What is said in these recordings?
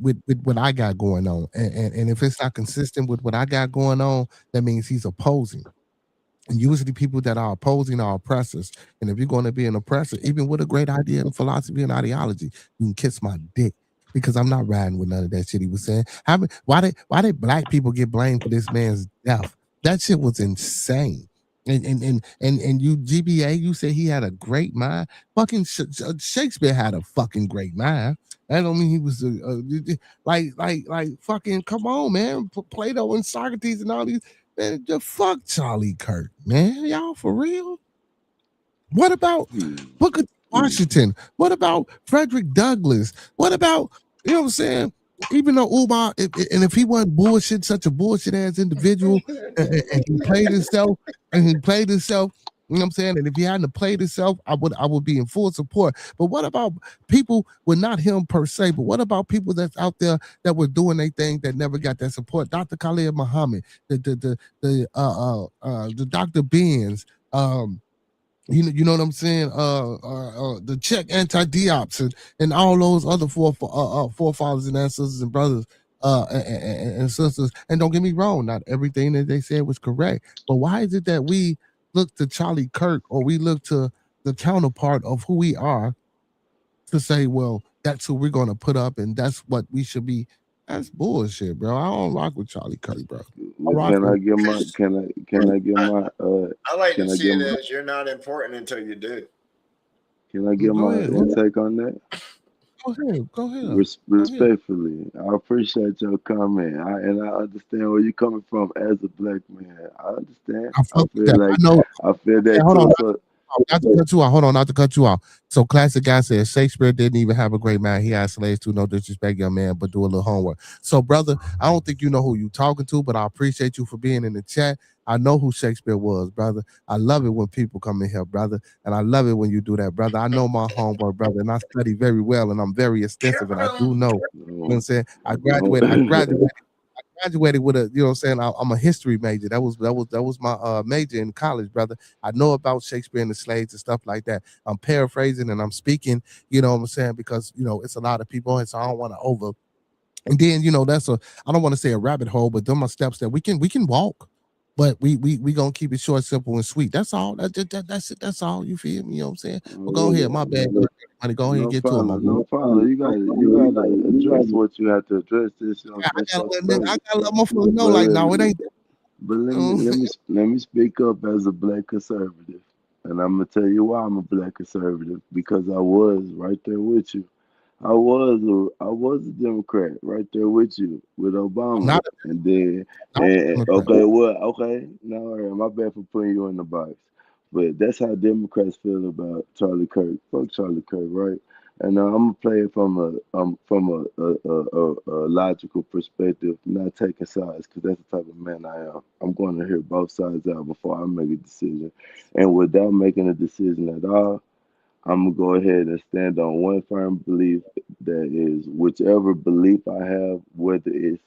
with what I got going on. And if it's not consistent with what I got going on, that means he's opposing. And usually people that are opposing are oppressors. And if you're going to be an oppressor, even with a great idea and philosophy and ideology, you can kiss my dick. Because I'm not riding with none of that shit he was saying. Why did black people get blamed for this man's death? That shit was insane. And you GBA, you said he had a great mind. Fucking Shakespeare had a fucking great mind. That don't mean he was like fucking come on, man. Plato and Socrates and all these. Man, just fuck Charlie Kirk, man. Y'all for real? What about Booker T. Washington? What about Frederick Douglass? What about, you know what I'm saying? Even though Umar, and if he wasn't bullshit, such a bullshit ass individual, and he played himself, you know what I'm saying? And if he hadn't played himself, I would be in full support. But what about people, well, not him per se, but what about people that's out there that were doing their thing that never got that support? Dr. Khalid Muhammad, the Dr. Benz, you know what I'm saying? The Czech anti-diops and all those other forefathers and ancestors and brothers and sisters. And don't get me wrong, not everything that they said was correct. But why is it that we look to Charlie Kirk or we look to the counterpart of who we are to say, well, that's who we're gonna put up and that's what we should be? That's bullshit, bro. I don't rock with Charlie Kirk, bro. I rock Can with I get my can I get my I like to can I see get it my as you're not important until you do. can I get go my ahead. intake on that? Go ahead. Go ahead. Go ahead. Respectfully, I appreciate your comment. And I understand where you're coming from as a black man. I understand. I I fuck with feel that. I like know. I feel Hey, that hold on, too. So not to cut you out. Hold on, not to cut you out. So, classic guy says Shakespeare didn't even have a great mind. He had slaves too. No disrespect, young man, but do a little homework. So, brother, I don't think you know who you talking to, but I appreciate you for being in the chat. I know who Shakespeare was, brother. I love it when people come in here, brother, and I love it when you do that, brother. I know my homework, brother, and I study very well, and I'm very extensive, and I do know. You know what I'm no, saying? I no. graduated. I graduated with a, you know what I'm saying? I'm a history major. That was my major in college, brother. I know about Shakespeare and the slaves and stuff like that. I'm paraphrasing and I'm speaking, you know what I'm saying? Because it's a lot of people, and so I don't want to over. And then that's I don't want to say a rabbit hole, but them are steps that we can walk. But we gonna keep it short, simple, and sweet. That's all. That's it. That's all. You feel me? You know what I'm saying? But go ahead. My bad. Honey. Go ahead and No get to it, my problem, boy. no problem. You gotta address what you have to address. This I this your gotta let nigga, space. I gotta let motherfuckers know, But like, no, it ain't that. let me Um, speak up as a black conservative, and I'm gonna tell you why I'm a black conservative because I was right there with you. I was a Democrat right there with you with I'm Obama, not and then a Democrat. okay, well, okay, now all right, my bad for putting you in the box, but that's how Democrats feel about Charlie Kirk. Fuck Charlie Kirk, right? And I'm gonna play it from a logical perspective, not taking sides, because that's the type of man I am. I'm going to hear both sides out before I make a decision, and without making a decision at all, I'm gonna go ahead and stand on one firm belief that is whichever belief I have, whether it's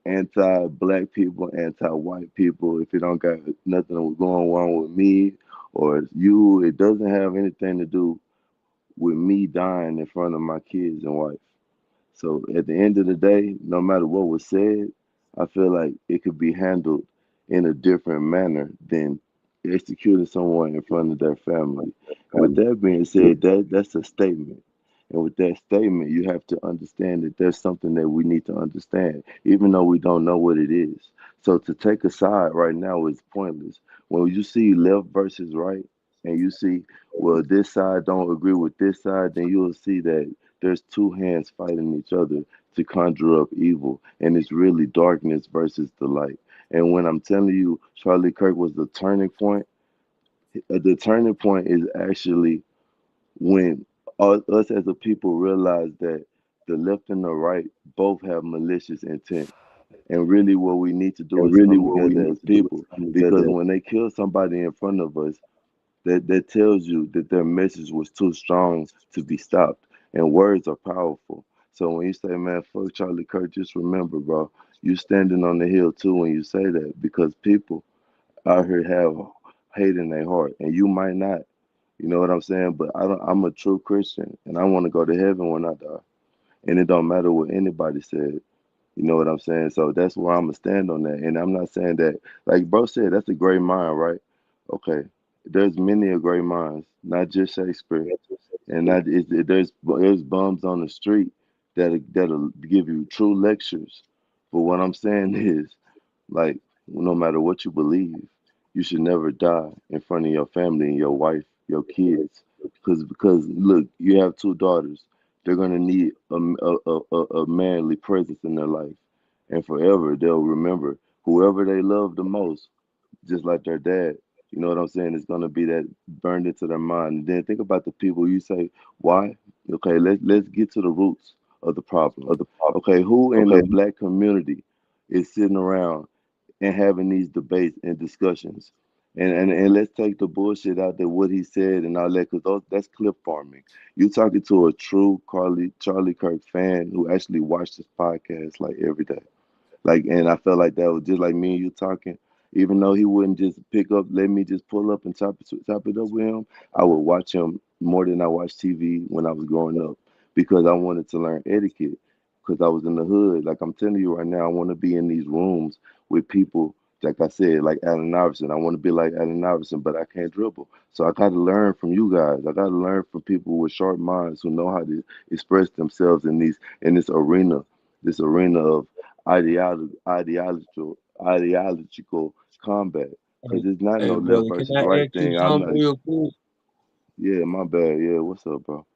anti-black people, anti-white people, if it don't got nothing going wrong with me or it's you, it doesn't have anything to do with me dying in front of my kids and wife. So at the end of the day, no matter what was said, I feel like it could be handled in a different manner than executing someone in front of their family. With that being said, that's a statement. And with that statement, you have to understand that there's something that we need to understand, even though we don't know what it is. So to take a side right now is pointless. When you see left versus right, and you see, well, this side don't agree with this side, then you'll see that there's two hands fighting each other to conjure up evil, and it's really darkness versus the light. And when I'm telling you, Charlie Kirk was the turning point, the turning point is actually when us as a people realize that the left and the right both have malicious intent. And really, what we need to do is come together as people. Because when they kill somebody in front of us, that tells you that their message was too strong to be stopped. And words are powerful. So when you say, man, fuck Charlie Kirk, just remember, bro, you standing on the hill too when you say that because people out here have hate in their heart. And you might not. You know what I'm saying? But I'm a true Christian and I want to go to heaven when I die. and it don't matter what anybody said. You know what I'm saying? So that's where I'm gonna stand on that. And I'm not saying that, like bro said, that's a great mind, right? Okay, there's many a great minds, not just Shakespeare, and not there's bums on the street that'll give you true lectures. But what I'm saying is, like, no matter what you believe, you should never die in front of your family and your wife, your kids, because look, you have two daughters. They're gonna need a manly presence in their life, and forever they'll remember whoever they love the most, just like their dad. You know what I'm saying? It's gonna be that burned into their mind. And then think about the people you say, why? Okay, let's get to the roots of the problem. Okay, who in the black community is sitting around and having these debates and discussions? And let's take the bullshit out there, what he said and all that, because that's clip farming. You talking to a true Charlie Kirk fan who actually watched this podcast like every day. Like, and I felt like that was just like me and you talking. Even though he wouldn't just pick up, let me just pull up and chop it up with him. I would watch him more than I watched TV when I was growing up because I wanted to learn etiquette. Because I was in the hood. Like I'm telling you right now, I want to be in these rooms with people. Like I said, like Allen Iverson. I want to be like Allen Iverson, but I can't dribble. So I got to learn from you guys. I got to learn from people with sharp minds who know how to express themselves in this arena of ideological combat. Hey, Because it's not hey, no left brother, can versus I right ask you thing. I'm something not. real quick? Yeah, my bad. Yeah, what's up, bro?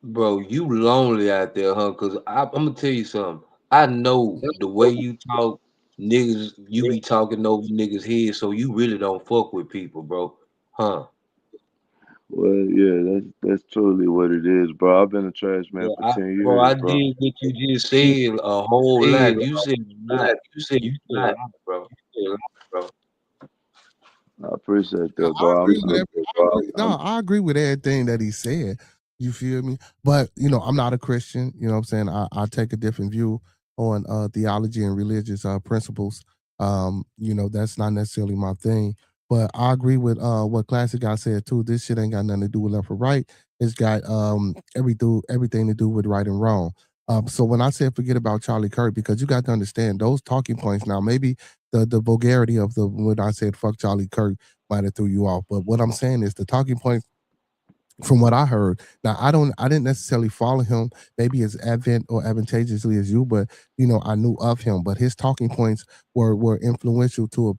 Bro, you lonely out there, huh? Cause I'm gonna tell you something. I know the way you talk, niggas, you be talking over niggas' heads, so you really don't fuck with people, bro. Huh? Well, yeah, that's truly what it is, bro. I've been a trash man for 10 years, I bro. did what you just said a whole lot. You said a lot. You said a lot, bro. I appreciate Yeah, that, I bro. agree with no, I'm I agree with everything that he said. You feel me? But I'm not a Christian. You know what I'm saying? I take a different view on theology and religious principles. That's not necessarily my thing. But I agree with what Classic Guy said too. This shit ain't got nothing to do with left or right. It's got everything to do with right and wrong. So when I said forget about Charlie Kirk, because you got to understand those talking points now, maybe the vulgarity of the when I said fuck Charlie Kirk might have threw you off. But what I'm saying is the talking points from what I heard. Now I didn't necessarily follow him maybe as advantageously as you, but I knew of him. But his talking points were influential to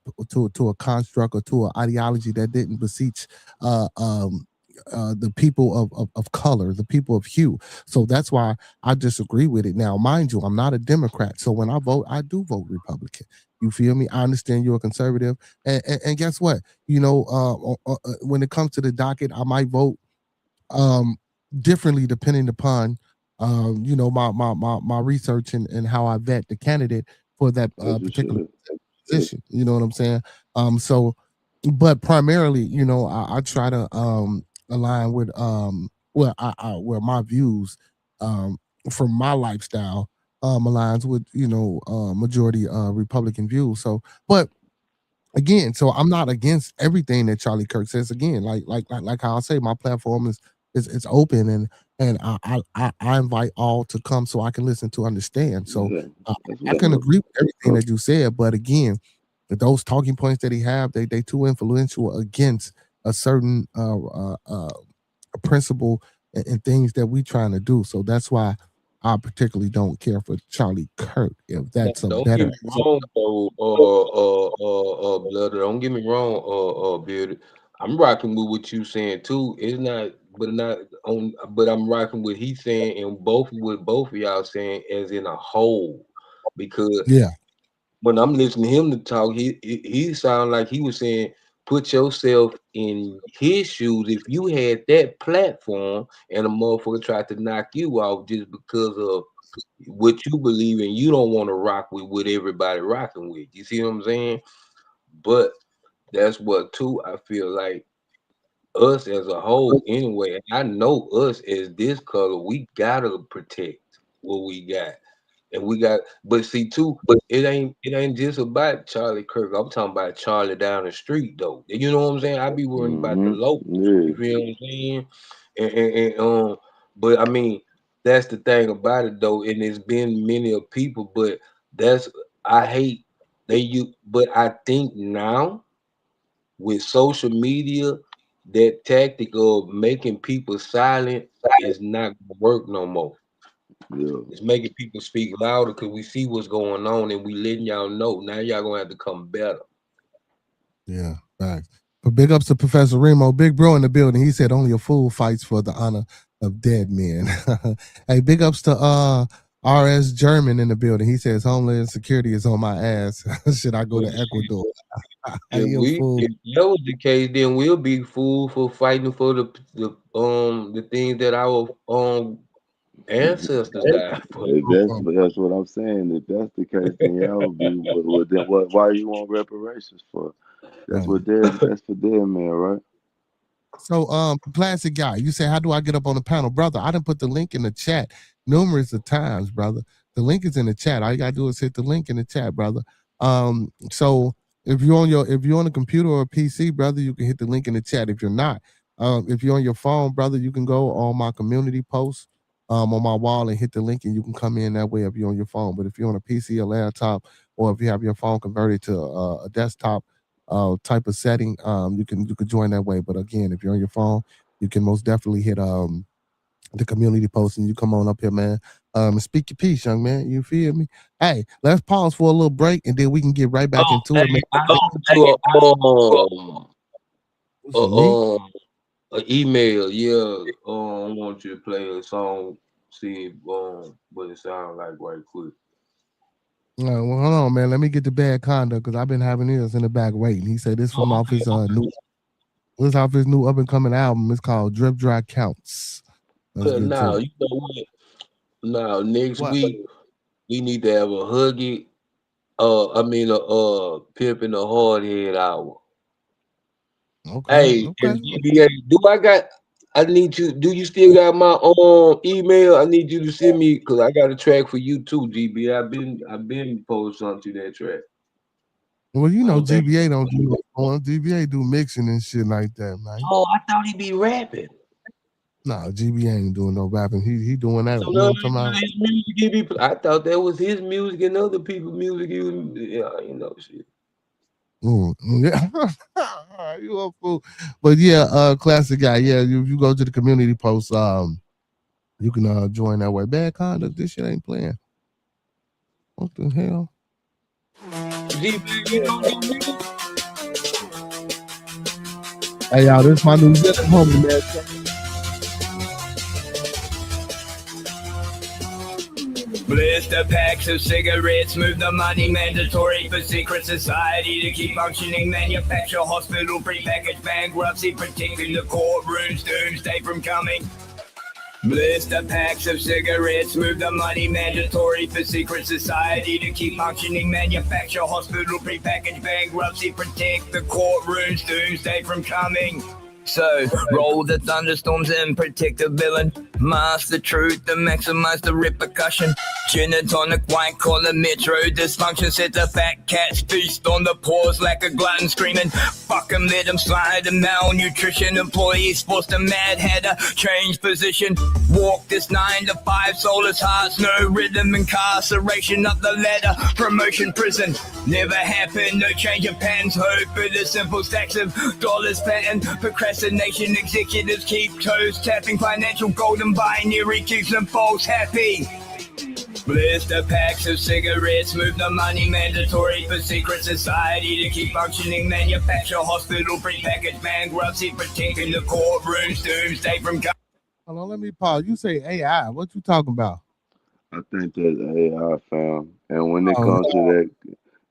a construct or to an ideology that didn't beseech the people of color, the people of hue. So that's why I disagree with it. Now, mind you, I'm not a Democrat. So when I vote, I do vote Republican. You feel me? I understand you're a conservative. And guess what? When it comes to the docket, I might vote um differently depending upon my research and how I vet the candidate for that as you particular should. position. You know what I'm saying? So but primarily, I try to align with where my views um from my lifestyle aligns with majority Republican views. So but again, so I'm not against everything that Charlie Kirk says. Again, like how I say, my platform is it's open, and I invite all to come so I can listen to understand. So Yeah, that's I what's can up. agree with everything that you said, but again, those talking points that he have, they too influential against a certain principle and things that we trying to do. So that's why I particularly don't care for Charlie Kirk. If that's a Don't get better, me wrong, though, Blood. Don't get me wrong, Beard. I'm rocking with what you saying too. It's not, but not on. But I'm rocking with he saying, and both with both of y'all saying as in a whole, because yeah, when I'm listening to him to talk, he sound like he was saying, put yourself in his shoes. If you had that platform and a motherfucker tried to knock you off just because of what you believe in, you don't want to rock with what everybody rocking with. You see what I'm saying? But that's what too. I feel like us as a whole, anyway. I know us as this color, we gotta protect what we got. And we got, but see too, it ain't just about Charlie Kirk. I'm talking about Charlie down the street though. You know what I'm saying? I be worrying about the Mm-hmm. locals. Yeah. You feel what I'm saying? And but I mean, that's the thing about it though, and it's been many of people, but that's I hate they you but I think now with social media, that tactic of making people silent is not gonna work no more. Yeah. It's making people speak louder because we see what's going on and we letting y'all know. Now y'all gonna have to come better. Yeah, facts. But big ups to Professor Remo, big bro in the building. He said only a fool fights for the honor of dead men. Hey, big ups to RS German in the building. He says Homeland Security is on my ass. Should I go But to Ecuador? if You a fool. that was the case, then we'll be fooled for fighting for the things that our ancestors died for. If that's what I'm saying. If that's the case, then y'all would be. Then what? Why you want reparations for? That's Right. what dead. That's for dead man, right? So, Plastic Guy, you say, how do I get up on the panel, brother? I didn't put the link in the chat numerous of times, brother. The link is in the chat. All you gotta do is hit the link in the chat, brother. So if you're on a computer or a PC, brother, you can hit the link in the chat. If you're not, if you're on your phone, brother, you can go on my community post on my wall and hit the link, and you can come in that way if you're on your phone. But if you're on a PC or laptop, or if you have your phone converted to a desktop type of setting, you could join that way. But again, if you're on your phone, you can most definitely hit the community post and you come on up here, man. And speak your piece, young man. You feel me? Hey, let's pause for a little break and then we can get right back into it, man. I sent you For me, an email. Yeah, I want you to play a song. See what it sounds like right quick. well, hold on, man. Let me get the bad conduct because I've been having ears in the back waiting. He said this from off his new up and coming album. It's called Drip Dry Counts. Let's Well, get now to it. you know what? Now next What? week we need to have a huggy. I mean a pimping a hard head hour. Okay, Hey, okay. and GBA, I need you. Do you still got my email? I need you to send me because I got a track for you too, GBA. I've been posting something to that track. Well, you know, Okay. GBA don't do no GBA do mixing and shit like that, man. Oh, I thought he'd be rapping. No, GBA ain't doing no rapping. He doing that. So You know now what I'm talking about? his music I thought that was his music and other people's music. Yeah, shit. Yeah. You a fool. But yeah, classic guy. Yeah, you go to the community post, you can join that way. Bad conduct, this shit ain't playing. What the hell? Hey y'all, this is my New Zealand homie, man. Blister packs of cigarettes, move the money mandatory for secret society to keep functioning. Manufacture hospital, prepackaged bankruptcy, protecting the courtrooms, doomsday from coming. Blister packs of cigarettes, move the money mandatory for secret society to keep functioning. Manufacture hospital, prepackaged bankruptcy, protect the courtrooms, doomsday from coming. So, roll the thunderstorms and protect the villain. Mask the truth and maximize the repercussion. Gin and tonic, white collar, metro dysfunction. Set the fat cats feast on the paws like a glutton screaming. Fuck 'em, let 'em slide. A malnutrition employees forced a mad hatter. Change position. Walk this 9 to 5. Soulless hearts, no rhythm. Incarceration up the ladder. Promotion prison. Never happened. No change of patterns. Hope for the simple stacks of dollars pattern. Procrastination executives keep toes tapping. Financial golden binary keeps them false happy. Blister packs of cigarettes, move the money mandatory for secret society to keep functioning. Manufacture hospital, prepackaged bankruptcy, protecting the courtrooms, doomsday from. Hold on, let me pause. You say AI. What you talking about? I think that's AI, fam. And when it Oh, comes to that,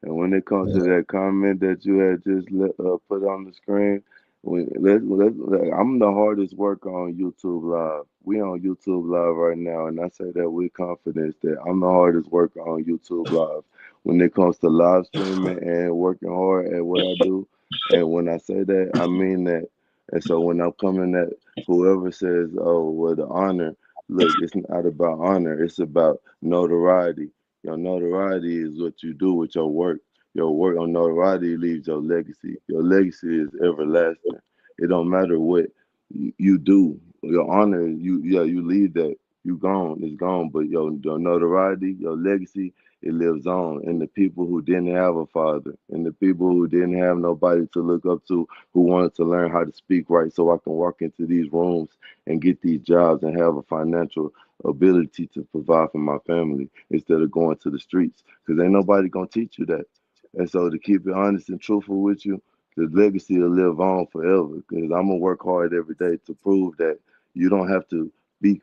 and when it comes to that comment that you had just put on the screen, I'm the hardest worker on YouTube Live. We on YouTube Live right now, and I say that with confidence that I'm the hardest worker on YouTube Live. When it comes to live streaming and working hard at what I do, and when I say that, I mean that. And so when I'm coming at whoever says, "Oh, well, the honor," look, it's not about honor. It's about notoriety. Your notoriety is what you do with your work. Your work on notoriety leaves your legacy. Your legacy is everlasting. It don't matter what you do. Your honor, you leave that you gone, it's gone. But your notoriety, your legacy, it lives on. And the people who didn't have a father, and the people who didn't have nobody to look up to, who wanted to learn how to speak right, so I can walk into these rooms and get these jobs and have a financial ability to provide for my family instead of going to the streets, because ain't nobody gonna teach you that. And so, to keep it honest and truthful with you, the legacy will live on forever, because I'm gonna work hard every day to prove that you don't have to be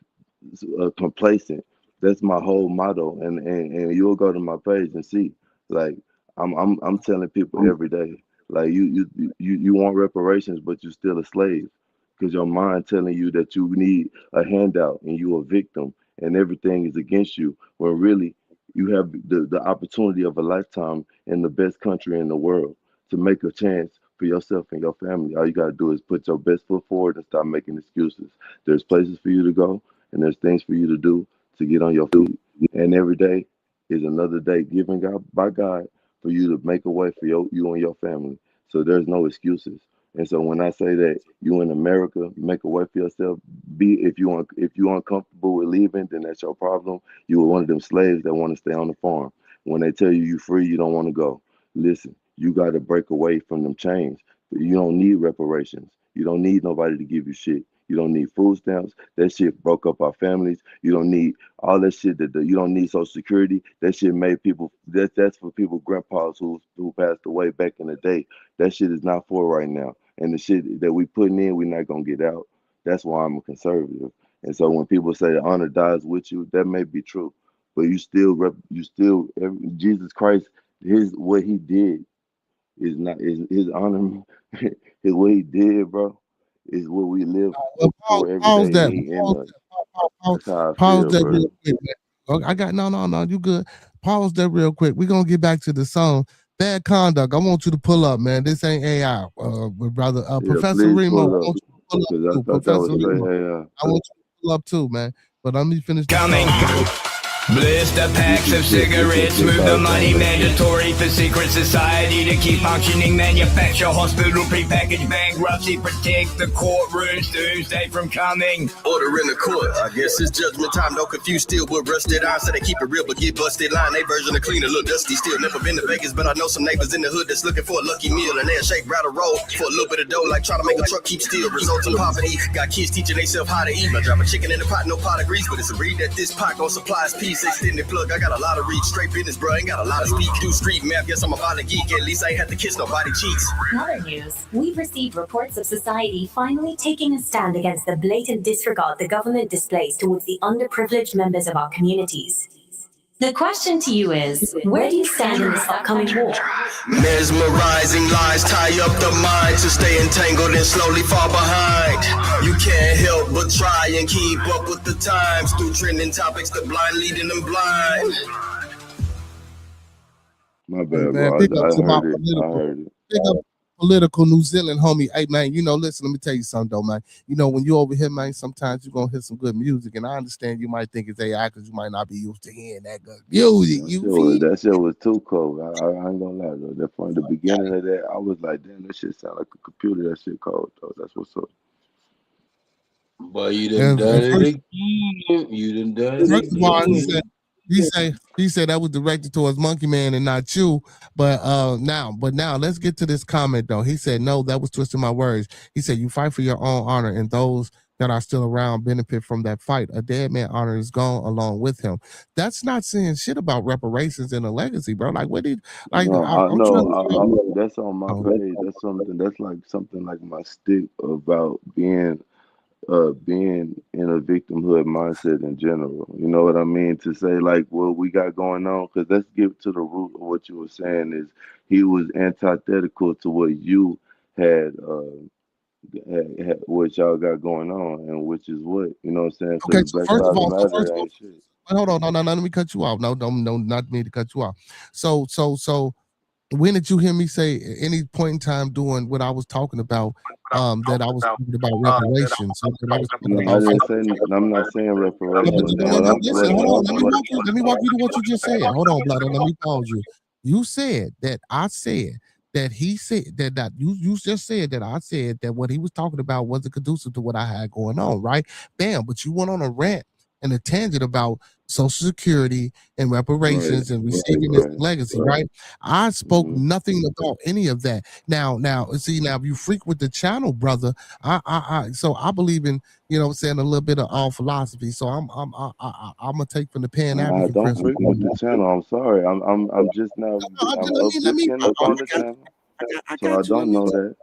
complacent. That's my whole motto, and you'll go to my page and see, like, I'm telling people every day, like, you want reparations, but you're still a slave, because your mind telling you that you need a handout and you a victim and everything is against you, when really you have the opportunity of a lifetime in the best country in the world to make a chance for yourself and your family. All you gotta do is put your best foot forward and stop making excuses. There's places for you to go, and there's things for you to do to get on your feet. And every day is another day given by God for you to make a way for you and your family. So there's no excuses. And so when I say that you in America, make a way for yourself. If you uncomfortable with leaving, then that's your problem. You were one of them slaves that want to stay on the farm. When they tell you you free, you don't want to go. Listen, you got to break away from them chains. You don't need reparations. You don't need nobody to give you shit. You don't need food stamps. That shit broke up our families. You don't need all that shit. You don't need Social Security. That shit made people. That's for people, grandpas who passed away back in the day. That shit is not for right now. And the shit that we putting in, we're not gonna get out. That's why I'm a conservative. And so when people say the honor dies with you, that may be true, but Jesus Christ, what he did is not is his honor. Is what he did, bro, is what we live for every Pause day. that. He in us. That's how I Pause feel, that bro. real quick, man. Okay, I got no, you good. Pause that real quick. We're gonna get back to the song. Bad Conduct. I want you to pull up, man. This ain't AI, brother. Yeah, Professor please Remo, I pull up, want you to pull up because I too. thought that was Professor straight Remo, AI. I want you to pull up too, man. But let me finish the Coming. song. Blister packs of cigarettes, move the money mandatory for secret society to keep functioning. Manufacture, hospital, prepackaged bankruptcy, protect the courtrooms, doomsday from coming. Order in the court, I guess it's judgment time. Don't confuse steel with rusted iron, so they keep it real but get busted line. They version of clean, a little dusty still. Never been to Vegas, but I know some neighbors in the hood that's looking for a lucky meal, and they'll shake, rattle, roll for a little bit of dough, like trying to make a truck keep still. Results in poverty, got kids teaching themselves how to eat. I drop a chicken in the pot, no pot of grease, but it's a read that this pot gon' supplies peace. Extended plug, I got a lot of reach, straight business, bro. Ain't got a lot of speak. Do street map, guess I'm about a geek. At least I ain't had to kiss nobody cheeks. In other news, we've received reports of society finally taking a stand against the blatant disregard the government displays towards the underprivileged members of our communities. The question to you is, where do you stand in this upcoming war? Mesmerizing lies tie up the mind to stay entangled and slowly fall behind. You can't help but try and keep up with the times through trending topics, the blind leading them blind. My bad, Man, bro. big up I to my heard it. I political, heard it. big up political New Zealand homie. Hey man, listen, let me tell you something though, man. When you over here, man, sometimes you're gonna hear some good music, and I understand you might think it's AI because you might not be used to hearing that good music. That shit was too cold. I ain't gonna lie though. That from the beginning of that, I was like, damn, that shit sound like a computer. That shit cold though. That's what's up. But you done done it again. You done done it First of all, again. he said that was directed towards Monkey Man and not you. But now let's get to this comment though. He said, no, that was twisting my words. He said, you fight for your own honor, and those that are still around benefit from that fight. A dead man honor is gone along with him. That's not saying shit about reparations and a legacy, bro. Like, what did like? No, that's on my page. That's something like my stick about being in a victimhood mindset in general. You know what I mean? To say like what we got going on, because let's get to the root of what you were saying is he was antithetical to what you had what y'all got going on, and which is what, you know what I'm saying? Okay, so first of all, ain't shit. hold on, no, let me cut you off. No, not me to cut you off. So when did you hear me say at any point in time doing what I was talking about? That I was talking about reparations. I'm not saying reparations. Listen, hold on. Let me walk you to what you just said. Hold on, brother. Let me pause you. You said that I said that he said that you just said that I said that what he was talking about wasn't conducive to what I had going on, right? Bam. But you went on a rant in a tangent about Social Security and reparations and receiving this legacy, right? I spoke nothing about any of that. Now, see, now if you frequent the channel, brother, so I believe in, you know what I'm saying, a little bit of all philosophy. So I'm gonna take from the Pan I African don't principle. frequent the channel. I'm sorry. I'm just now. I'm Let me up on the channel, so I don't know that.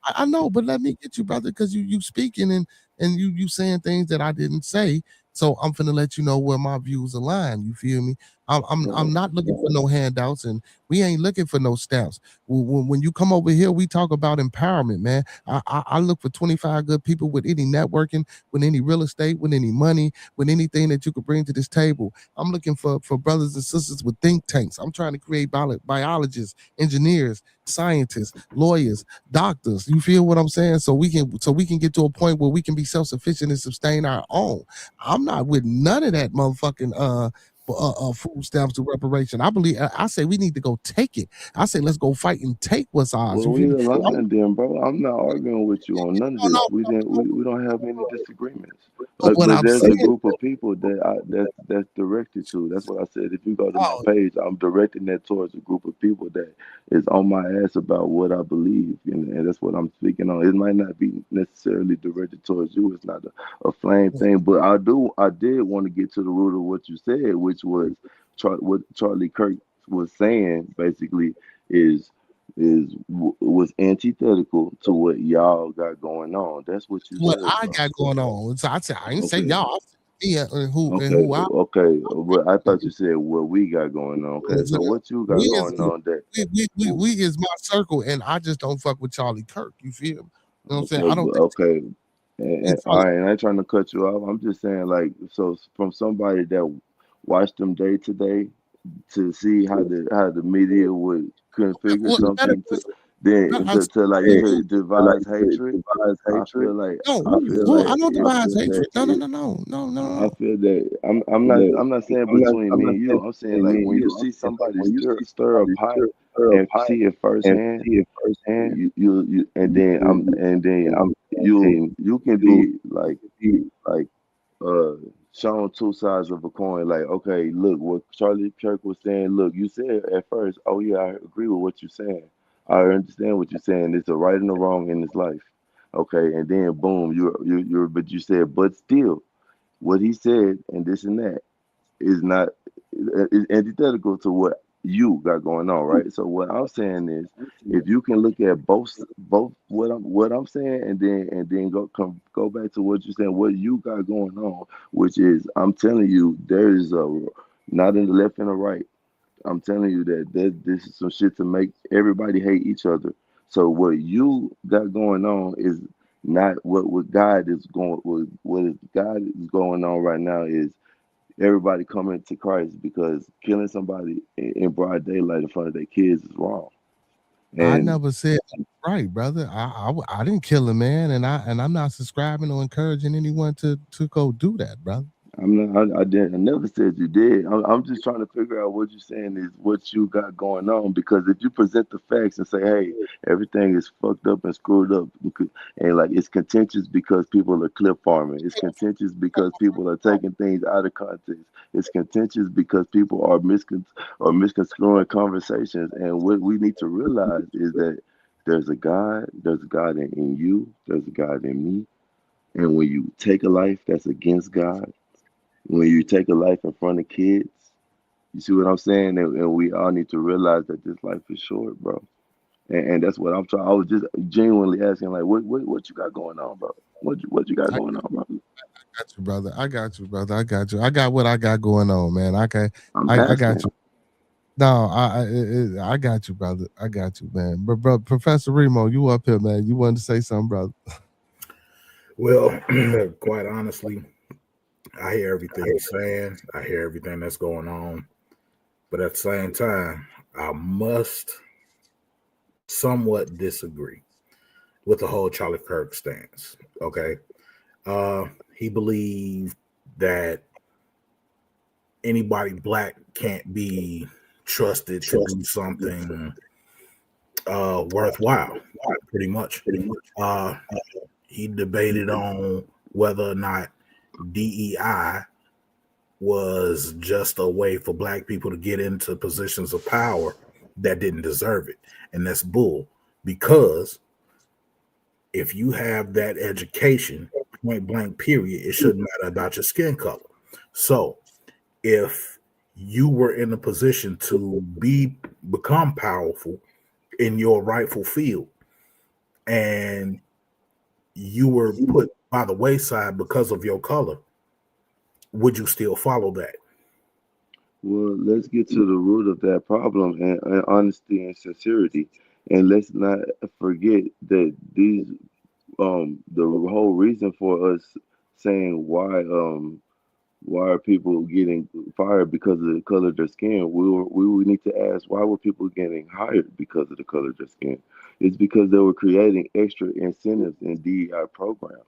I know, but let me get you, brother, because you speaking and you saying things that I didn't say. So I'm finna let you know where my views align. You feel me? I'm not looking for no handouts, and we ain't looking for no stamps. When you come over here, we talk about empowerment, man. I look for 25 good people with any networking, with any real estate, with any money, with anything that you could bring to this table. I'm looking for brothers and sisters with think tanks. I'm trying to create biologists, engineers, scientists, lawyers, doctors. You feel what I'm saying? So we can get to a point where we can be self-sufficient and sustain our own. I'm not with none of that motherfucking food stamps to reparation. I say we need to go take it. I say let's go fight and take what's ours. Well, You we feel me? listen then, bro. I'm not arguing with you on none of this. No, We don't have any disagreements. what But I'm there's saying, a group of people that's directed to. That's what I said. If you go to my page, I'm directing that towards a group of people that is on my ass about what I believe, and that's what I'm speaking on. It might not be necessarily directed towards you. It's not a flame thing, but I did want to get to the root of what you said, which was what Charlie Kirk was saying basically was antithetical to what y'all got going on. That's what you what said, I bro. got going on. So I said I didn't say Okay. y'all. I said me and Okay, who I. okay. But I thought you said what we got going on. Okay, so what you got We is going on that? we is my circle, and I just don't fuck with Charlie Kirk. You feel me? You know what I'm saying? I don't think Okay. And all right, and I ain't trying to cut you off. I'm just saying, like, so from somebody that watched them day to day to see how the media would configure something to to devise hatred. I feel like no, I don't devise hatred. No. I feel that I'm not saying between me and you. I'm saying like when you see somebody stir a pot and see it firsthand, you and then you can be like shown two sides of a coin. Like, okay, look what Charlie Kirk was saying. Look, you said at first, oh yeah, I agree with what you're saying. I understand what you're saying. It's a right and a wrong in this life. Okay, and then boom, you're but you said, but still, what he said and this and that is not is antithetical to what you got going on, right? So what I'm saying is, if you can look at both what I'm saying, and then go back to what you're saying, what you got going on, which is I'm telling you, there is a not in the left and the right. I'm telling you that this is some shit to make everybody hate each other. So what you got going on is not what God is going. What God is going on right now is everybody coming to Christ, because killing somebody in broad daylight in front of their kids is wrong. I never said right, brother. I didn't kill a man, and I'm not subscribing or encouraging anyone to go do that, brother. I never said you did. I'm just trying to figure out what you're saying is what you got going on, because if you present the facts and say, hey, everything is fucked up and screwed up, and like it's contentious because people are clip farming, it's contentious because people are taking things out of context, it's contentious because people are misconstruing conversations, and what we need to realize is that there's a God in you, there's a God in me, and when you take a life that's against God, when you take a life in front of kids, you see what I'm saying? And we all need to realize that this life is short, bro. And that's what I'm trying. I was just genuinely asking, like, what you got going on, bro? What you got going on, bro? I got you, brother. I got you. I got what I got going on, man. I got you. No, I got you, brother. I got you, man. But bro, Professor Remo, you up here, man. You wanted to say something, brother? Well, quite honestly, I hear everything you're saying. I hear everything that's going on. But at the same time, I must somewhat disagree with the whole Charlie Kirk stance. Okay. He believed that anybody black can't be trusted to do something worthwhile, pretty much. He debated on whether or not DEI was just a way for black people to get into positions of power that didn't deserve it. And that's bull, because if you have that education, point blank period, it shouldn't matter about your skin color. So if you were in a position to become powerful in your rightful field and you were put by the wayside because of your color, would you still follow that? Well, let's get to the root of that problem and honesty and sincerity. And let's not forget that these the whole reason for us saying why are people getting fired because of the color of their skin? We would need to ask, why were people getting hired because of the color of their skin? It's because they were creating extra incentives in DEI programs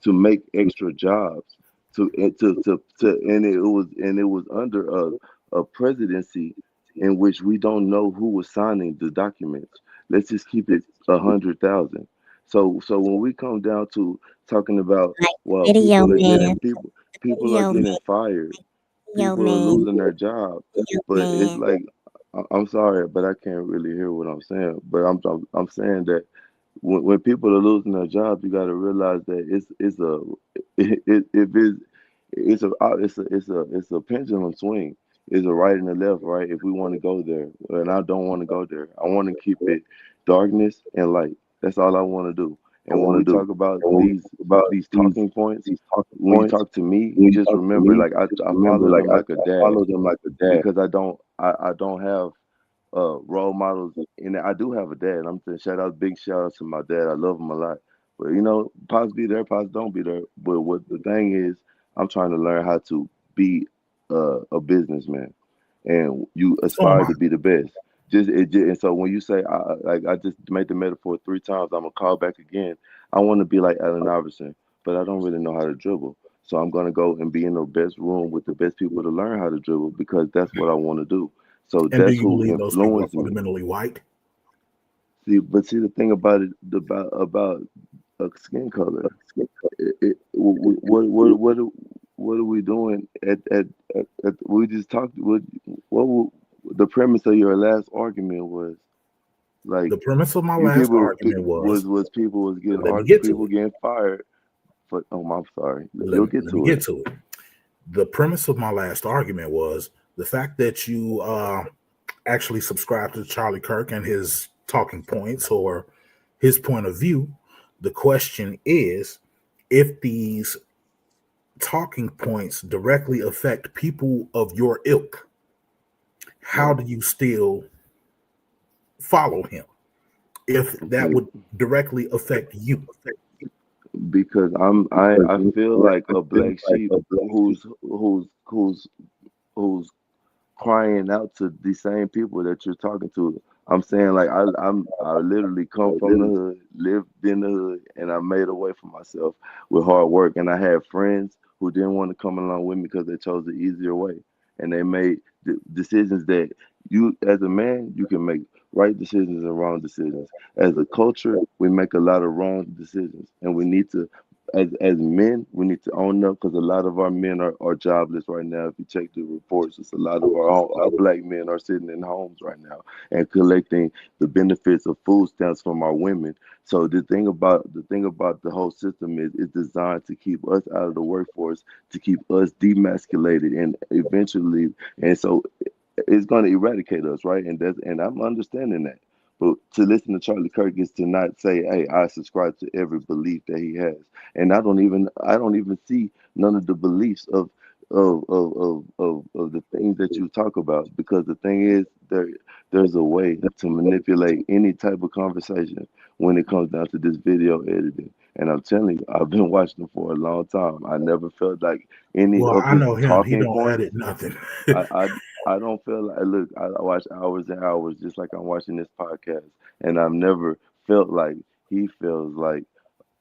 to make extra jobs and it was under a presidency in which we don't know who was signing the documents. Let's just keep it 100,000. So when we come down to talking about, well, Video man. people are getting fired, Yo, people are man. losing their job, but it's like, I'm sorry, but I can't really hear what I'm saying. But I'm saying that when people are losing their jobs, you got to realize that it's a pendulum swing. It's a right and a left, right? If we want to go there, and I don't want to go there. I want to keep it darkness and light. That's all I want to do. And when we talk about these talking points, when you talk to me, you just remember, like I follow them like a dad, because I don't have role models, and I do have a dad. I'm saying big shout out to my dad. I love him a lot. But Pops be there, Pops don't be there. But what the thing is, I'm trying to learn how to be a businessman, and you aspire to be the best. And so when you say I just made the metaphor 3 times, I'm gonna call back again. I want to be like Allen Iverson, but I don't really know how to dribble. So I'm gonna go and be in the best room with the best people to learn how to dribble, because that's what I want to do. So And do that's you who believe those people are influenced me. fundamentally white? See the thing about it, about skin color, what are we doing at we just talked. The premise of your last argument was, like, The premise of my last argument was people was getting let me get to people it. getting fired. But I'm sorry. Let You'll me get to get it. to it. The premise of my last argument was the fact that you actually subscribe to Charlie Kirk and his talking points or his point of view. The question is, if these talking points directly affect people of your ilk, how do you still follow him if that would directly affect you? Because I feel like a black sheep who's crying out to the same people that you're talking to. I'm saying, like, I literally come from the hood, lived in the hood, and I made a way for myself with hard work. And I had friends who didn't want to come along with me because they chose the easier way, and they made decisions that you, as a man, you can make right decisions and wrong decisions. As a culture, we make a lot of wrong decisions, and we need to, as men, we need to own up, because a lot of our men are jobless right now. If you check the reports, it's a lot of our black men are sitting in homes right now and collecting the benefits of food stamps from our women. So the thing about the whole system is it's designed to keep us out of the workforce, to keep us demasculated, and eventually, and so it's going to eradicate us, right? And I'm understanding that. But to listen to Charlie Kirk is to not say, "Hey, I subscribe to every belief that he has," and I don't even see none of the beliefs of the things that you talk about, because the thing is, there's a way to manipulate any type of conversation when it comes down to this video editing. And I'm telling you, I've been watching him for a long time. I never felt like any Well, of I his know him. He talking don't points. edit nothing. I don't feel like, look, I watch hours and hours just like I'm watching this podcast, and I've never felt like he feels like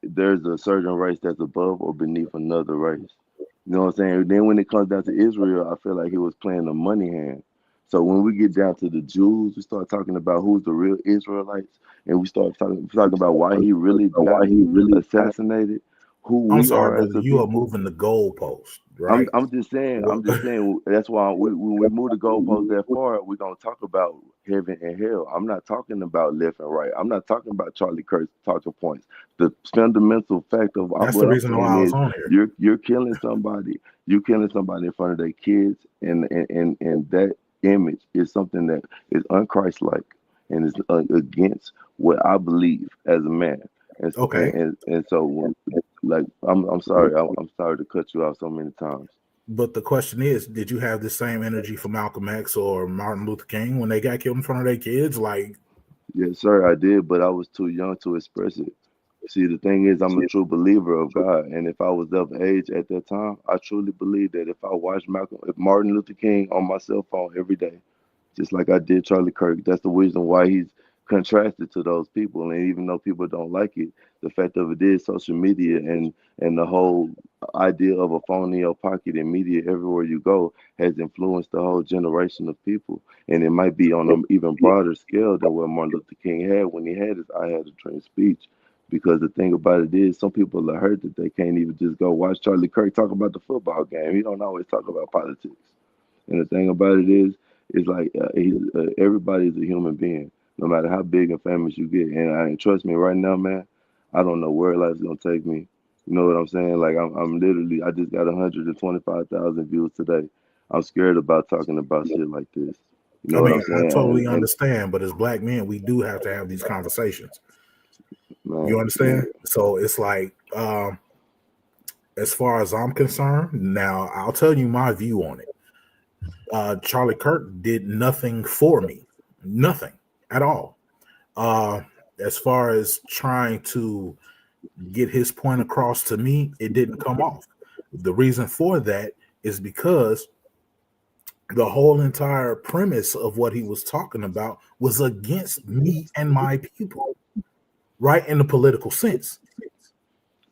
there's a certain race that's above or beneath another race. You know what I'm saying? Then when it comes down to Israel, I feel like he was playing a money hand. So when we get down to the Jews, we start talking about who's the real Israelites, and we start talking about why he really got assassinated. who I'm we sorry, are as brother. a You are people. moving the goalpost, right? I'm just saying. I'm just saying. That's why when we move the goalposts that far, we're gonna talk about heaven and hell. I'm not talking about left and right. I'm not talking about Charlie Kirk's talking points. The fundamental fact of That's the what I'm reason why saying I was is on here. you're killing somebody. You're killing somebody in front of their kids, and that image is something that is unchristlike and is against what I believe as a man. And so, Okay. and so when, like I'm sorry, I'm sorry to cut you off so many times. But the question is, did you have the same energy for Malcolm X or Martin Luther King when they got killed in front of their kids? Like, Yes, sir, I did, but I was too young to express it. See, the thing is, I'm a true believer of God, and if I was of age at that time, I truly believe that if I watched Martin Luther King on my cell phone every day, just like I did Charlie Kirk. That's the reason why he's contrasted to those people. And even though people don't like it, the fact of it is social media and the whole idea of a phone in your pocket and media everywhere you go has influenced the whole generation of people. And it might be on an even broader scale than what Martin Luther King had when he had his I Had a Dream speech. Because the thing about it is, some people are hurt that they can't even just go watch Charlie Kirk talk about the football game. He don't always talk about politics. And the thing about it is, it's like everybody's a human being, no matter how big and famous you get. And trust me, right now, man, I don't know where life's gonna take me. You know what I'm saying? Like I'm literally, I just got 125,000 views today. I'm scared about talking about shit like this. You I know what mean, I'm I saying? totally And understand, but as black men, we do have to have these conversations. You man, understand? So it's like, as far as I'm concerned, now I'll tell you my view on it. Charlie Kirk did nothing for me, nothing at all. As far as trying to get his point across to me, it didn't come off. The reason for that is because the whole entire premise of what he was talking about was against me and my people, right? In the political sense.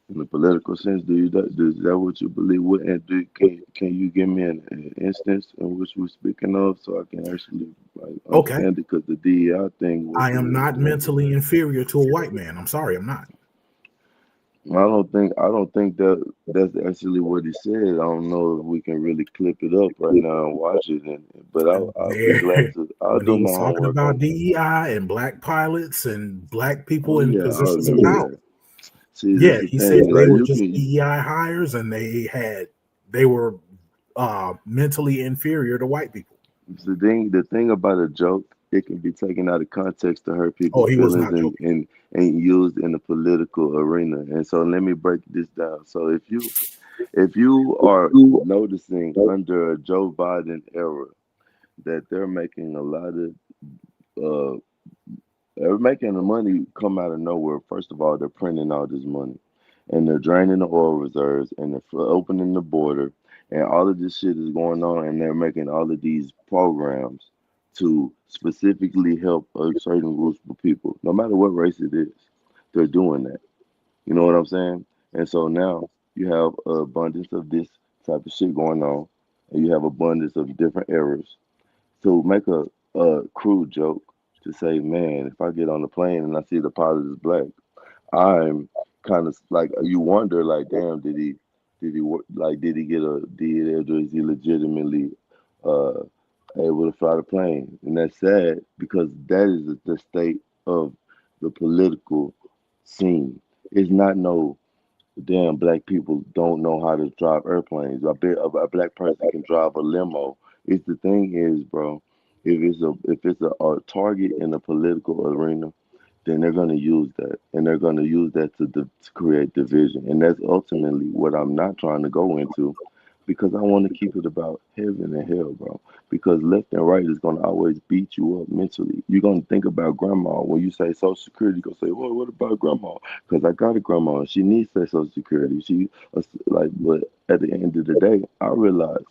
in the political sense, is that what you believe? What and can you give me an instance in which we're speaking of so I can actually like Okay. understand it? Because the DEI thing was I am not mentally inferior to a white man. I'm sorry, I'm not. I don't think that that's actually what he said. I don't know if we can really clip it up right now and watch it. But I'll be glad to. I'll When he do my was talking homework about on it. DEI and black pilots and black people Oh in yeah, I positions of remember power. that. See, Yeah, that's the he said thing. they Like were you just can. DEI hires and they were mentally inferior to white people. The thing about a joke, it can be taken out of context to hurt Oh, people's he was feelings not joking. and used in the political arena. And so let me break this down. So if you are noticing under a Joe Biden era that uh they're making the money come out of nowhere. First of all, they're printing all this money, and they're draining the oil reserves, and they're opening the border, and all of this shit is going on, and they're making all of these programs to specifically help a certain group of people, no matter what race it is. They're doing that. You know what I'm saying? And so now you have an abundance of this type of shit going on, and you have abundance of different errors. To make a crude joke to say, man, if I get on the plane and I see the pilot is black, I'm kind of like you wonder, like, damn, did he get a DEA or is he legitimately uh, able to fly the plane? And that's sad because that is the state of the political scene. It's not no damn black people don't know how to drive airplanes. A black person can drive a limo. It's the thing is, bro, if it's a target in the political arena, then they're going to use that, and they're going to use that to create division, and that's ultimately what I'm not trying to go into, because I want to keep it about heaven and hell, bro. Because left and right is going to always beat you up mentally. You're going to think about grandma when you say Social Security. You're going to say, well, what about grandma? Because I got a grandma. She needs that Social Security. But at the end of the day, I realize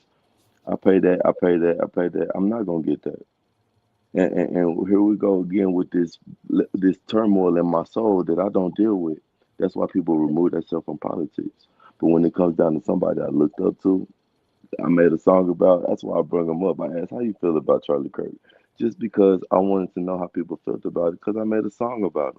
I pay that, I pay that, I pay that. I'm not going to get that. And here we go again with this turmoil in my soul that I don't deal with. That's why people remove themselves from politics. But when it comes down to somebody I looked up to, I made a song about. That's why I bring him up. I asked, "How you feel about Charlie Kirk?" Just because I wanted to know how people felt about it, because I made a song about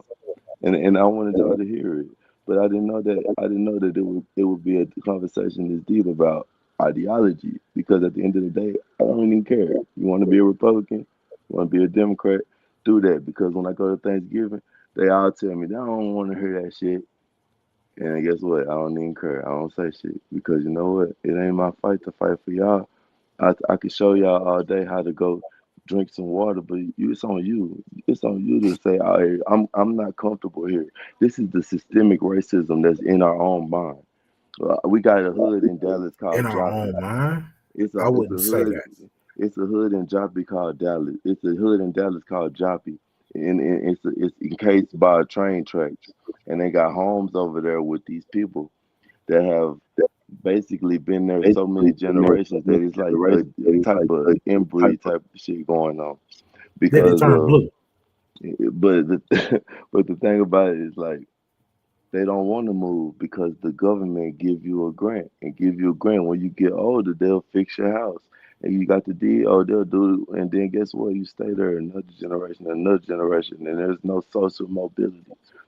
him, and I wanted y'all to hear it. but I didn't know that it would be a conversation this deep about ideology, because at the end of the day, I don't even care. You want to be a Republican, you want to be a Democrat, do that, because when I go to Thanksgiving, they all tell me they don't want to hear that shit. And guess what? I don't even care. I don't say shit, because you know what? It ain't my fight to fight for y'all. I can show y'all all day how to go drink some water, but it's on you. It's on you to say, "Oh, hey, I'm not comfortable here." This is the systemic racism that's in our own mind. We got a hood in Dallas In called our Joplin. own mind, It's I a wouldn't say hood. that. It's a hood in Joplin called Dallas. It's a hood in Dallas called Joplin, and it's encased by train tracks, and they got homes over there with these people that have basically been there so many generations that it's like a type of inbreed type of shit going on. Yeah, they Because turn blue. but the but the thing about it is, like, they don't want to move because the government give you a grant, and give you a grant. When you get older, they'll fix your house, and you got the deed. Oh, they'll do it, and then guess what? You stay there another generation, and there's no social mobility.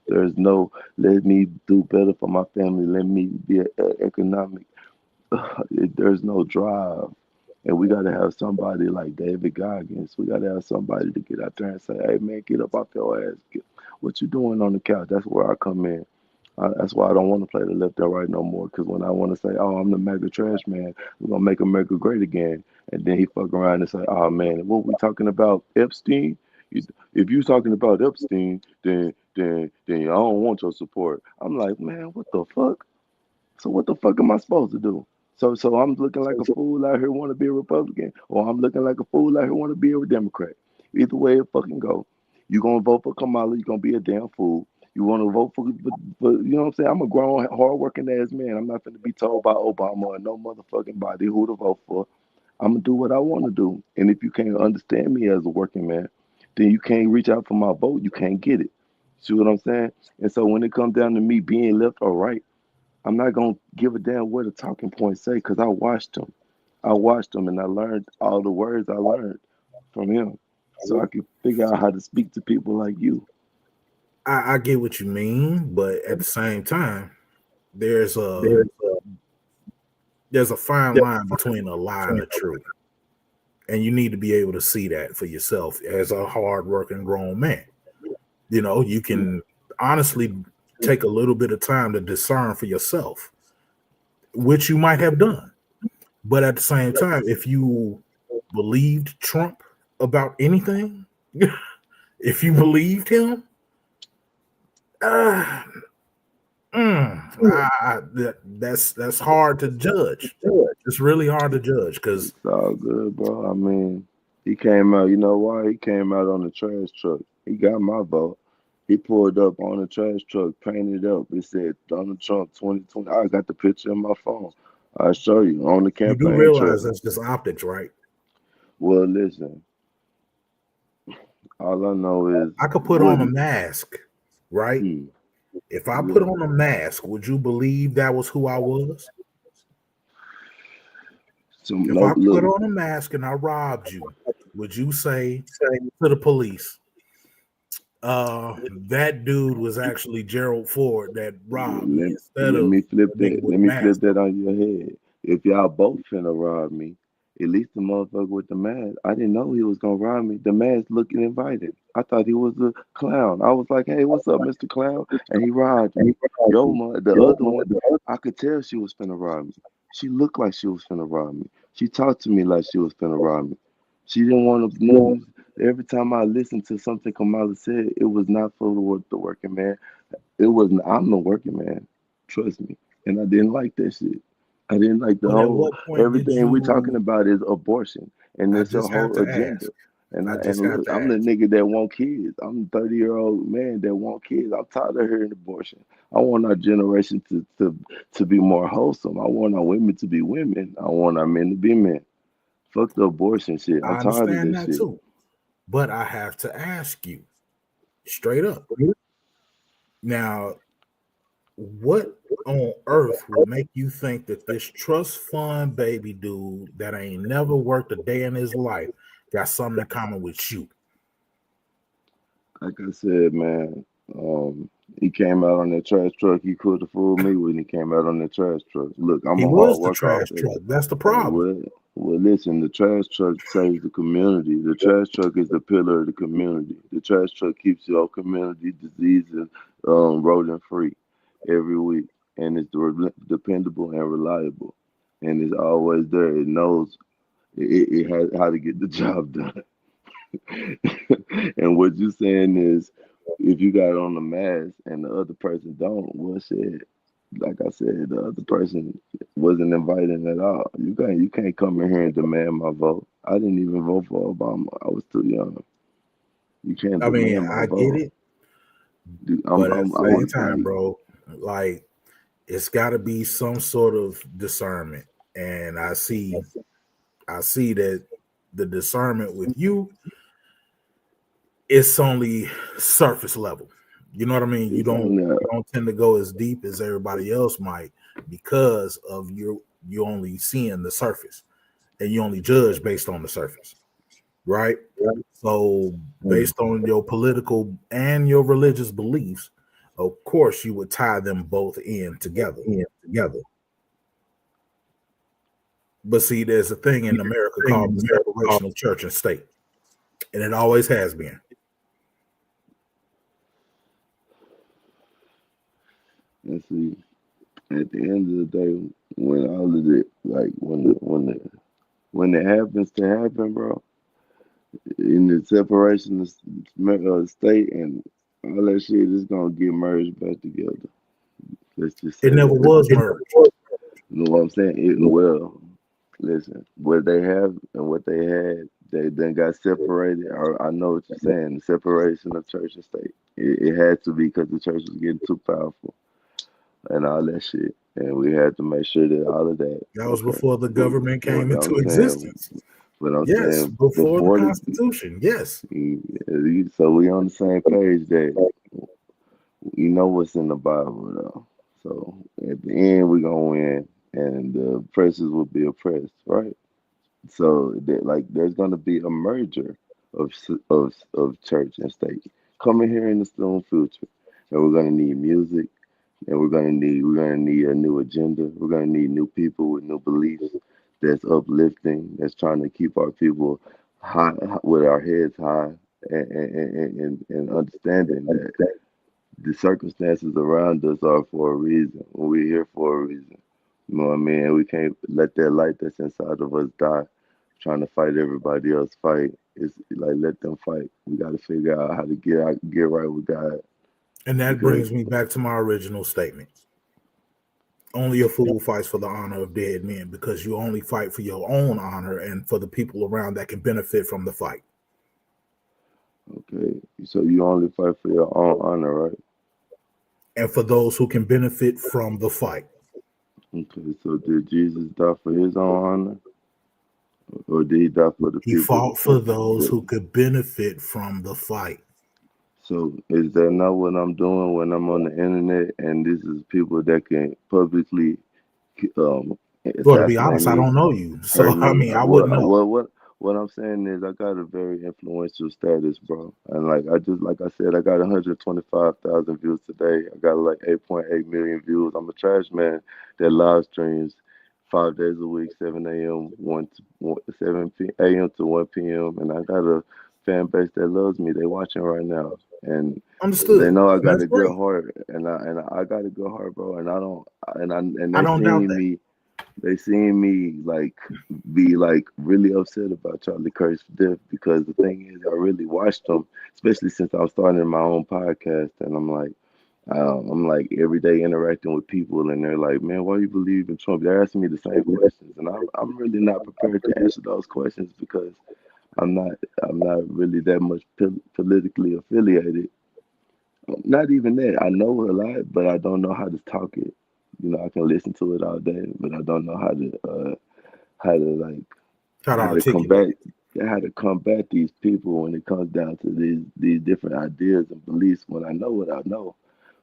There's no let me do better for my family. Let me be economic. There's no drive. And we got to have somebody like David Goggins. We got to have somebody to get out there and say, "Hey, man, get up off your ass. What you doing on the couch?" That's where I come in. That's why I don't want to play the left or right no more. Because when I want to say, "Oh, I'm the mega trash man, we're going to make America great again," and then he fuck around and say, "Oh, man, what we talking about? Epstein? If you talking about Epstein, then I don't want your support." I'm like, man, what the fuck? So what the fuck am I supposed to do? So I'm looking like a fool out here want to be a Republican, or I'm looking like a fool out here want to be a Democrat. Either way it fucking go. You gonna vote for Kamala, you gonna be a damn fool. You want to vote for, you know what I'm saying? I'm a grown, hard-working ass man. I'm not going to be told by Obama or no motherfucking body who to vote for. I'm gonna do what I want to do. And if you can't understand me as a working man, then you can't reach out for my vote. You can't get it. See what I'm saying? And so when it comes down to me being left or right, I'm not gonna give a damn what the talking points say, because I watched them. I watched them and I learned all the words I learned from him, so I could figure out how to speak to people like you. I get what you mean, but at the same time, there's a fine line between a lie and the truth, and you need to be able to see that for yourself as a hard-working grown man. You know, you can honestly take a little bit of time to discern for yourself, which you might have done. But at the same time, if you believed Trump about anything, if you believed him, that's hard to judge. It's really hard to judge, because it's all good, bro. I mean, he came out. You know why? He came out on the trash truck. He got my vote. He pulled up on the trash truck, painted up. It said Donald Trump 2020. I got the picture in my phone. I'll show you on the campaign you do realize trail. that's just optics, right? Well, listen. All I know is I could put on a mask, right? If I put on a mask, would you believe that was who I was? If I put on a mask and I robbed you, would you say to the police, that dude was actually Gerald Ford that robbed me? Let me flip that on your head. If y'all both finna rob me, at least the motherfucker with the mask, I didn't know he was gonna rob me. The mask looking invited. I thought he was a clown. I was like, "Hey, what's up, Mr. Clown?" And he robbed me. The other one, I could tell she was finna rob me. She looked like she was finna rob me. She talked to me like she was finna rob me. She didn't want to move. Every time I listened to something Kamala said, it was not for the working man. It wasn't. I'm the working man. Trust me. And I didn't like that shit. I didn't like the whole everything we're talking about is abortion, and that's your whole agenda. And I'm the nigga that want kids. I'm a 30-year-old man that want kids. I'm tired of hearing abortion. I want our generation to be more wholesome. I want our women to be women. I want our men to be men. Fuck the abortion shit. I'm tired of this shit. Too. But I have to ask you straight up. Now, what on earth would make you think that this trust fund baby dude that ain't never worked a day in his life got something in common with you? Like I said, man, He came out on that trash truck. He could have fooled me when he came out on that trash truck. Look, I'm He a hard was the worker all trash day. truck. That's the problem. Well, listen, the trash truck saves the community. The trash truck is the pillar of the community. The trash truck keeps your community disease and rodent free every week. And it's dependable and reliable. And it's always there. It knows it has how to get the job done. And what you're saying is, if you got on the mask and the other person don't, well, shit. Like I said, the other person wasn't invited at all. You can't come in here and demand my vote. I didn't even vote for Obama. I was too young. You can't I mean, demand my I vote. get it, Dude, but at the same I'm time, bro, like it's got to be some sort of discernment, and I see that the discernment with you, it's only surface level. You know what I mean? You don't tend to go as deep as everybody else might because of you only seeing the surface, and you only judge based on the surface, right? So based on your political and your religious beliefs, of course you would tie them both in together. But see, there's a thing in America called the separation of church and state, and it always has been. And see, at the end of the day, when all of it, like when it happens to happen, bro, in the separation of state and all that shit is gonna get merged back together. Let's just say it never was merged. You know what I'm saying? Well, listen, what they have and what they had, they then got separated. I know what you're saying. The separation of church and state. It had to be because the church was getting too powerful and all that shit. And we had to make sure that all of that. That was before the government came into existence. But I'm yes, saying before the Constitution. Yes. So we on the same page that you know what's in the Bible though. So at the end we're gonna win, and the oppressors will be oppressed, right? So there's gonna be a merger of church and state coming here in the soon future, and we're gonna need music, and we're gonna need a new agenda. We're gonna need new people with new beliefs that's uplifting, that's trying to keep our people high with our heads high, and understanding that the circumstances around us are for a reason. We're here for a reason. You know what I mean? We can't let that light that's inside of us die trying to fight everybody else fight. It's like let them fight. We got to figure out how to get right with God. And that brings me back to my original statement. Only a fool fights for the honor of dead men, because you only fight for your own honor and for the people around that can benefit from the fight. Okay, so you only fight for your own honor, right? And for those who can benefit from the fight. Okay, so did Jesus die for his own honor? Or did he die for the people? He fought for those who could benefit from the fight. So is that not what I'm doing when I'm on the internet and this is people that can publicly well, to be honest, I don't know you. So I mean, I wouldn't know. What I'm saying is I got a very influential status, bro. And like I said, I got 125,000 views today. I got like 8.8 million views. I'm a trash man that live streams 5 days a week, 7 a.m. 7 a.m. to 1 p.m. And I got a fan base that loves me. They watching right now. And understood. They know I got a good heart, and I got a good heart, bro. And they seen me like be like really upset about Charlie Kirk's death, because the thing is I really watched them, especially since I'm starting my own podcast, and I'm like every day interacting with people, and they're like, man, why you believe in Trump? They're asking me the same questions, and I'm really not prepared to answer those questions because I'm not really that much politically affiliated. Not even that. I know a lot, but I don't know how to talk it. You know, I can listen to it all day, but I don't know how to combat these people when it comes down to these different ideas and beliefs. When I know what I know,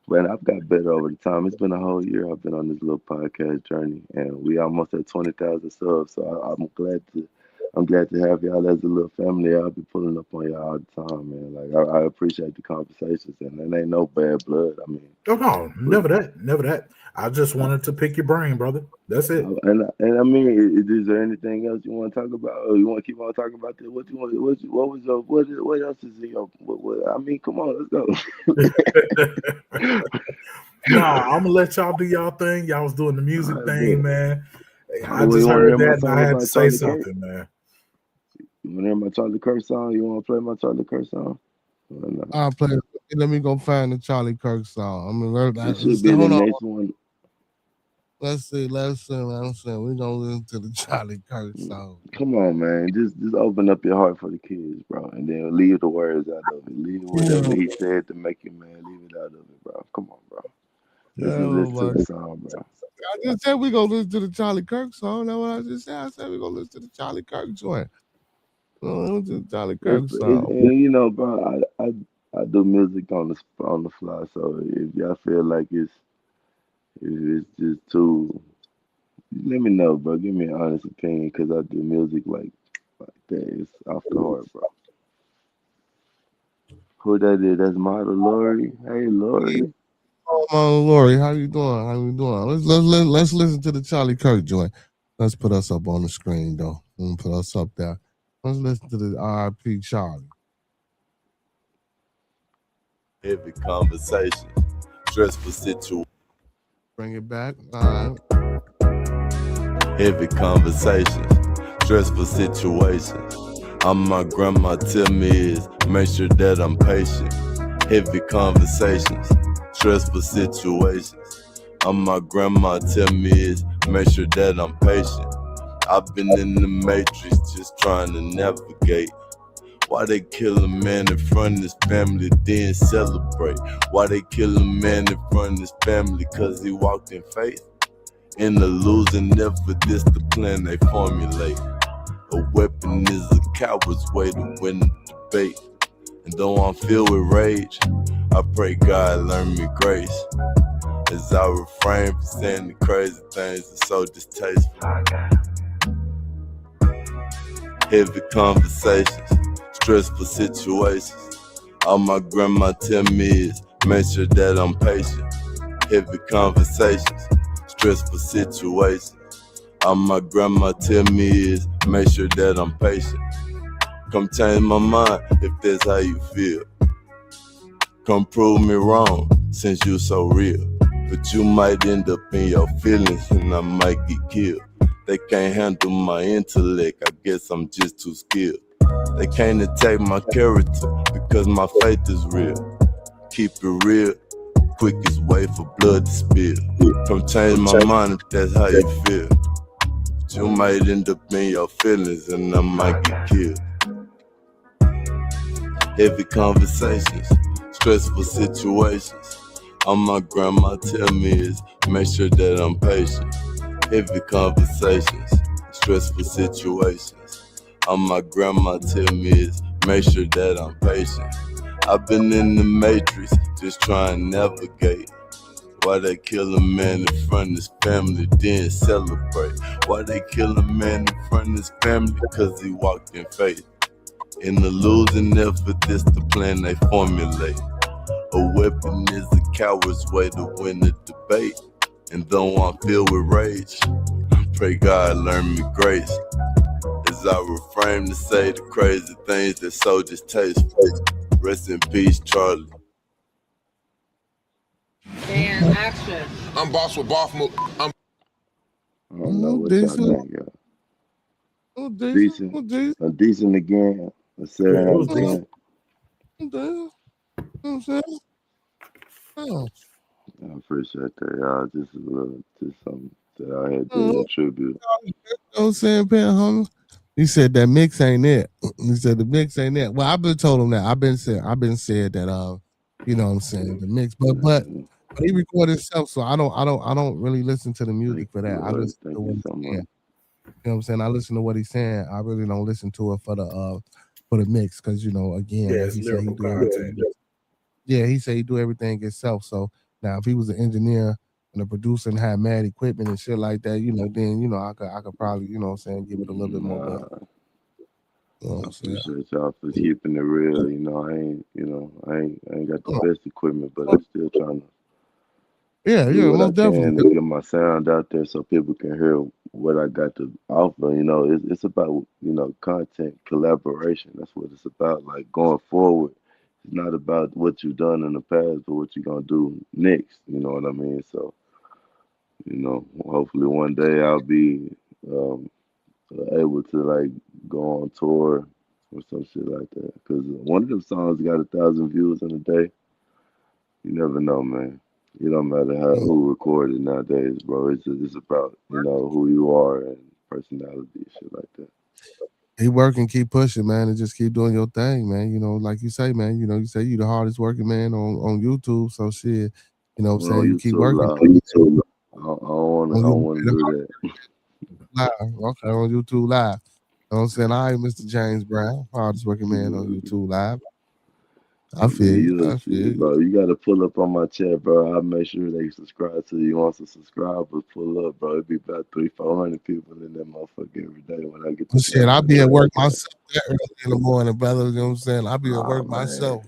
but I've got better over the time. It's been a whole year I've been on this little podcast journey, and we almost at 20,000 subs. So I'm glad to I'm glad to have y'all as a little family. I'll be pulling up on y'all all the time, man. Like I appreciate the conversations, and it ain't no bad blood. I mean, Oh no, never that. I just wanted to pick your brain, brother. That's it. and I mean, is there anything else you want to talk about? Or you want to keep on talking about that? What you want? What was your? What else is in your? I mean, come on, let's go. Nah, I'm gonna let y'all do y'all thing. Y'all was doing the music thing, man. I Well, just you wanna heard hear my that and song I had about to say Charlie Kirk? something, man. You want to hear my Charlie Kirk song? You want to play my Charlie Kirk song? Or no? I'll play. Let me go find the Charlie Kirk song. I mean, It should be the hold on. next one. Let's see. We're gonna listen to the Charlie Kirk song. Come on, man. Just open up your heart for the kids, bro, and then leave the words out of it. Leave whatever he said to make you mad. Leave it out of it, bro. Come on, bro. Let's just listen to the song, bro. I just said we gonna listen to the Charlie Kirk song. That's what I just said. I said we gonna listen to the Charlie Kirk joint. Listen to the Charlie Kirk song. And you know, bro, I do music on the fly. So if y'all feel like it's just too, let me know, bro. Give me an honest opinion, because I do music like that. It's off the heart, bro. Who that is? That's Martha Lori. Hey, Lori. Oh, Lori, how you doing? Let's listen to the Charlie Kirk joint. Let's put us up on the screen though. Put us up there. Let's listen to the R.I.P. Charlie. Heavy conversation, stressful situation. Bring it back. All right. Heavy conversation, stressful situations. My grandma tell me is make sure that I'm patient. Heavy conversations, stressful situations. My grandma tell me is make sure that I'm patient. I've been in the matrix just trying to navigate. Why they kill a man in front of his family, then celebrate? Why they kill a man in front of his family? Cause he walked in faith. In the losing effort, this the plan they formulate. A weapon is a coward's way to win the debate. And though I'm filled with rage, I pray God learn me grace. As I refrain from saying the crazy things that's so distasteful. Heavy conversations, stressful situations. All my grandma tell me is make sure that I'm patient. Heavy conversations, stressful situations. All my grandma tell me is make sure that I'm patient. Come change my mind if that's how you feel. Come prove me wrong since you so real. But you might end up in your feelings and I might get killed. They can't handle my intellect, I guess I'm just too skilled. They can't attack my character because my faith is real. Keep it real, quickest way for blood to spill. Come change my mind if that's how you feel. But you might end up in your feelings and I might get killed. Heavy conversations, stressful situations. All my grandma tell me is make sure that I'm patient. Heavy conversations, stressful situations. All my grandma tell me is make sure that I'm patient. I've been in the matrix, just trying to navigate. Why they kill a man in front of his family, then celebrate? Why they kill a man in front of his family? Cause he walked in faith. In the losing effort, this the plan they formulate. A weapon is a coward's way to win the debate. And though I'm filled with rage, pray God learn me grace. As I refrain to say the crazy things that so distasteful. Rest in peace, Charlie. And action. I'm Boss with Boffmo. I don't know what y'all think, y'all. Decent again. A 7 out of 10. I appreciate that, y'all. Just something that I had to attribute. You know what I'm saying, Pan Hummer? He said that mix ain't it. He said the mix ain't it. Well, I've been told him that. I've been said that you know what I'm saying, the mix. But he recorded himself, so I don't really listen to the music for that. I listen to what he's saying. You know what I'm saying? I listen to what he's saying. I really don't listen to it for the mix, because you know, again, Yeah, like he said, he do everything. Yeah, he said he do everything himself. So now if he was an engineer and a producer and had mad equipment and shit like that, you know, then you know I could probably, you know what I'm saying, give it a little bit more. I appreciate y'all for keeping it real. I ain't got the best equipment, but I'm still trying to do what I most can definitely. to get my sound out there so people can hear what I got to offer. It's about content collaboration. That's what it's about. Like going forward, it's not about what you've done in the past, but what you're gonna do next. You know what I mean? So hopefully one day I'll be able to like go on tour or some shit like that. Because one of them songs got 1,000 views in a day. You never know, man. It don't matter who recorded nowadays, bro. It's about who you are and personality, shit like that. Keep working, keep pushing, man, and just keep doing your thing, man. Like you say, man. You say you the hardest working man on YouTube. So shit, what I'm saying, you keep working. I don't want to do that. Live, okay, on YouTube Live. You know what I'm saying? All right, Mr. James Brown, hardest working man on YouTube Live. I feel you, bro. You gotta pull up on my chat, bro. I'll make sure they subscribe to you. Once a subscriber, pull up, bro. It'd be about 300-400 people in that motherfucker every day when I get to shit. I'll be at work myself early in the morning, brother. You know what I'm saying? I'll be at work myself.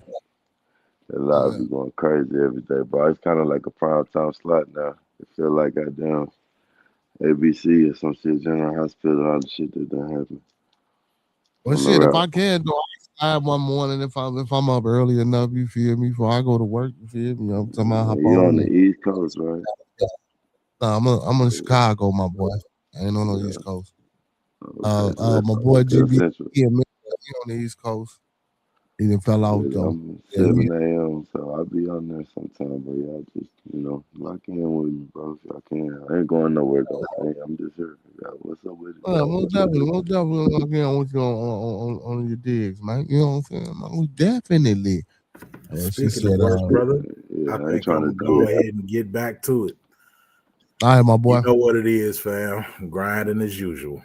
A lot be going crazy every day, bro. It's kind of like a prime time slot now. It feel like goddamn ABC or some shit, General Hospital, all the shit that done happen. Well, shit, if I can do live one morning, if I'm up early enough, you feel me? Before I go to work, you feel me? I'm talking about you on the East Coast, right? No, I'm in Chicago, my boy. I ain't on the East Coast. My boy GB, he on the East Coast. He done fell out though. I'm 7 a.m. so I'll be on there sometime, but y'all just lock in with me, bro. If y'all can. I ain't going nowhere though. I'm just here. What's up with it? Most definitely lock in with you on your digs, man. You know what I'm saying? Man, definitely. Speaking of work, brother, I think I'm gonna go ahead and get back to it. All right, my boy. You know what it is, fam. Grinding as usual.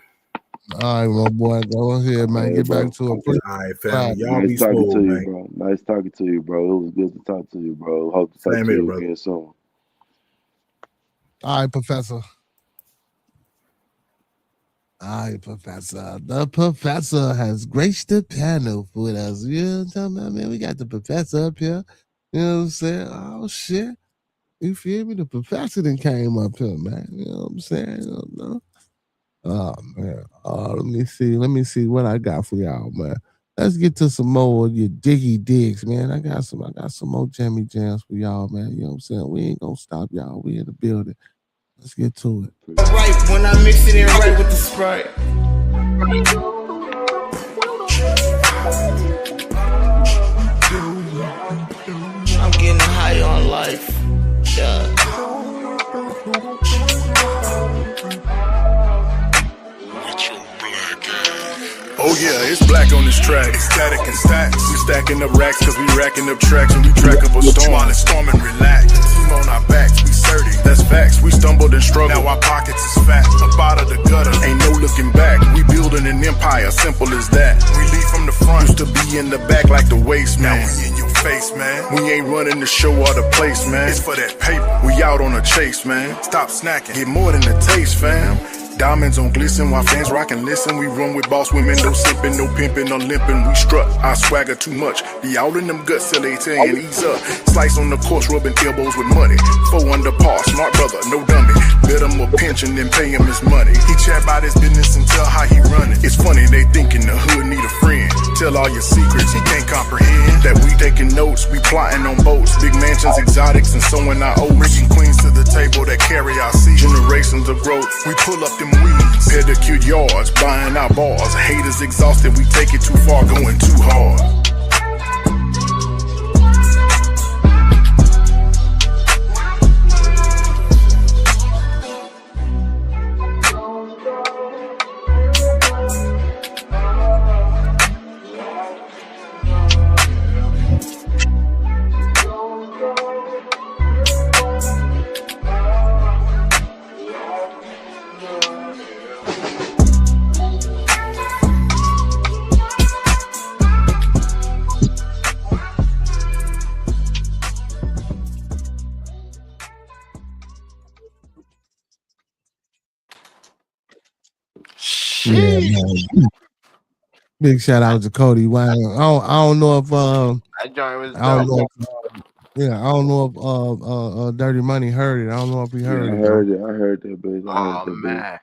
All right, my boy. Go ahead, man. Get back to it. All right, fam. Y'all nice be talking smooth, to you, man. bro. Nice talking to you, bro. It was good to talk to you, bro. Hope to talk to you again soon. All right, Professor. All right, Professor. The Professor has graced the panel with us. You know what I'm talking about, man? We got the Professor up here. You know what I'm saying? Oh, shit. You feel me? The Professor then came up here, man. You know what I'm saying? Oh, man. Let me see what I got for y'all, man. Let's get to some more of your diggy digs, man. I got some more jammy jams for y'all, man. You know what I'm saying? We ain't gonna stop y'all. We in the building. Let's get to it. Right when I mix it in right with the Sprite. I'm getting high on life. Yeah. Oh yeah, it's black on this track. It's static and stacks. We stacking up racks cause we racking up tracks and we track up a storm. While it's storming, relax. Team on our backs, we sturdy. That's facts. We stumbled and struggled. Now our pockets is fat. Up out of the gutter, ain't no looking back. We building an empire, simple as that. We lead from the front, used to be in the back like the waist, man. Now we in your face, man. We ain't running the show or the place, man. It's for that paper. We out on a chase, man. Stop snacking, get more than the taste, fam. Diamonds on glisten while fans rock and listen. We run with boss women, no simping, no pimping or limping. We strut, our swagger too much. Be out in them guts till they tell you ease up. Slice on the course, rubbing elbows with money. 4 under par, smart brother, no dummy. Bet him a pension, then pay him his money. He chat about his business and tell how he run it. It's funny, they thinking the hood need a friend. Tell all your secrets, he can't comprehend. That we taking notes, we plotting on boats. Big mansions, exotics, and sowing our oats. Bringing queens to the table that carry our seeds. Generations of growth, we pull up them weeds. Pedicured yards, buying our bars. Haters exhausted, we take it too far, going too hard. Yeah, man. Big shout out to Cody Wang. I don't know if That joint was I don't dope. know. I don't know if Dirty Money heard it. I don't know if he heard I it. heard it. I heard that, bitch. Oh man.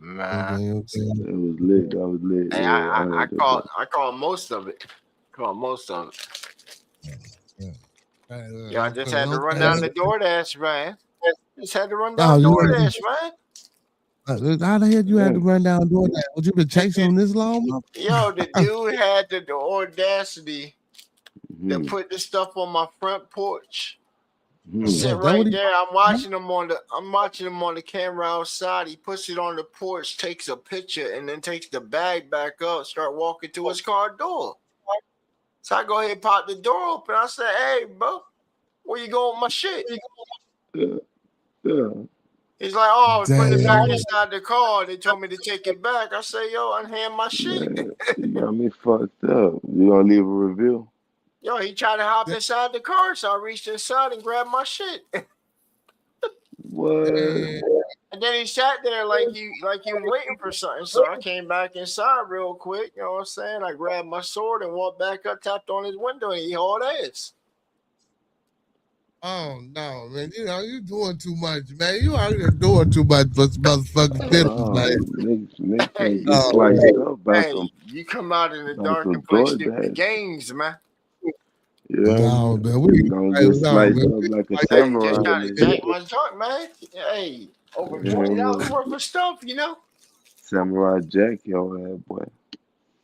Okay. It was lit. That was lit. Hey, Yeah, I caught most of it. Yeah, I just had to run down the DoorDash, man. Just had to run down DoorDash, man. How the hell you had to run down DoorDash? Would you been chasing him this long? Yo, the dude had the audacity to put the stuff on my front porch. Sit right there. I'm watching him on the camera outside. He puts it on the porch, takes a picture, and then takes the bag back up, start walking to his car door. So I go ahead and pop the door open. I say, "Hey, bro, where you going with my shit?" Yeah. He's like, "Oh, I was putting it back inside the car. They told me to take it back." I say, "Yo, unhand my shit." You got me fucked up. You gonna leave a review? Yo, he tried to hop inside the car, so I reached inside and grabbed my shit. What? And then he sat there like he was waiting for something. So I came back inside real quick. You know what I'm saying? I grabbed my sword and walked back up, tapped on his window, and he hauled ass. Oh no, man! You know you doing too much, man. You out here doing too much for motherfucking business, man. You come out in the dark and play stupid games, man. Yeah, no, man. We gonna get sliced up like a samurai. Just trying to jack my joint, man. Hey, over $20 worth of stuff, you know. Samurai Jack, your ass boy.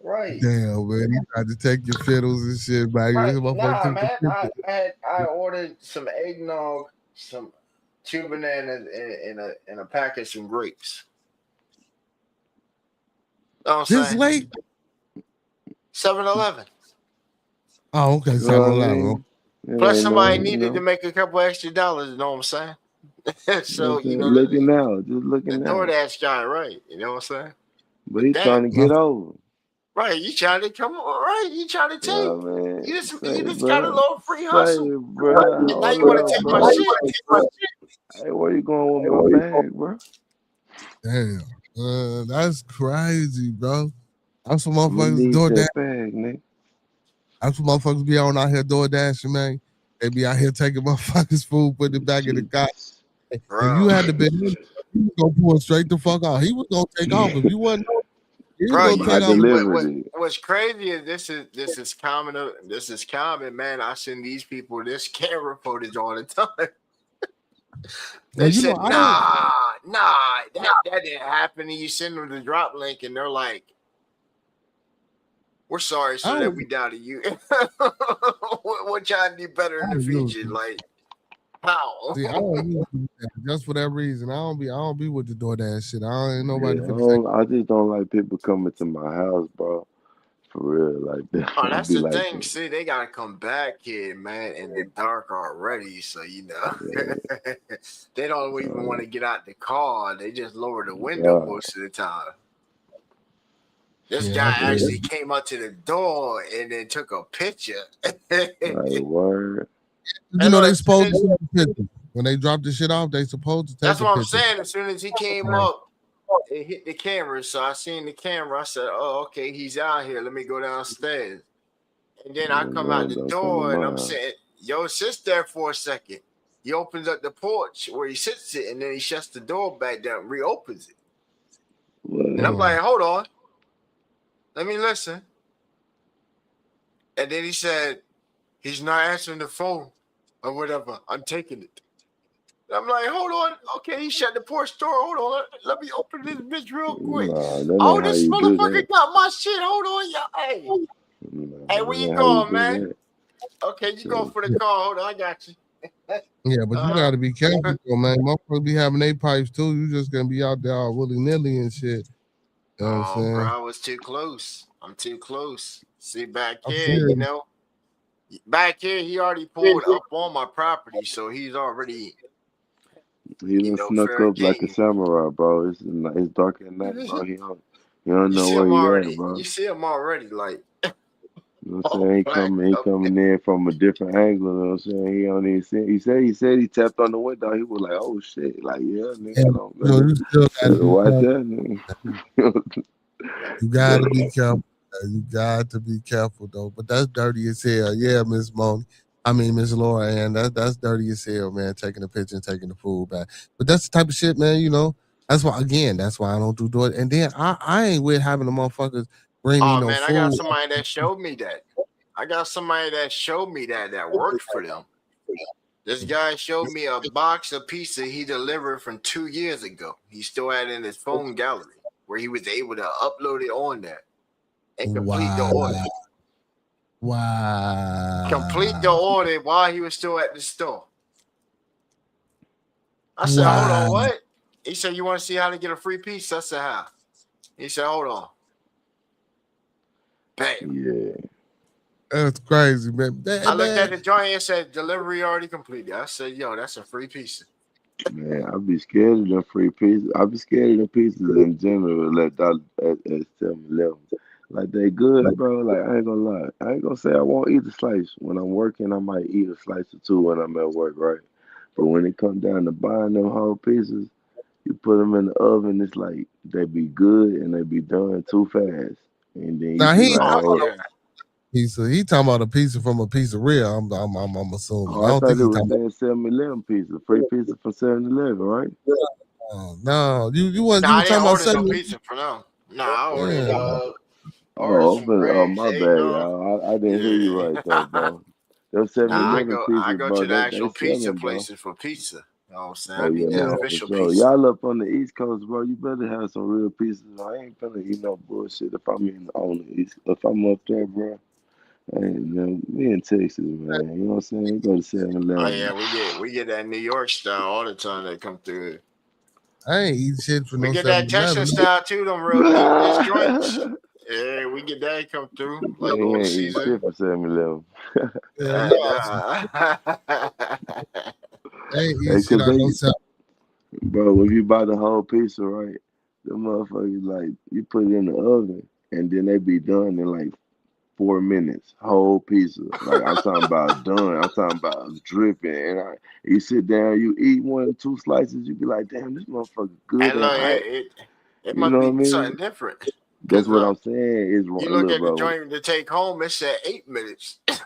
Right. Damn, man. You tried to take your fiddles and shit, man. Right. Nah, man. I ordered some eggnog, some 2 bananas, and a pack of some grapes. Know what I'm This saying? late? 7-Eleven. Oh, okay. 7-Eleven. Plus, somebody needed to make a couple extra dollars. You know what I'm saying? So just looking out. DoorDash guy, right? You know what I'm saying? But he's trying to get over. Right, you trying to come on, right? You trying to take? Man, you just got a little free hustle. Now you want to take my shit? Hey, where you going with my bag, bro? Damn, that's crazy, bro. That's what motherfuckers DoorDash. That's what motherfuckers be on out here DoorDashing, man. They be out here taking motherfuckers' food, putting it back in the car. If you had to be, you was gonna pull straight the fuck out. He was gonna take off if you wasn't. Bro, what's crazy is this is common. This is common, man. I send these people this camera footage all the time. They said, nah, that didn't happen. And you send them the drop link, and they're like, "We're sorry, so that we doubted you. We're trying to do better in the future." Like, how? See, I don't use that just for that reason. I don't be with the DoorDash shit. I ain't nobody. I just don't like people coming to my house, bro. For real, like that. Oh, that's the thing. That. See, they gotta come back here, man, in the dark already. So you know, they don't even want to get out the car. They just lower the window most of the time. This guy actually came up to the door and then took a picture. Like, word. You know they supposed to take a picture. When they drop the shit off, they supposed to take That's a what picture. I'm saying. As soon as he came up, it hit the camera. So I seen the camera. I said, "Oh, okay, he's out here. Let me go downstairs." And then I come out the door and I'm saying, "Yo, sit there for a second." He opens up the porch where he sits it, and then he shuts the door back down, reopens it. And I'm like, "Hold on. Let me listen." And then he said, "He's not answering the phone or whatever. I'm taking it." And I'm like, "Hold on. Okay, he shut the porch door. Hold on. Let me open this bitch real quick." This motherfucker got my shit. Hold on, y'all. Hey, where you going, man? Okay, you going for the car. Hold on, I got you. Yeah, but you gotta be careful, man. Motherfuckers be having their pipes too. You just gonna be out there all willy-nilly and shit. You know what I'm saying? Bro, I was too close. I'm too close. See, back here, you know, back here, he already pulled up on my property, so he's already. He done snuck up like a samurai, bro. It's dark at night, bro. He don't know where he at, bro. You see him already, like. You know what I'm saying? He coming in from a different angle. You know what I'm saying? He don't even see. He said he tapped on the window. He was like, "Oh shit!" Like, yeah, nigga. You still gotta watch that, nigga. You gotta be careful. You got to be careful though. But that's dirty as hell. Yeah, Miss Moni. I mean, Miss Laura, and that's dirty as hell, man. Taking a picture and taking the food back. But that's the type of shit, man. You know. That's why I don't do it. And then I ain't with having the motherfuckers bring me no man, food. I got somebody that showed me that. That worked for them. This guy showed me a box of pizza he delivered from 2 years ago. He still had it in his phone gallery where he was able to upload it on there and complete the order. Wow. Complete the order while he was still at the store. I said, hold on, what? He said, you want to see how to get a free pizza? I said, how? He said, hold on. Bam. Yeah. That's crazy, man. I looked at the joint and said, delivery already completed. I said, yo, that's a free pizza. Man, I'd be scared of them free pizzas. I'd be scared of the pizzas in general at 7-Eleven. Like, they good, bro. Like, I ain't gonna lie. I ain't gonna say I won't eat a slice. When I'm working, I might eat a slice or two when I'm at work, right? But when it comes down to buying them whole pizzas, you put them in the oven, it's like they be good and they be done too fast. And then now he like, pizza. He talking about a pizza from a pizzeria. I'm assuming. I thought it was that 7-Eleven pizza, free pizza from 7-Eleven, right? No, you wasn't. Nah, you were talking about 7 pizza for now. Nah, I ordered. My bad, y'all. I didn't hear you right there, bro. Those 7-Eleven pizzas, I go bro, to the actual pizza selling, places for pizza. You know what I'm saying? Oh, I need yeah, the official for sure. pizza. Y'all up on the East Coast, bro. You better have some real pizzas. I ain't gonna eat no bullshit if I'm on the East. If I'm up there, bro. We in Texas, man. You know what I'm saying? Go to 7-Eleven. Oh yeah, we get that New York style all the time that come through. I ain't eating shit for we no 7-Eleven. We get that Texas style too, them real deep joints. Yeah, we get that come through. Like Little Caesar. Shit for 7-Eleven. Bro, if you buy the whole pizza, right? The motherfuckers, like, you put it in the oven and then they be done in like 4 minutes. Whole pizza. Like, I'm talking about done. I'm talking about dripping. And you sit down, you eat 1 or 2 slices, you be like, damn, this motherfucker good. It must be something different. That's what I'm saying. Is you look at the joint to take home, it's at 8 minutes. but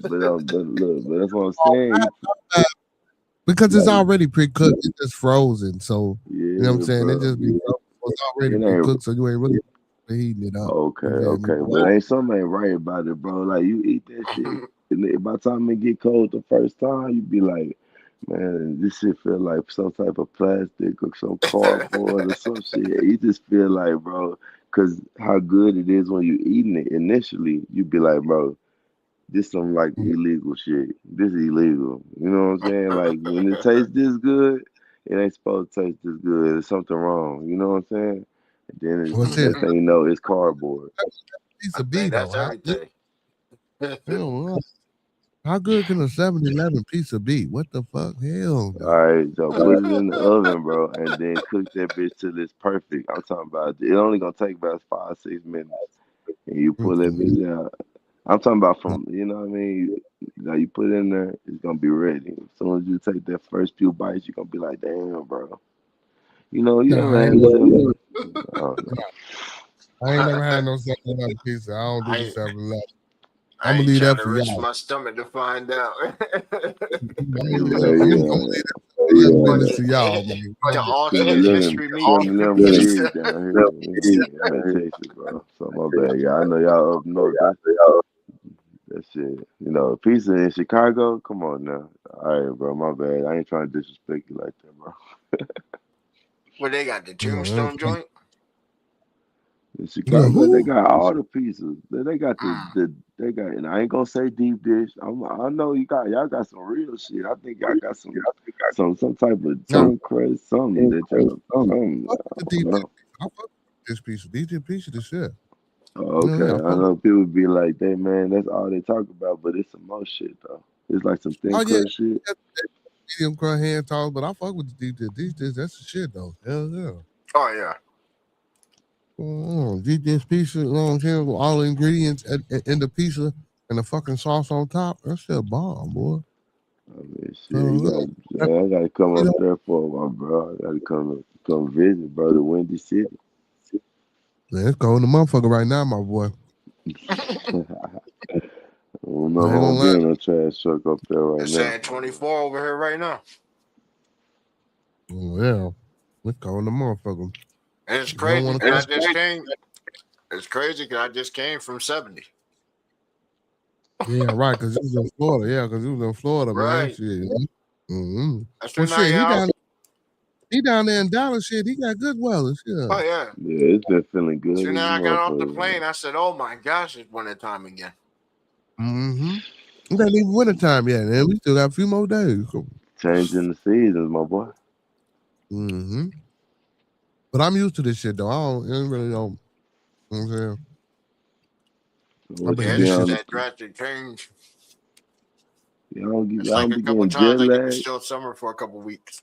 that's what I'm saying. Because it's already pre-cooked, it's just frozen. So you know what I'm saying? It just be it's already pre-cooked, so you ain't really heating it up. Okay. But something ain't right about it, bro. Like, you eat that shit, and by the time it get cold the first time, you be like, man, this shit feel like some type of plastic or some cardboard or some shit. You just feel like, bro, because how good it is when you eating it initially, you be like, bro, this some like illegal shit. This is illegal. You know what I'm saying? Like, when it tastes this good, it ain't supposed to taste this good. There's something wrong. You know what I'm saying? And then next thing you know, it's cardboard. Piece of B, that's everything. How good can a 7-Eleven pizza be? What the fuck? Hell no. All right, so put it in the oven, bro, and then cook that bitch till it's perfect. I'm talking about it only gonna take about 5-6 minutes. And you pull that bitch out. I'm talking about from, you know what I mean? Now you put it in there, it's gonna be ready. As soon as you take that first few bites, you're gonna be like, damn, bro. You know, you never had I ain't never had no 7-Eleven pizza. I don't do the 7-Eleven. I'm gonna leave that for y'all. My stomach to find out. To y'all, man. The alternate history meeting. Down here in Texas, bro. So my bad, y'all. I know y'all up north. That shit. You know, pizza in Chicago. Come on now. All right, bro. My bad. I ain't trying to disrespect you like that, bro. Well, they got the Tombstone joint. In Chicago, they got all the pieces. They got they got, and I ain't gonna say deep dish. I know y'all got some real shit. I think y'all got some type of tongue crust, something that y'all. I fuck this pizza. These pizza the shit. Oh, okay, I know people be like, "Hey man, that's all they talk about," but it's some more shit though. It's like some thin crust shit. Medium crust hand toss, but I fuck with the deep dish. These dish, that's the shit though. Hell yeah. Oh yeah. Deep dish pizza, you know what I'm saying? With all the ingredients in the pizza and the fucking sauce on top. That shit bomb, boy. I mean, shit, I gotta come up there for a while, bro. I gotta come visit, bro, the Windy City. Man, it's cold in the motherfucker right now, my boy. I don't know if I'm gonna be in a trash truck up there right It's now. saying 24 over here right now. Oh, yeah. We're calling the motherfucker. And it's You don't crazy wanna because I come- just came. It's crazy because I just came from 70. Yeah, right, because he was in Florida. Yeah, because he was in Florida, man. Right. Shit. Mm-hmm. That's Well, when shit, I he down there in Dallas. Shit, he got good weather. Shit. Oh yeah. Yeah, it's been feeling good. Soon as as I got off the motherfucker, plane, I said, "Oh my gosh, it's winter time again." Mm-hmm. It ain't even winter time yet, man. We still got a few more days. Changing the seasons, my boy. Mm-hmm. But I'm used to this shit though. I really don't. You know what I'm saying? What been you Yeah, be it's on? just that drastic change. Y'all It's like don't a be couple getting times jet I get to lag. still summer for a couple weeks.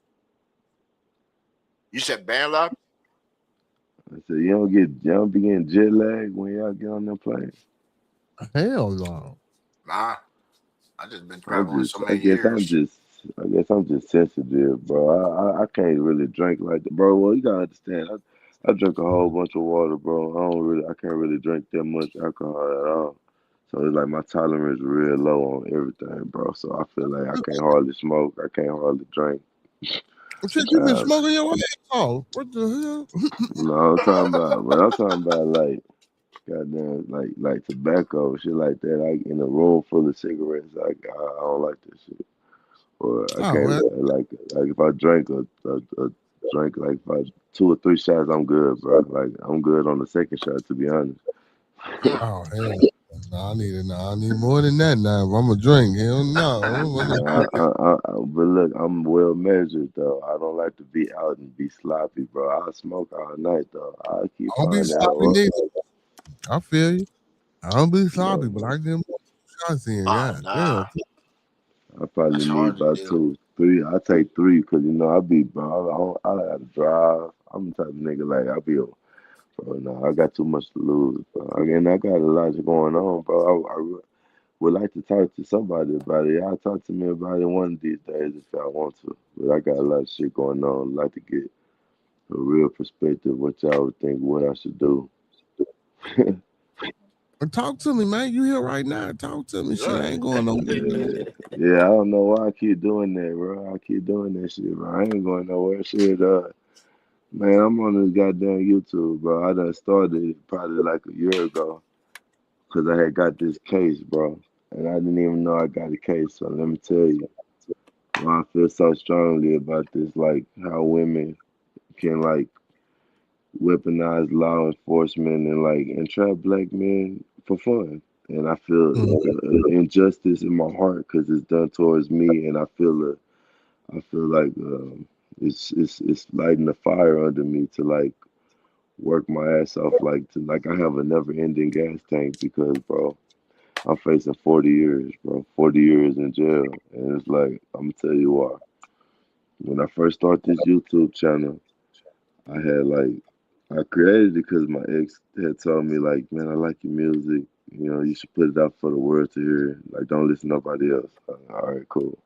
You said band lab? I said y'all don't be getting jet lag when y'all get on the plane. Hell no. Nah, I just been traveling so I many guess years. I'm just sensitive, bro. I can't really drink like that, bro. Well, you gotta understand. I drink a whole bunch of water, bro. I can't really drink that much alcohol at all. So it's like my tolerance is real low on everything, bro. So I feel like I can't hardly smoke. I can't hardly drink. Shit, you been smoking your ass off. What the hell? No, I'm talking about like goddamn like tobacco, shit like that. Like in a room full of cigarettes, I don't like that shit. Or I can't like if I drink a drink like if I 2 or 3 shots, I'm good, bro. Like I'm good on the second shot, to be honest. Oh hell, no, I need more than that now. If I'm a drink, hell no. But look, I'm well measured though. I don't like to be out and be sloppy, bro. I smoke all night though. I keep Don't be finding sloppy, out. neither. I feel you. I don't be sloppy, but I get more shots in. God damn. I probably need about 2, 3. I take 3 because I be, bro. I gotta drive. I'm the type of nigga like I be, bro. No, I got too much to lose, bro. Again, I got a lot going on, bro. I would like to talk to somebody about it. Y'all talk to me about it one of these days if I want to. But I got a lot of shit going on. I'd like to get a real perspective. What y'all would think? What I should do? Talk to me, man. You here right now? Talk to me. Shit, I ain't going nowhere. Yeah, I don't know why I keep doing that, bro. I keep doing that shit, bro. I ain't going nowhere. Shit, man, I'm on this goddamn YouTube, bro. I done started probably like a year ago because I had got this case, bro, and I didn't even know I got a case. So let me tell you why I feel so strongly about this, like how women can like weaponize law enforcement and like entrap black men for fun. And I feel injustice in my heart because it's done towards me, and I feel like it's lighting a fire under me to like work my ass off, like I have a never ending gas tank because, bro, I'm facing 40 years, bro, 40 years in jail, and it's like I'm gonna tell you why. When I first started this YouTube channel, I created it because my ex had told me, like, man, I like your music. You should put it out for the world to hear. Like, don't listen to nobody else. All right, cool.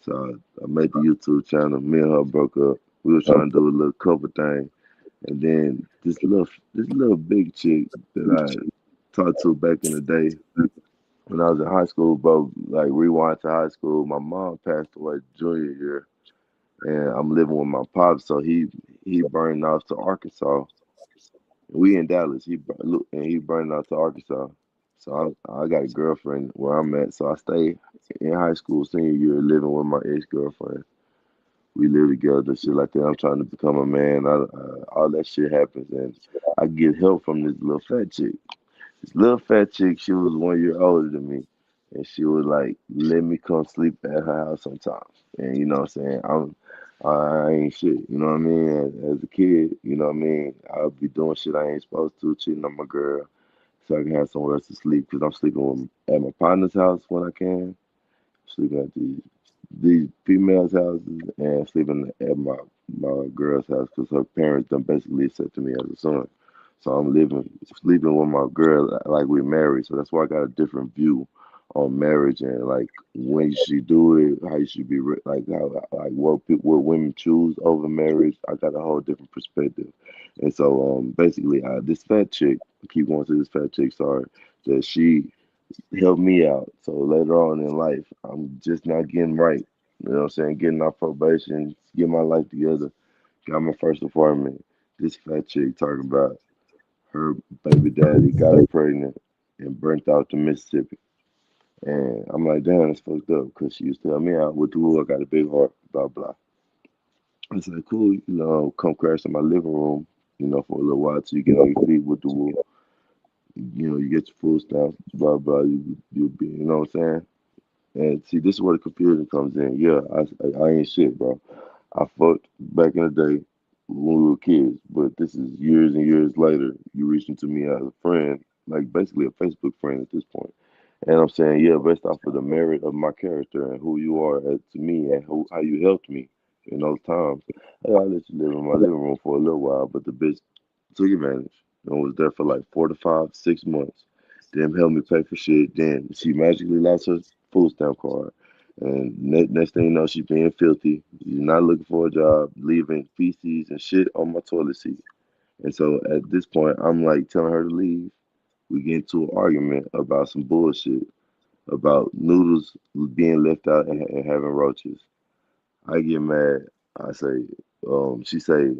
So I made the YouTube channel. Me and her broke up. We were trying to do a little cover thing. And then this little big chick that I talked to back in the day when I was in high school, bro, like rewind to high school, my mom passed away junior year. And I'm living with my pops, so he burned off to Arkansas. We in Dallas. He burned off to Arkansas. So I got a girlfriend where I'm at. So I stay in high school senior year living with my ex-girlfriend. We live together, shit like that. I'm trying to become a man. All that shit happens, and I get help from this little fat chick. This little fat chick, she was 1 year older than me, and she would like let me come sleep at her house sometimes. And you know what I'm saying? I ain't shit. You know what I mean? As a kid, you know what I mean? I'll be doing shit I ain't supposed to, cheating on my girl, so I can have somewhere else to sleep. Cause I'm sleeping at my partner's house when I can, sleeping at these females' houses, and sleeping at my girl's house because her parents done basically accepted me as a son. So I'm sleeping with my girl like we married. So that's why I got a different view on marriage and like when you should do it, how you should be like how like what women choose over marriage. I got a whole different perspective, and so basically this fat chick, I keep going to this fat chick, sorry, that she helped me out. So later on in life, I'm just not getting right. You know what I'm saying? Getting off probation, get my life together, got my first apartment. This fat chick talking about her baby daddy got her pregnant and burnt out to Mississippi. And I'm like, damn, it's fucked up because she used to help me out with the woo. I got a big heart, blah, blah. It's like, cool, come crash in my living room, for a little while till you get on your feet with the woo. You get your food stamps, blah, blah, you'll be, you know what I'm saying? And see, this is where the confusion comes in. Yeah, I ain't shit, bro. I fucked back in the day when we were kids, but this is years and years later. You reaching to me as a friend, like basically a Facebook friend at this point. And I'm saying, yeah, based off of the merit of my character and who you are to me and how you helped me in those times, hey, I'll let you live in my living room for a little while. But the bitch took advantage and was there for like 4 to 5, 6 months. Didn't help me pay for shit. Then she magically lost her food stamp card. And next thing you know, she's being filthy. She's not looking for a job, leaving feces and shit on my toilet seat. And so at this point, I'm like telling her to leave. We get into an argument about some bullshit, about noodles being left out and having roaches. I get mad. I say, she say,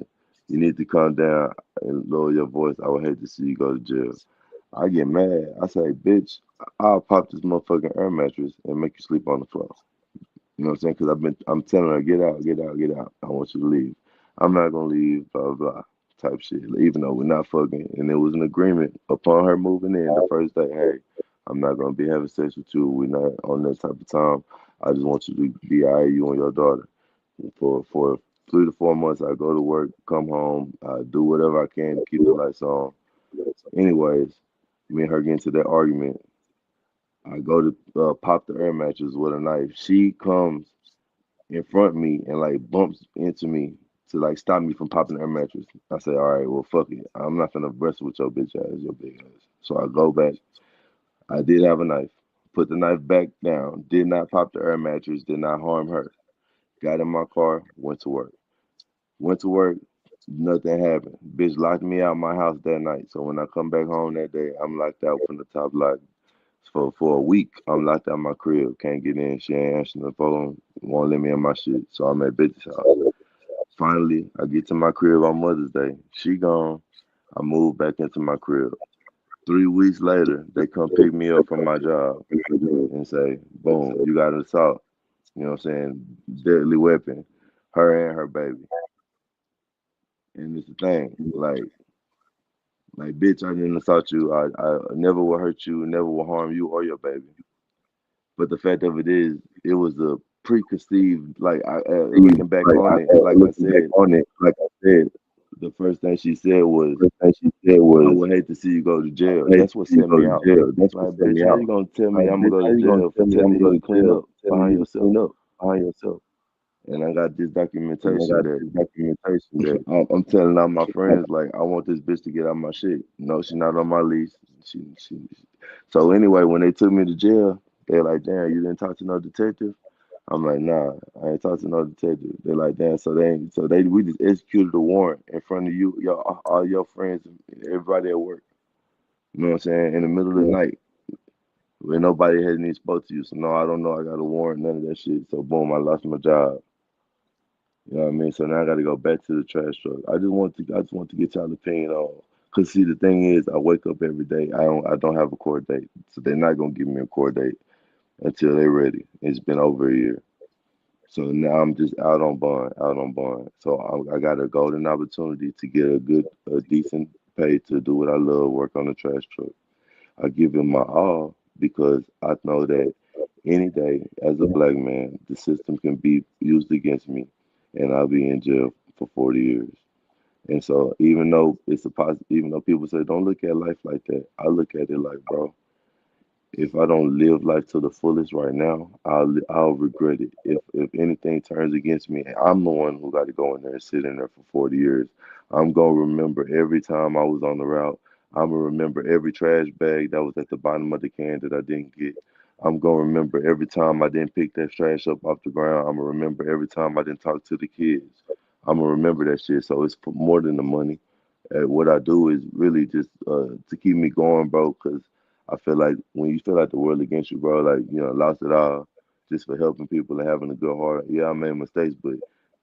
you need to calm down and lower your voice. I would hate to see you go to jail. I get mad. I say, bitch, I'll pop this motherfucking air mattress and make you sleep on the floor. You know what I'm saying? Because I'm telling her, get out, get out, get out. I want you to leave. I'm not gonna leave, blah, blah, type shit. Even though we're not fucking. And it was an agreement upon her moving in the first day, hey, I'm not gonna be having sex with you. We're not on that type of time. I just want you to be all right, you and your daughter. For 3 to 4 months, I go to work, come home, I do whatever I can to keep the lights on. Anyways, me and her get into that argument. I go to pop the air mattress with a knife. She comes in front of me and like bumps into me to like stop me from popping the air mattress. I say, all right, well, fuck it. I'm not gonna wrestle with your bitch ass, your big ass. So I go back. I did have a knife. Put the knife back down. Did not pop the air mattress. Did not harm her. Got in my car. Went to work. Went to work. Nothing happened. Bitch locked me out of my house that night. So when I come back home that day, I'm locked out from the top lock. For a week, I'm locked out of my crib. Can't get in. She ain't answering the phone. Won't let me in my shit. So I'm at bitch's house. Finally, I get to my crib on Mother's Day. She gone. I move back into my crib. 3 weeks later, they come pick me up from my job and say, boom, you got an assault. You know what I'm saying? Deadly weapon. Her and her baby. And it's the thing, like, bitch, I didn't assault you. I never will hurt you, never will harm you or your baby. But the fact of it is, it was a preconceived, like, looking back on it, like I said, the first thing she said was, I would hate to see you go to jail. That's what sent me out. That's why, bitch, how you gonna tell me I'm gonna go to jail for telling you to clean up behind yourself? And I got this documentation that I'm telling all my friends, like, I want this bitch to get out my shit. No, she's not on my lease. So anyway, when they took me to jail, they're like, damn, you didn't talk to no detective? I'm like, nah, I ain't talked to no detective. They're like, damn, we just executed a warrant in front of you, all your friends, and everybody at work. You know what I'm saying? In the middle of the night, where nobody had any spoke to you. So no, I don't know. I got a warrant, none of that shit. So boom, I lost my job. You know what I mean? So now I got to go back to the trash truck. I just want to get y'all opinion on. Cause see, the thing is, I wake up every day. I don't have a court date, so they're not gonna give me a court date until they're ready. It's been over a year. So now I'm just out on bond. So I got a golden opportunity to get a decent pay to do what I love, work on the trash truck. I give it my all because I know that any day as a black man, the system can be used against me and I'll be in jail for 40 years. And so even though even though people say don't look at life like that, I look at it like, bro, if I don't live life to the fullest right now, I'll regret it. If anything turns against me, I'm the one who got to go in there and sit in there for 40 years. I'm gonna remember every time I was on the route. I'm gonna remember every trash bag that was at the bottom of the can that I didn't get. I'm gonna remember every time I didn't pick that trash up off the ground. I'm gonna remember every time I didn't talk to the kids. I'm gonna remember that shit. So it's for more than the money. What I do is really just to keep me going, bro. Cause I feel like when you feel like the world against you, bro, like lost it all just for helping people and having a good heart. Yeah, I made mistakes, but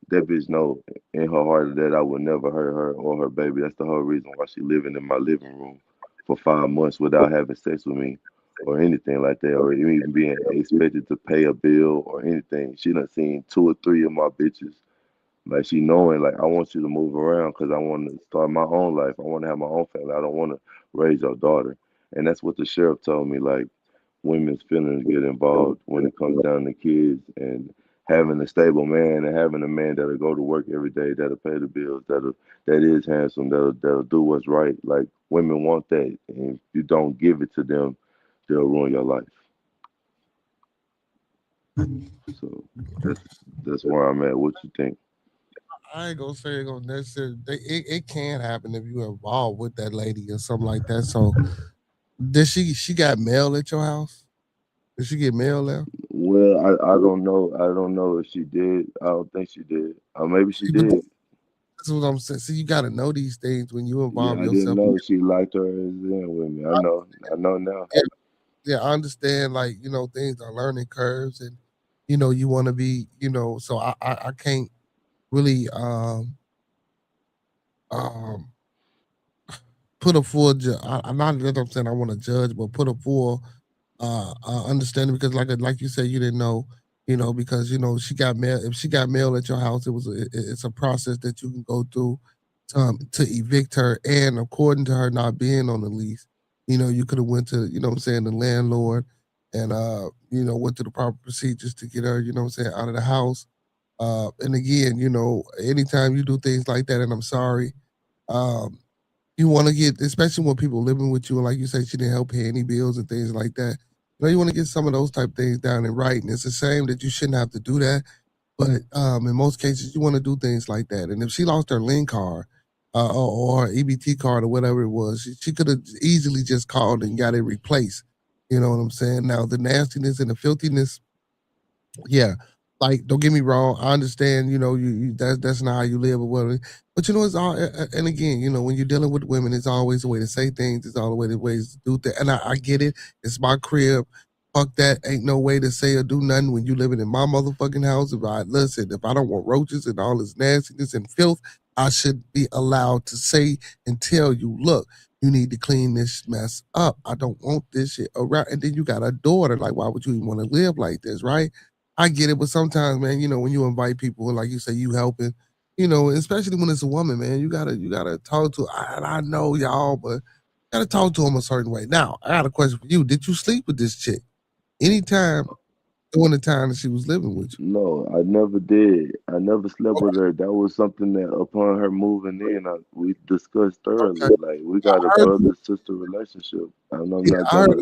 that bitch know in her heart that I would never hurt her or her baby. That's the whole reason why she living in my living room for 5 months without having sex with me or anything like that, or even being expected to pay a bill or anything. She done seen 2 or 3 of my bitches. Like she knowing, like I want you to move around because I want to start my own life. I want to have my own family. I don't want to raise your daughter. And that's what the sheriff told me. Like women's feelings get involved when it comes down to kids and having a stable man and having a man that'll go to work every day, that'll pay the bills, that is handsome, that'll do what's right. Like women want that, and if you don't give it to them, they'll ruin your life. So that's where I'm at. What you think? I ain't gonna say it gonna necessarily. It can happen if you're involved with that lady or something like that. So, did she got mail at your house? Did she get mail there? Well, I don't know. I don't know if she did. I don't think she did. Or maybe she did. That's what I'm saying. See, you got to know these things when you involve Yeah, I yourself. didn't know she liked her as in with me. I know now. Yeah, I understand. Like things are learning curves, and you want to be. So I can't really um put a full. I'm not that I'm saying I want to judge, but put a full understanding because like you said, you didn't know. Because she got mail. If she got mail at your house, it's a process that you can go through to evict her. And according to her not being on the lease, you could have went to what I'm saying, the landlord, and went through the proper procedures to get her what I'm saying, out of the house. And again, anytime you do things like that, and I'm sorry, um, you want to get, especially when people living with you, and like you say, she didn't help pay any bills and things like that. You want to get some of those type things down and right. And it's a shame that you shouldn't have to do that. But in most cases, you want to do things like that. And if she lost her link card or her EBT card or whatever it was, she could have easily just called and got it replaced. You know what I'm saying? Now, the nastiness and the filthiness, yeah. Like, don't get me wrong. I understand, you that's not how you live or whatever. But it's all. And again, when you're dealing with women, it's always a way to say things. It's all the way the ways to do things. And I get it. It's my crib. Fuck that. Ain't no way to say or do nothing when you living in my motherfucking house. If I don't want roaches and all this nastiness and filth, I should be allowed to say and tell you, look, you need to clean this mess up. I don't want this shit around. And then you got a daughter. Like, why would you even want to live like this, right? I get it, but sometimes, man, when you invite people, like you say, you helping, especially when it's a woman, man, you gotta talk to. I know y'all, but you gotta talk to them a certain way. Now, I got a question for you. Did you sleep with this chick anytime during the time that she was living with you? No, I never did. I never slept with her. That was something that upon her moving in, we discussed thoroughly. Okay. Like we got a brother-sister relationship. I'm not gonna.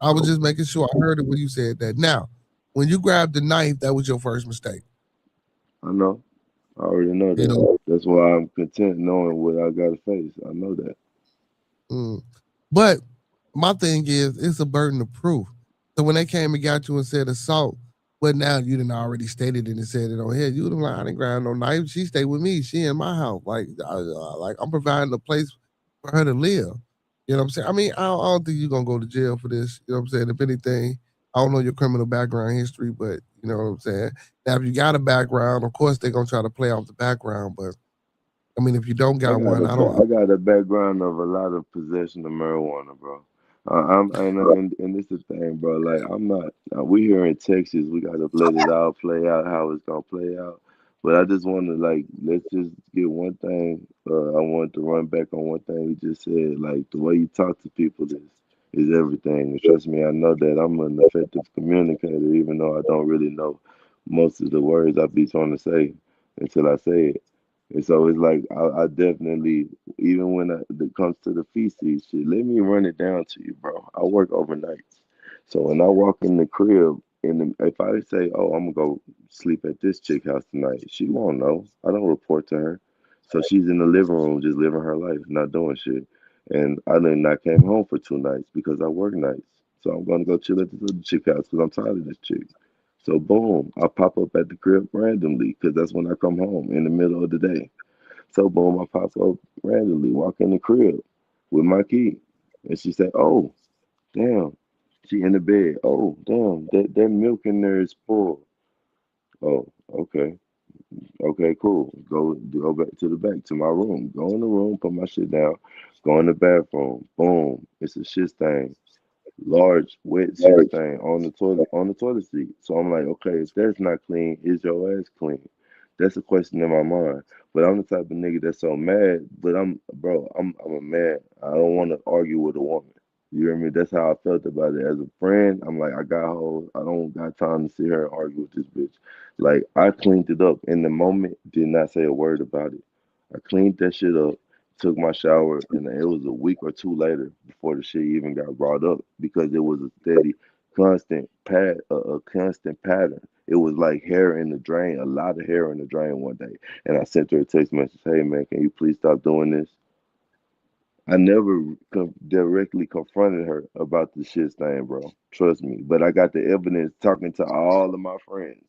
I was just making sure I heard it when you said that. Now, when you grabbed the knife, that was your first mistake. I know. I already know that. That's why I'm content knowing what I got to face. I know that. But my thing is, it's a burden of proof. So when they came and got you and said assault, but now you didn't already stated it and said it on here. You didn't like, I didn't grab no knife. She stayed with me. She in my house. Like I'm providing a place for her to live. You know what I'm saying? I mean, I don't think you're going to go to jail for this. You know what I'm saying? If anything, I don't know your criminal background history, but you know what I'm saying? Now, if you got a background, of course, they're going to try to play off the background. But, I mean, if you don't got one, I got a background of a lot of possession of marijuana, bro. And this is the thing, bro. Like, I'm not, we here in Texas, we got to let it all play out how it's going to play out. But I just want to, like, let's just get one thing. I want to run back on one thing you just said. Like, the way you talk to people is everything. And trust me, I know that I'm an effective communicator, even though I don't really know most of the words I be trying to say until I say it. And so it's like, I definitely, even when it comes to the feces shit, let me run it down to you, bro. I work overnights. So when I walk in the crib, if I say, oh, I'm going to go sleep at this chick house tonight, she won't know. I don't report to her. So she's in the living room just living her life, not doing shit. And I came home for 2 nights because I work nights. So I'm gonna go chill at this other chick house because I'm tired of this chick. So boom, I pop up at the crib randomly because that's when I come home in the middle of the day. So boom, I pop up randomly, walk in the crib with my key, and she said, "Oh, damn." She in the bed. "Oh, damn, that milk in there is spoiled." Oh, okay. Okay, cool. Go back to the back to my room. Go in the room, put my shit down, go in the bathroom. Boom. It's a shit stain. Large wet shit stain on the toilet seat. So I'm like, okay, if that's not clean, is your ass clean? That's a question in my mind. But I'm the type of nigga that's so mad, but I'm a man. I don't want to argue with a woman. You hear me? That's how I felt about it. As a friend, I'm like, I got hoes. I don't got time to sit here and argue with this bitch. Like, I cleaned it up in the moment, did not say a word about it. I cleaned that shit up, took my shower, and it was a week or two later before the shit even got brought up because it was a steady, a constant pattern. It was like hair in the drain, a lot of hair in the drain one day. And I sent her a text message, "Hey man, can you please stop doing this?" I never directly confronted her about the shit stain, bro. Trust me. But I got the evidence talking to all of my friends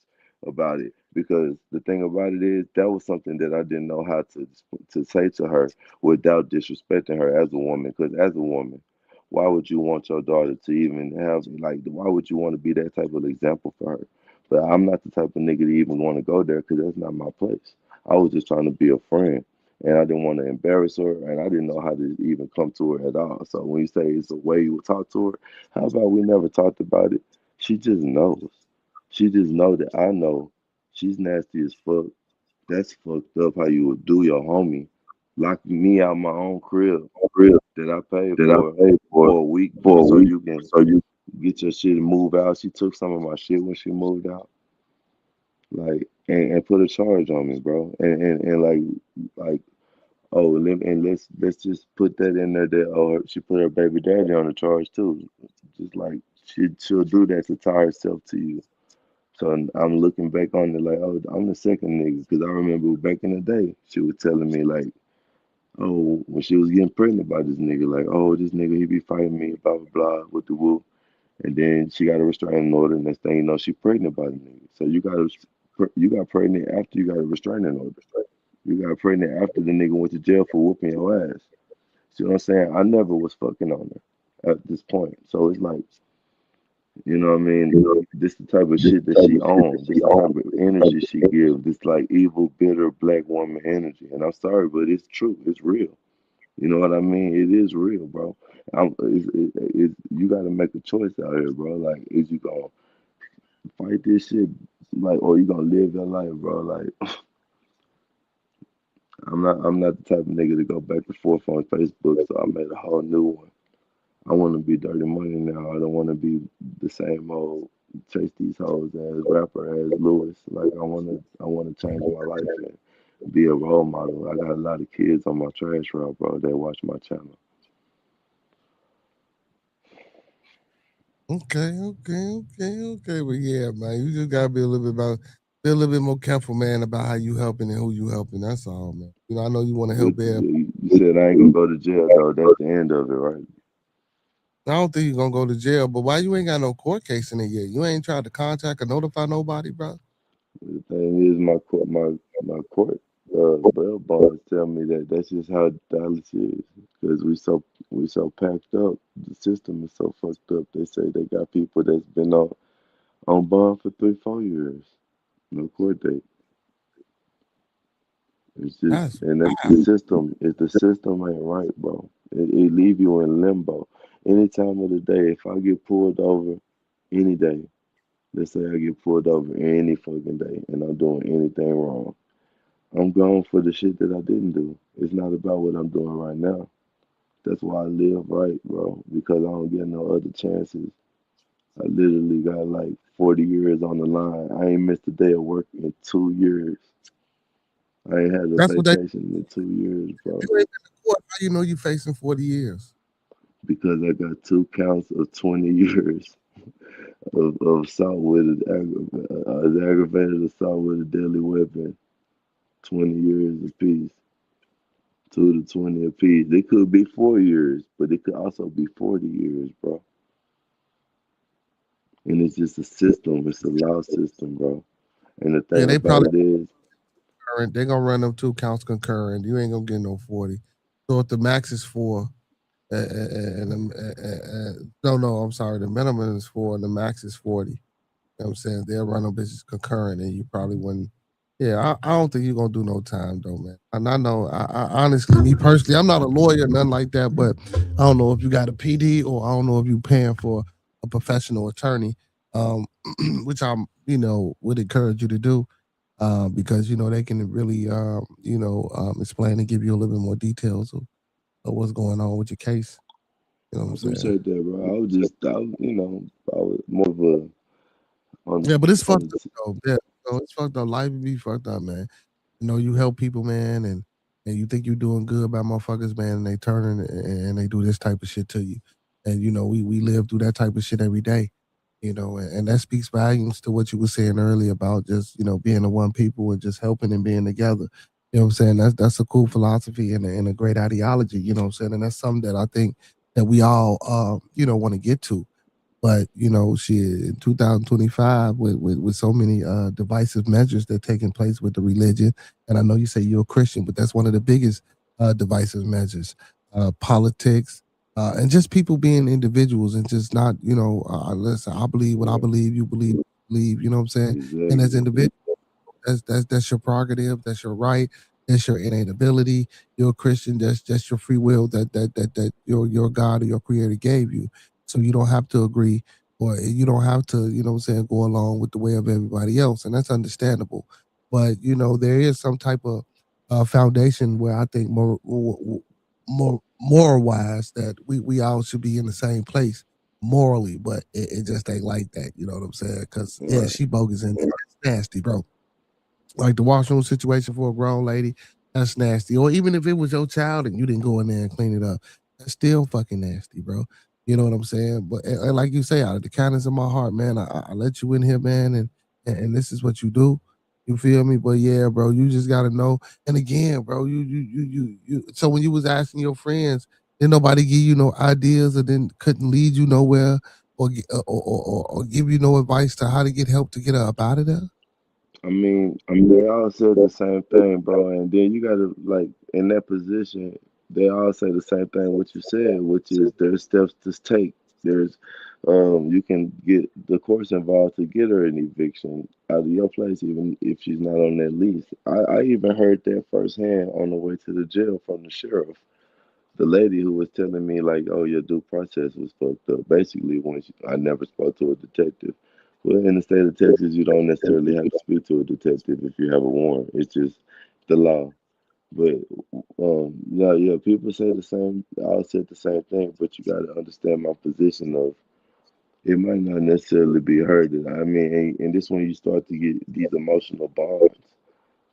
about it because the thing about it is that was something that I didn't know how to say to her without disrespecting her as a woman. Because as a woman, why would you want your daughter to even have like? Why would you want to be that type of example for her? But I'm not the type of nigga to even want to go there because that's not my place. I was just trying to be a friend and I didn't want to embarrass her, and I didn't know how to even come to her at all. So when you say it's a way you would talk to her, how about we never talked about it? She just knows. She just know that I know she's nasty as fuck. That's fucked up how you would do your homie. Locking me out my own crib that I paid for a week so you can get your shit and move out. She took some of my shit when she moved out. Like and put a charge on me, bro. And like let's just put that in there that she put her baby daddy on the charge too. Just like she'll do that to tie herself to you. So I'm looking back on it like, oh, I'm the second nigga because I remember back in the day she was telling me like, oh, when she was getting pregnant by this nigga, like, oh, this nigga he be fighting me, blah blah blah with the woo. And then she got a restraining order, and next thing you know, she pregnant by the nigga. So you got pregnant after you got a restraining order. You got pregnant after the nigga went to jail for whooping your ass. See what I'm saying? I never was fucking on her at this point. So it's like, you know what I mean? This the type of shit that she owns. This the type of energy she gives. This like evil, bitter black woman energy. And I'm sorry, but it's true. It's real. You know what I mean? It is real, bro. You got to make a choice out here, bro. Like, is you gonna fight this shit, like, or you gonna live your life, bro? Like, I'm not the type of nigga to go back and forth on Facebook, so I made a whole new one. I want to be Dirty Money now. I don't want to be the same old chase these hoes as rapper as Lewis. Like, I want to change my life and be a role model. I got a lot of kids on my trash route, bro, that watch my channel. Okay. But yeah, man, you just gotta be a little bit more careful, man, about how you helping and who you helping. That's all, man. You know, I know you want to help everybody. You said I ain't gonna go to jail though. That's the end of it, right? I don't think you're gonna go to jail, but why you ain't got no court case in it yet? You ain't tried to contact or notify nobody, bro? The thing is, my court bail bonds tell me that that's just how Dallas is because we so packed up. The system is so fucked up. They say they got people that's been on bond for 3-4 years, no court date. It's just and that's the system. If the system ain't right, bro, it leave you in limbo. Any time of the day, if I get pulled over, any day, let's say I get pulled over any fucking day, and I'm doing anything wrong, I'm gone for the shit that I didn't do. It's not about what I'm doing right now. That's why I live right, bro, because I don't get no other chances. I literally got like 40 years on the line. I ain't missed a day of work in 2 years. I ain't had a vacation in 2 years, bro. You ain't been to court. How you know you facing 40 years? Because I got 2 counts of 20 years of assault with aggravated assault with a deadly weapon. 20 years apiece. 2 to 20 apiece. It could be 4 years, but it could also be 40 years, bro. And it's just a system. It's a law system, bro. And the thing they about probably it is, they're gonna run them 2 counts concurrent. You ain't gonna get no 40. So if the max is 4, no, I'm sorry, the minimum is 4 and the max is 40. You know what I'm saying? They'll run them bitches concurrent, and you probably wouldn't. Yeah, I don't think you're gonna do no time though, man. And I know, I honestly, me personally, I'm not a lawyer, nothing like that, but I don't know if you got a PD or I don't know if you paying for a professional attorney, which I'm, would encourage you to do, because they can really, explain and give you a little bit more details of what's going on with your case. You know what I'm saying? appreciate that, bro. I was more of a. Yeah, but it's fucked up though. Yeah, it's fucked up. Life be fucked up, man. You help people, man, and you think you're doing good by motherfuckers, man, and they turn and they do this type of shit to you. And we live through that type of shit every day. And that speaks volumes to what you were saying earlier about just, being the one people and just helping and being together. You know what I'm saying? That's a cool philosophy and a great ideology, you know what I'm saying? And that's something that I think that we all want to get to. But shit, in 2025, with so many divisive measures that are taking place with the religion, and I know you say you're a Christian, but that's one of the biggest divisive measures. Politics, and just people being individuals and just not, listen, I believe what I believe, you believe, you know what I'm saying? Exactly. And as individuals, that's your prerogative, that's your right, that's your innate ability. You're a Christian, that's your free will that your God or your creator gave you. So you don't have to agree, or you don't have to, go along with the way of everybody else. And that's understandable. But, there is some type of foundation where I think more wise that we all should be in the same place morally, but it just ain't like that. You know what I'm saying? Because, yeah, she bogus and it's nasty, bro. Like the washroom situation for a grown lady, that's nasty. Or even if it was your child and you didn't go in there and clean it up, that's still fucking nasty, bro. You know what I'm saying? But and like you say, out of the kindness of my heart, man, I let you in here, man, and this is what you do. You feel me? But yeah, bro, you just gotta know. And again, bro, you. So when you was asking your friends, didn't nobody give you no ideas, or then couldn't lead you nowhere, or give you no advice to how to get help to get her up out of there? I mean, they all said the same thing, bro. And then you gotta, like, in that position, they all say the same thing what you said, which is there's steps to take. There's you can get the courts involved to get her an eviction out of your place, even if she's not on that lease. I even heard that firsthand on the way to the jail from the sheriff. The lady who was telling me, like, oh, your due process was fucked up. Basically, I never spoke to a detective. Well, in the state of Texas, you don't necessarily have to speak to a detective if you have a warrant. It's just the law. But yeah, people say the same. All said the same thing, but you got to understand my position of it might not necessarily be her. That I mean, and this when you start to get these emotional bonds.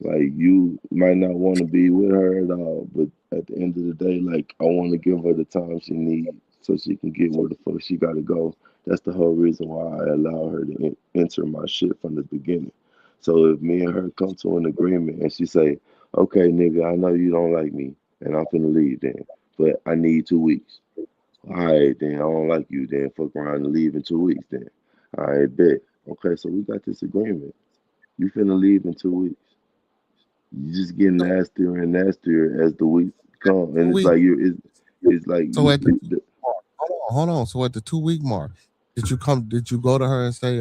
Like you might not want to be with her at all, but at the end of the day, like I want to give her the time she needs so she can get where the fuck she got to go. That's the whole reason why I allow her to enter my shit from the beginning. So if me and her come to an agreement and she say, "Okay, nigga, I know you don't like me, and I'm finna leave then, but I need 2 weeks." All right, then I don't like you. Then fuck around and leave in 2 weeks. Then all right, bet. Okay, so we got this agreement. You finna leave in 2 weeks. You just get nastier and nastier as the weeks come, and it's like it's like. So at the hold on. So at the 2-week mark, did you go to her and say,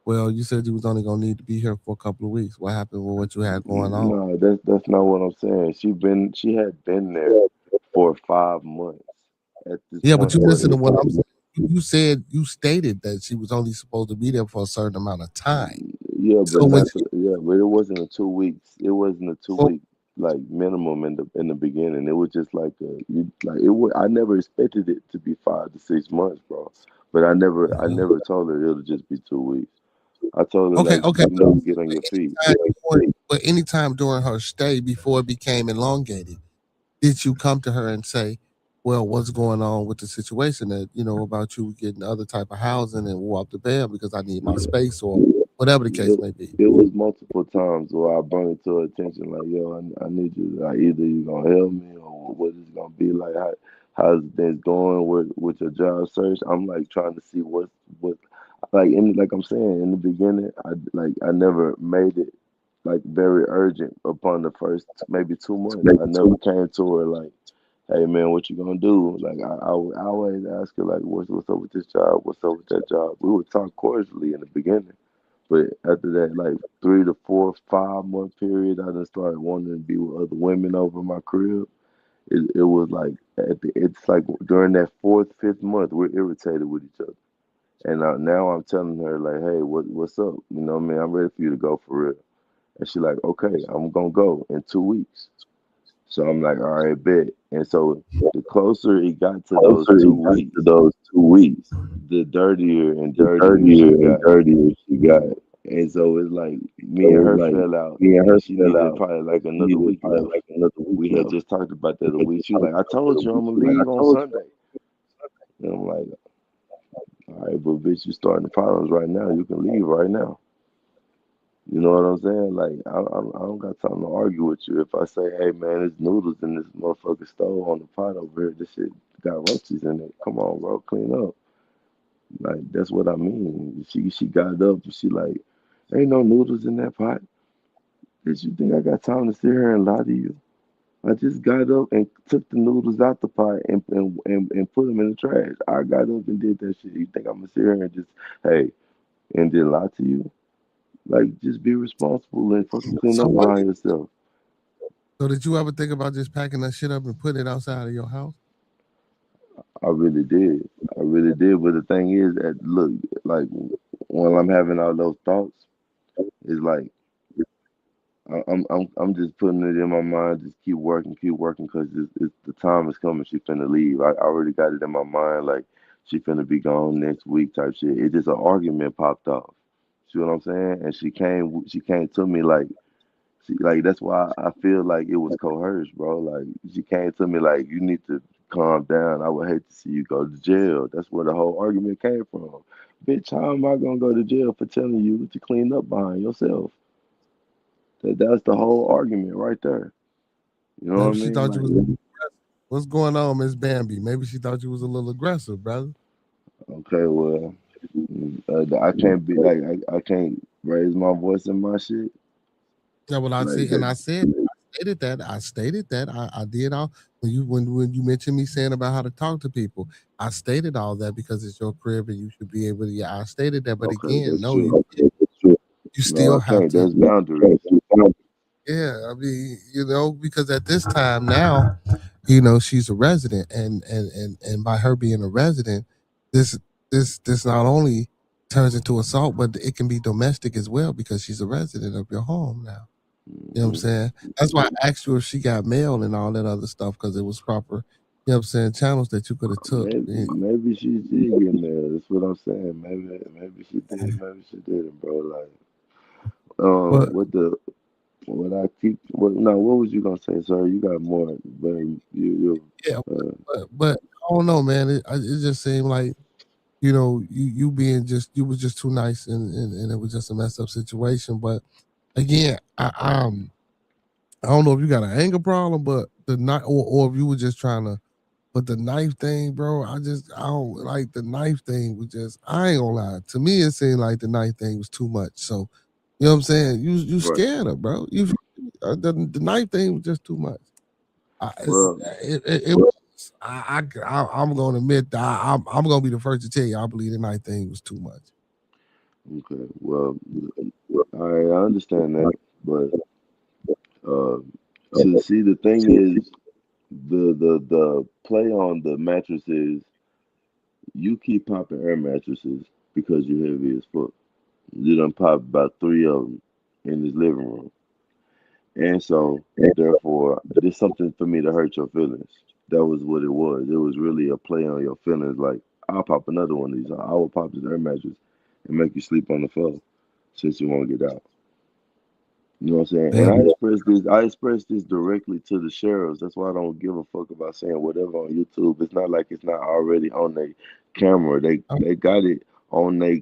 well, you said you was only gonna need to be here for a couple of weeks. What happened with what you had going on? No, that's not what I'm saying. She had been there for 5 months at this Yeah, point. but you listen to what I'm saying. You stated that she was only supposed to be there for a certain amount of time. Yeah, but So but it wasn't a 2 weeks. It wasn't a 2-week like minimum in the beginning. It was just like I never expected it to be 5 to 6 months, bro. But I never told her it'll just be 2 weeks. I told her okay. Get on your feet. But anytime during her stay before it became elongated, did you come to her and say, well, what's going on with the situation that, about you getting other type of housing and walk the bed because I need my space or whatever the case may be? It was multiple times where I brought it to her attention, like, yo, I need you. Like, either you gonna help me or what it's gonna be like. How's things going with your job search? I'm like trying to see what like I'm saying in the beginning, I never made it like very urgent upon the first maybe 2 months. I never came to her like, hey man, what you gonna do? Like I would always ask her like, what's up with this job? What's up with that job? We would talk cordially in the beginning, but after that, like 3 to 4, 5 month period, I just started wanting to be with other women over my crib. It was like it's like during that 4th, 5th month, we're irritated with each other. And now I'm telling her like, hey, what's up? You know what I mean? I'm ready for you to go for real. And she's like, okay, I'm gonna go in 2 weeks. So I'm like, all right, bet. And so the closer it got to those 2 weeks, the dirtier and dirtier she got. And so it's like me and her fell out. She needed probably like another week left. We had just talked about that a week. She was like, I told you I'm gonna leave on Sunday. And I'm like, all right, but bitch, you starting the problems right now. You can leave right now. You know what I'm saying? Like, I don't got time to argue with you. If I say, hey, man, there's noodles in this motherfucking stove on the pot over here. This shit got roaches in it. Come on, bro, clean up. Like, that's what I mean. She got up and she like, ain't no noodles in that pot. Bitch, you think I got time to sit here and lie to you? I just got up and took the noodles out the pot and put them in the trash. I got up and did that shit. You think I'm gonna sit here and just, hey, and then lie to you? Like, just be responsible and fucking clean up behind yourself. So did you ever think about just packing that shit up and putting it outside of your house? I really did. But the thing is that, look, like, when I'm having all those thoughts, it's like, I'm just putting it in my mind, just keep working, because the time is coming. She finna leave. I already got it in my mind, like, she finna be gone next week type shit. It just an argument popped off. See what I'm saying? And she came to me like, that's why I feel like it was coerced, bro. Like, she came to me like, you need to calm down. I would hate to see you go to jail. That's where the whole argument came from. Bitch, how am I gonna go to jail for telling you to clean up behind yourself? That's the whole argument right there. You know what I mean? She thought you was what's going on, Miss Bambi? Maybe she thought you was a little aggressive, brother. Okay, well, I can't be like I can't raise my voice in my shit. Yeah, well, I see, and I stated that. I did all when you mentioned me saying about how to talk to people. I stated all that because it's your crib and you should be able to. Yeah, I stated that, but again, no, you still have to. There's boundaries. Yeah, I mean, because at this time now, she's a resident, and by her being a resident, this not only turns into assault, but it can be domestic as well because she's a resident of your home now. You know what I'm saying? That's why I asked you if she got mail and all that other stuff because it was proper. You know what I'm saying? Channels that you could have took. Maybe she did get mail. That's what I'm saying. Maybe she did. Maybe she didn't, bro. Like, what was you gonna say, sir? You got more, but but I don't know, man. It just seemed like you was just too nice, and it was just a messed up situation. But again, I don't know if you got an anger problem, but the knife, or if you were just trying to. But the knife thing, bro, I don't like the knife thing. Was just, I ain't gonna lie. To me, it seemed like the knife thing was too much. So, you know what I'm saying? You scared her, bro. The knife thing was just too much. I'm gonna admit that I'm gonna be the first to tell you I believe the knife thing was too much. Okay, well, I understand that, but see, the thing is, the play on the mattresses, you keep popping air mattresses because you're heavy as fuck. You done pop about 3 of them in this living room. And so, therefore, there's something for me to hurt your feelings. That was what it was. It was really a play on your feelings. Like, I'll pop another one of these. I will pop this air mattress and make you sleep on the floor since you won't get out. You know what I'm saying? And I expressed this directly to the sheriffs. That's why I don't give a fuck about saying whatever on YouTube. It's not like it's not already on their camera. They got it on their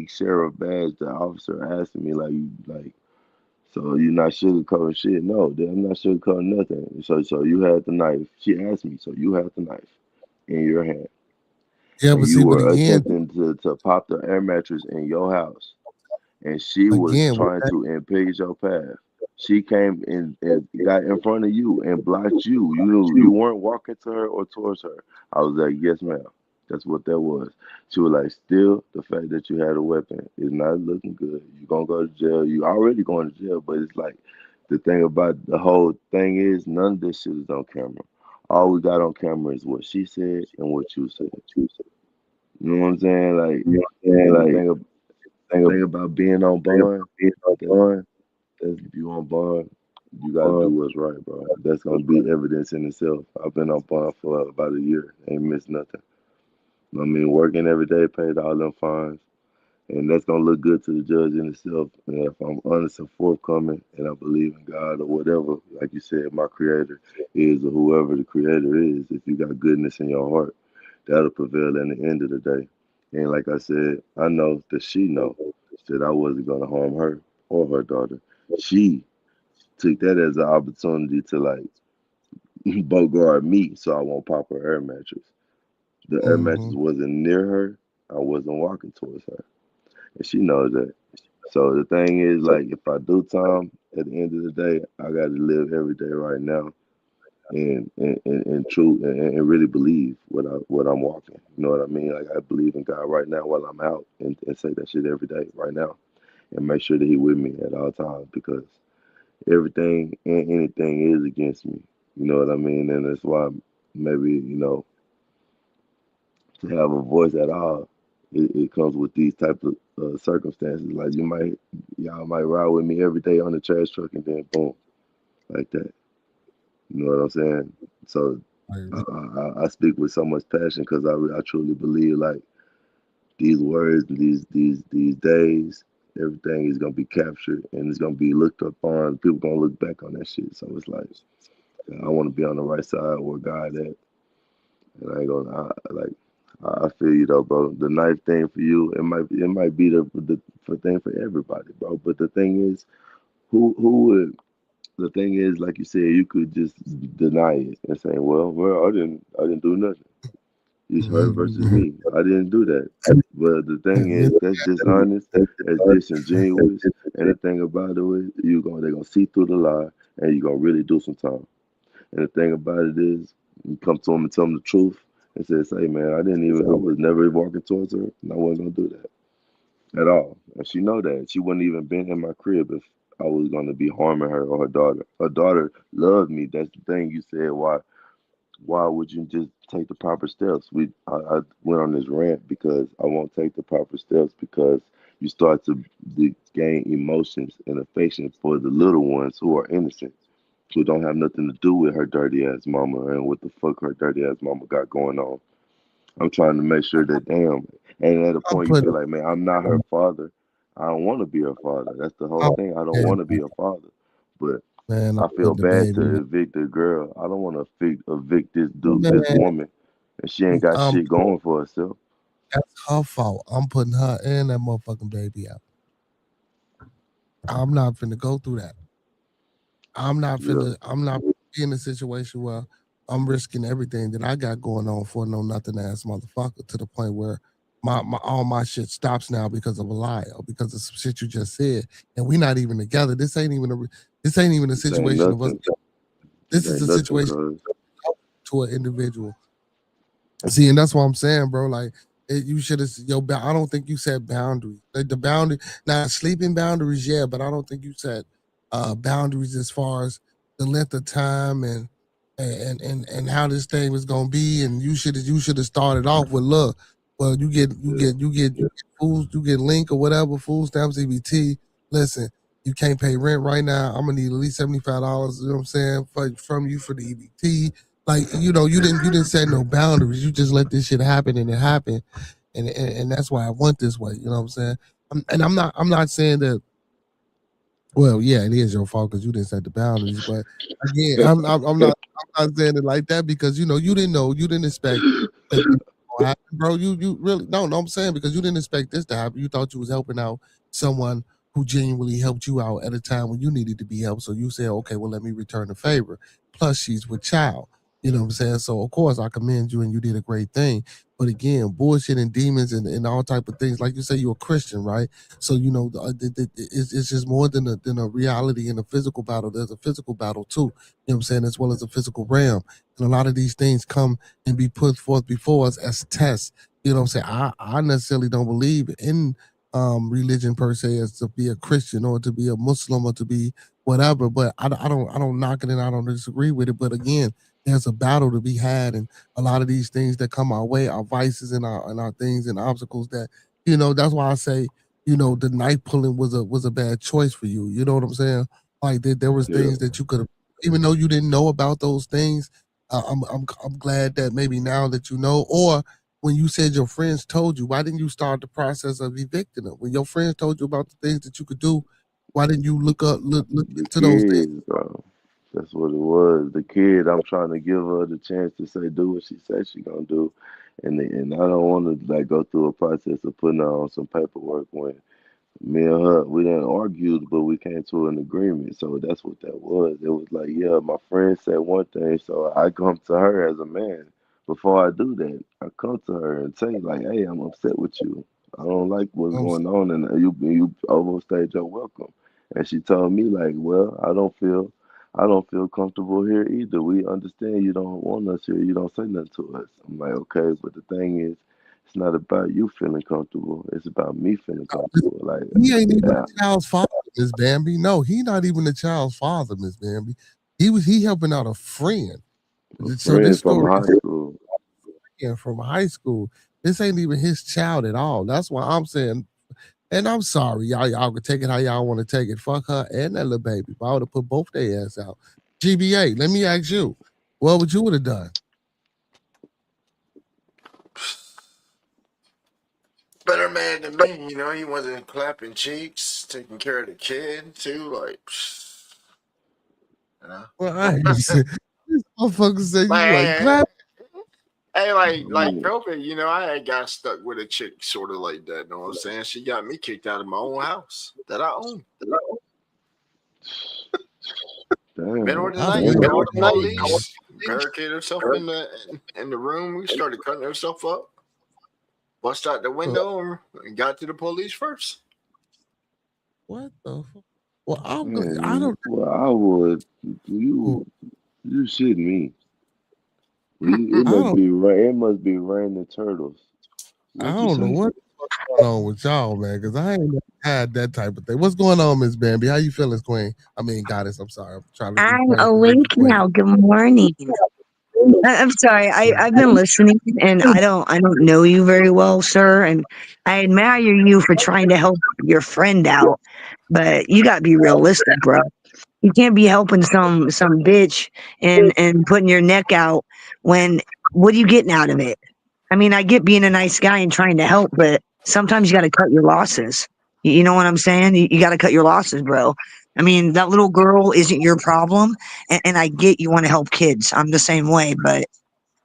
sheriff badge. The officer asked me like, so you're not sugarcoating shit? No, I'm not sugarcoating nothing. So you had the knife. She asked me, so you had the knife in your hand. Yeah, and but you see, but were again, attempting to pop the air mattress in your house, and she was again, trying to impede your path. She came and got in front of you and blocked you. You knew you weren't walking to her or towards her. I was like, yes, ma'am. That's what that was. She was like, still, the fact that you had a weapon is not looking good. You're going to go to jail. You already going to jail, but it's like, the thing about the whole thing is none of this shit is on camera. All we got on camera is what she said and what you said. You know what I'm saying? Like, the thing about being on bond, that's if you on bond, you gotta do what's right, bro. That's gonna be evidence in itself. I've been on bond for about a year, ain't missed nothing. I mean, working every day, paid all them fines, and that's gonna look good to the judge in itself. And if I'm honest and forthcoming, and I believe in God or whatever, like you said, my creator is or whoever the creator is, if you got goodness in your heart, that'll prevail in the end of the day. And like I said, I know that she know that I wasn't gonna harm her or her daughter. She took that as an opportunity to like bogart me so I won't pop her air mattress. The air mattress wasn't near her. I wasn't walking towards her. And she knows that. So the thing is, like, if I do time, at the end of the day, I got to live every day right now, and truth, and really believe what I'm walking. You know what I mean? Like, I believe in God right now while I'm out, and say that shit every day right now, and make sure that He with me at all times, because everything and anything is against me. You know what I mean? And that's why maybe, to have a voice at all, it comes with these type of circumstances. Like y'all might ride with me every day on the trash truck, and then boom, like that. You know what I'm saying? So I speak with so much passion because I truly believe like these words, these days, everything is gonna be captured and it's gonna be looked up on. People gonna look back on that shit. So it's like I want to be on the right side where God at, and I ain't gonna I feel you though, bro. The knife thing for you, it might be the thing for everybody, bro. But the thing is, who would? The thing is, like you said, you could just deny it and say, well, I didn't do nothing. It's her versus me. I didn't do that. But the thing is, that's dishonest, that's disingenuous, and the thing about it is, they're gonna see through the lie, and you're gonna really do some time. And the thing about it is, you come to them and tell them the truth, and says, hey man, I was never walking towards her, and I wasn't gonna do that at all. And she know that. She wouldn't even been in my crib if I was gonna be harming her or her daughter. Her daughter loved me. That's the thing you said. Why would you just take the proper steps? I went on this rant because I won't take the proper steps because you start to gain emotions and affection for the little ones who are innocent, who don't have nothing to do with her dirty ass mama and what the fuck her dirty ass mama got going on. I'm trying to make sure that and at a point you feel like, man, I'm not her father. I don't want to be her father. That's the whole thing. I don't want to be her father. But man, I feel bad to evict a girl. I don't want to evict this dude, this woman, and she ain't got shit going for herself. That's her fault. I'm putting her and that motherfucking baby out. I'm not finna go through that. I'm not in a situation where I'm risking everything that I got going on for no nothing ass motherfucker, to the point where all my shit stops now because of a lie or because of some shit you just said, and we not even together. This ain't even a situation of us. This is a situation to an individual. See, and that's what I'm saying, bro. Like, you should have I don't think you set boundaries. Like the boundary, now sleeping boundaries, yeah, but I don't think you set boundaries as far as the length of time and how this thing was gonna be. And you should have started off with, look, well, you get fools, you get link or whatever, food stamps, EBT. Listen, you can't pay rent right now. I'm gonna need at least $75, you know what I'm saying, from you for the EBT. Like, you didn't set no boundaries. You just let this shit happen, and it happened, and that's why I went this way. You know what I'm saying? I'm not saying that. Well, yeah, it is your fault because you didn't set the boundaries. But again, I'm not saying it like that because you didn't expect that to happen, bro. You really no. I'm saying because you didn't expect this to happen. You thought you was helping out someone who genuinely helped you out at a time when you needed to be helped. So you said, okay, well, let me return the favor. Plus, she's with child. You know what I'm saying? So, of course, I commend you and you did a great thing. But again, bullshit and demons and all type of things. Like you say, you're a Christian, right? So it's just more than a reality in a physical battle. There's a physical battle too. You know what I'm saying? As well as a physical realm. And a lot of these things come and be put forth before us as tests. You know what I'm saying? I necessarily don't believe in religion per se as to be a Christian or to be a Muslim or to be whatever. But I don't knock it and I don't disagree with it. But again, there's a battle to be had, and a lot of these things that come our way, our vices and our things and obstacles that, that's why I say, the knife pulling was a bad choice for you. You know what I'm saying? Like there was things that you could have, even though you didn't know about those things. I'm glad that maybe now that you know, or when you said your friends told you, why didn't you start the process of evicting them? When your friends told you about the things that you could do, why didn't you look into those things? Bro. That's what it was. The kid, I'm trying to give her the chance to say, do what she said she gonna do, and I don't want to like go through a process of putting her on some paperwork when me and her, we didn't argue, but we came to an agreement. So that's what that was. It was like, yeah, my friend said one thing, so I come to her as a man. Before I do that, I come to her and say like, hey, I'm upset with you. I don't like what's going on, and you overstayed your welcome. And she told me like, well, I don't feel comfortable here either. We understand you don't want us here. You don't say nothing to us. I'm like, okay, but the thing is, it's not about you feeling comfortable. It's about me feeling comfortable. Like he ain't even the child's father, Miss Bambi. No, he not even the child's father, Miss Bambi. He helping out a friend. So this story from high school. Yeah, from high school. This ain't even his child at all. That's why I'm saying. And I'm sorry, y'all can take it how y'all want to take it. Fuck her and that little baby. If I would have put both their ass out. GBA, let me ask you, what would you would have done? Better man than me, he wasn't clapping cheeks, taking care of the kid too, like, Well, I ain't this motherfucker say you like clap. Hey, like COVID, I had got stuck with a chick sort of like that. Know what I'm saying? She got me kicked out of my own house that I own. Been over the police, barricaded herself in the room. We started cutting herself up. Bust out the window and got to the police first. What the fuck? Well, I would. You shitting me. It must be raining turtles. I don't know what's going on with y'all, man, because I ain't had that type of thing. What's going on, Miss Bambi? How you feeling, Queen? I mean, Goddess. I'm sorry. I'm awake now. Good morning. I'm sorry. I've been listening, and I don't know you very well, sir. And I admire you for trying to help your friend out, but you got to be realistic, bro. You can't be helping some bitch and putting your neck out when what are you getting out of it? I mean, I get being a nice guy and trying to help, but sometimes you got to cut your losses. You know what I'm saying? You got to cut your losses, bro. I mean, that little girl isn't your problem, and I get you want to help kids. I'm the same way, but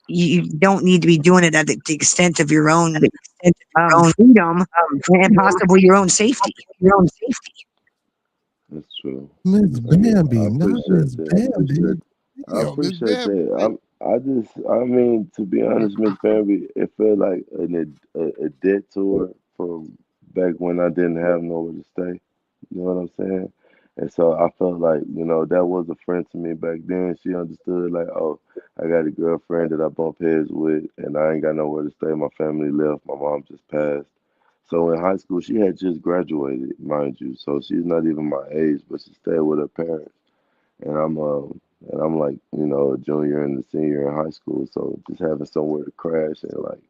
you don't need to be doing it at the extent of your own freedom and possibly your own safety. That's true. Miss Bambi, not Miss Bambi. I appreciate that. I mean, to be honest, Miss Bambi, it felt like a detour from back when I didn't have nowhere to stay. You know what I'm saying? And so I felt like, that was a friend to me back then. She understood, like, oh, I got a girlfriend that I bump heads with, and I ain't got nowhere to stay. My family left. My mom just passed. So in high school, she had just graduated, mind you. So she's not even my age, but she stayed with her parents. And I'm like, a junior and a senior in high school. So just having somewhere to crash and like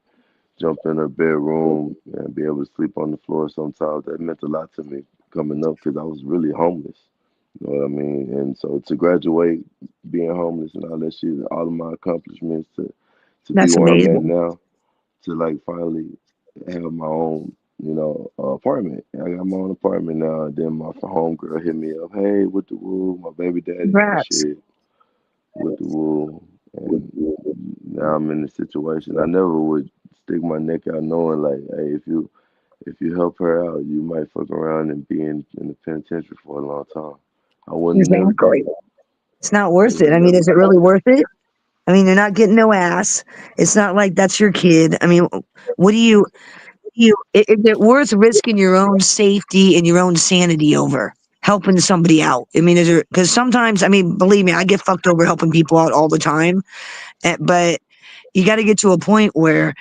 jump in her bedroom and be able to sleep on the floor sometimes, that meant a lot to me coming up because I was really homeless. You know what I mean? And so to graduate, being homeless and all that shit, all of my accomplishments to That's be where amazing. I'm at now, to like finally have my own, apartment. I got my own apartment now. And then my homegirl hit me up, hey, with the woo, my baby daddy and shit, with the woo. And now I'm in the situation. I never would stick my neck out knowing like, hey, if you help her out, you might fuck around and be in the penitentiary for a long time. I wouldn't never. It's not worth it. I mean, is it really worth it? I mean, they're not getting no ass. It's not like that's your kid. I mean, what do you is it worth risking your own safety and your own sanity over helping somebody out? I mean, is there, because sometimes, I mean, believe me, I get fucked over helping people out all the time, but you got to get to a point where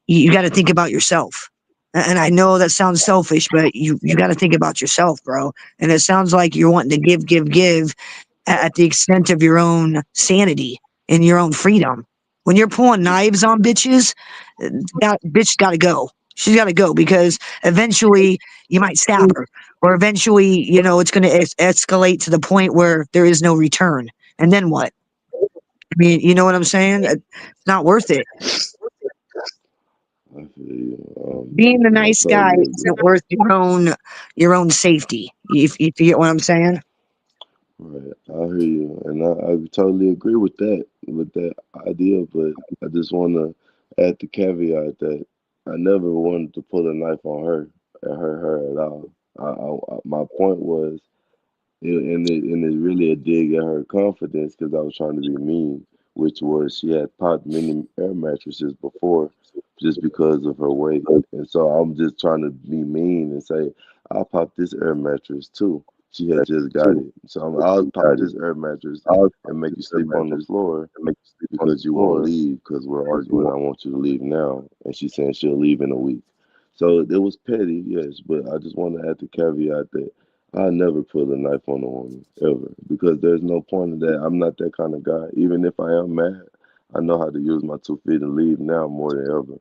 you got to think about yourself. And I know that sounds selfish, but you got to think about yourself, bro. And it sounds like you're wanting to give at the extent of your own sanity and your own freedom. When you're pulling knives on bitches, that bitch got to go. She's got to go because eventually you might stab her, or eventually, you know, it's going to escalate to the point where there is no return. And then what? I mean, you know what I'm saying? It's not worth it. I feel you. Being the I nice guy totally agree. isn't worth your own safety. If you get what I'm saying. Right, I hear you, and I totally agree with that idea. But I just want to add the caveat that I never wanted to pull a knife on her and hurt her at all. My point was, and it's really a dig at her confidence because I was trying to be mean, which was she had popped many air mattresses before just because of her weight, and so I'm just trying to be mean and say I'll pop this air mattress too. She had just got it, so I'll pop this air mattress and make you sleep on the floor because you won't leave because we're arguing. I want you to leave now, and she's saying she'll leave in a week. So it was petty, yes, but I just want to add the caveat that I never put a knife on a woman ever because there's no point in that. I'm not that kind of guy. Even if I am mad, I know how to use my 2 feet and leave now more than ever.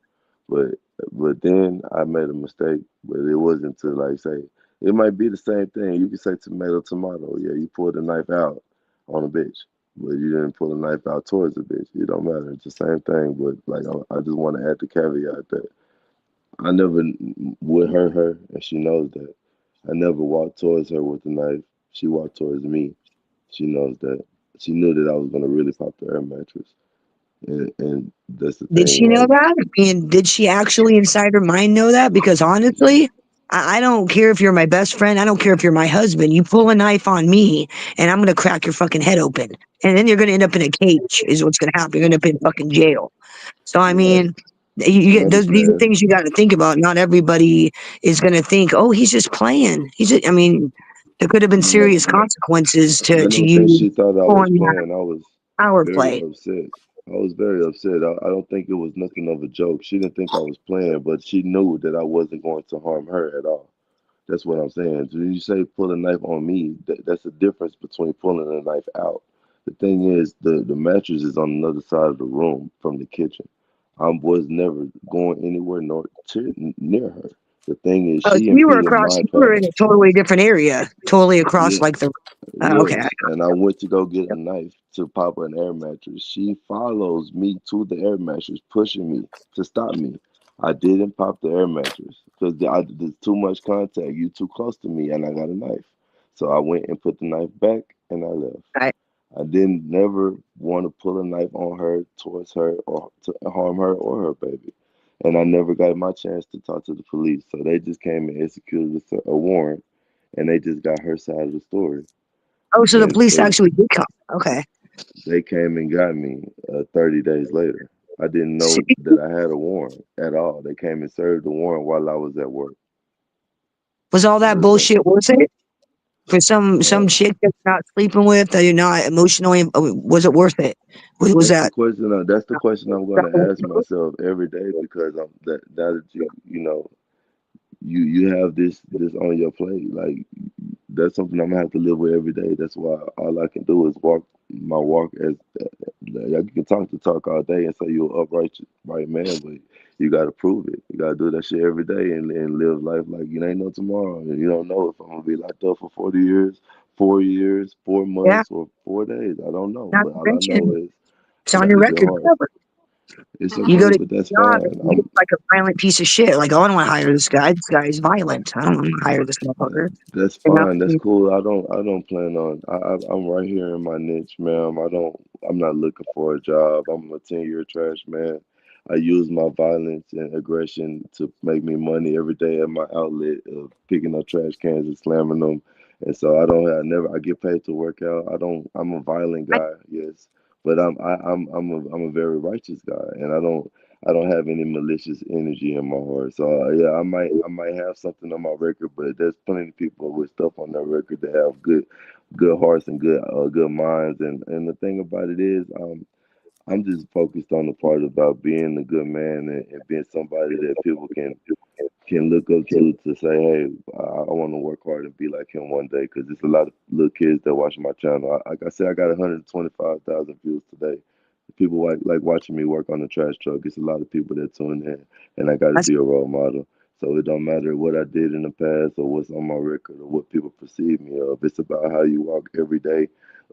But then I made a mistake, but it wasn't to like say it might be the same thing. You could say tomato. Yeah, you pulled a knife out on a bitch, but you didn't pull a knife out towards a bitch. It don't matter. It's the same thing. But like I just want to add the caveat that I never would hurt her, and she knows that. I never walked towards her with a knife. She walked towards me. She knows that. She knew that I was gonna really pop the air mattress, and that's the Did she thing. know Like, that? I mean, did she actually inside her mind know that? Because honestly, I don't care if you're my best friend. I don't care if you're my husband. You pull a knife on me, and I'm gonna crack your fucking head open, and then you're gonna end up in a cage. Is what's gonna happen. You're gonna end up in fucking jail. So I right, mean, you I get those. These are understand. things you got to think about. Not everybody is gonna think, oh, he's just playing. I mean, there could have been No, serious consequences I to don't think you she thought I was pulling that playing. I was power very play. upset. I was very upset. I don't think it was nothing of a joke. She didn't think I was playing, but she knew that I wasn't going to harm her at all. That's what I'm saying. So when you say pull a knife on me, that's the difference between pulling a knife out. The thing is, the mattress is on another side of the room from the kitchen. I was never going anywhere near her. The thing is, Oh, so she you were impeded across. my You were in path. a totally different area, totally across Yeah, like the. Okay. yes. And I went to go get a knife to pop an air mattress. She follows me to the air mattress, pushing me to stop me. I didn't pop the air mattress because there's too much contact. You too close to me, and I got a knife. So I went and put the knife back, and I left. Right. I didn't never want to pull a knife on her, towards her, or to harm her or her baby. And I never got my chance to talk to the police. So they just came and executed a warrant, and they just got her side of the story. Oh, so the And police so actually did come. Okay. they came and got me 30 days later. I didn't know that I had a warrant at all. They came and served the warrant while I was at work. Was all that There's no, bullshit worth it for uh, some chick that's not sleeping with that you're not emotionally? Was it worth it? Was that's the that? question. That's the question I'm going to ask myself every day because that you know you have this on your plate. Like that's something I'm gonna have to live with every day. That's why all I can do is walk my walk as you can talk the talk all day and say you're an upright right man, but you got to prove it. You got to do that shit every day and live life like you ain't no tomorrow. And you don't know if I'm gonna be locked up for 40 years, 4 years, 4 Yeah. months, or 4 days. I don't know, Not but to all I know mention, is it's I on got your a good record heart. forever. It's You go okay, to but that's your job fine. and you look like a violent piece of shit. Like, oh, I don't want to hire this guy. This guy is violent. I don't want to hire this motherfucker. That's You know? fine. That's cool. I don't plan on. I'm right here in my niche, ma'am. I'm not looking for a job. I'm a 10-year trash man. I use my violence and aggression to make me money every day at my outlet of picking up trash cans and slamming them. And so I don't. I never. I get paid to work out. I don't. I'm a violent I, guy. Yes, But I'm a very righteous guy, and I don't have any malicious energy in my heart. So yeah, I might have something on my record, but there's plenty of people with stuff on their record that have good hearts and good minds. And the thing about it is, I'm just focused on the part about being a good man and being somebody that people can look up to say, hey, I want to work hard and be like him one day. Because there's a lot of little kids that watch my channel. Like I said, I got 125,000 views today. People like watching me work on the trash truck. It's a lot of people that tune in, and I got to be a role model. So it don't matter what I did in the past or what's on my record or what people perceive me of. It's about how you walk every day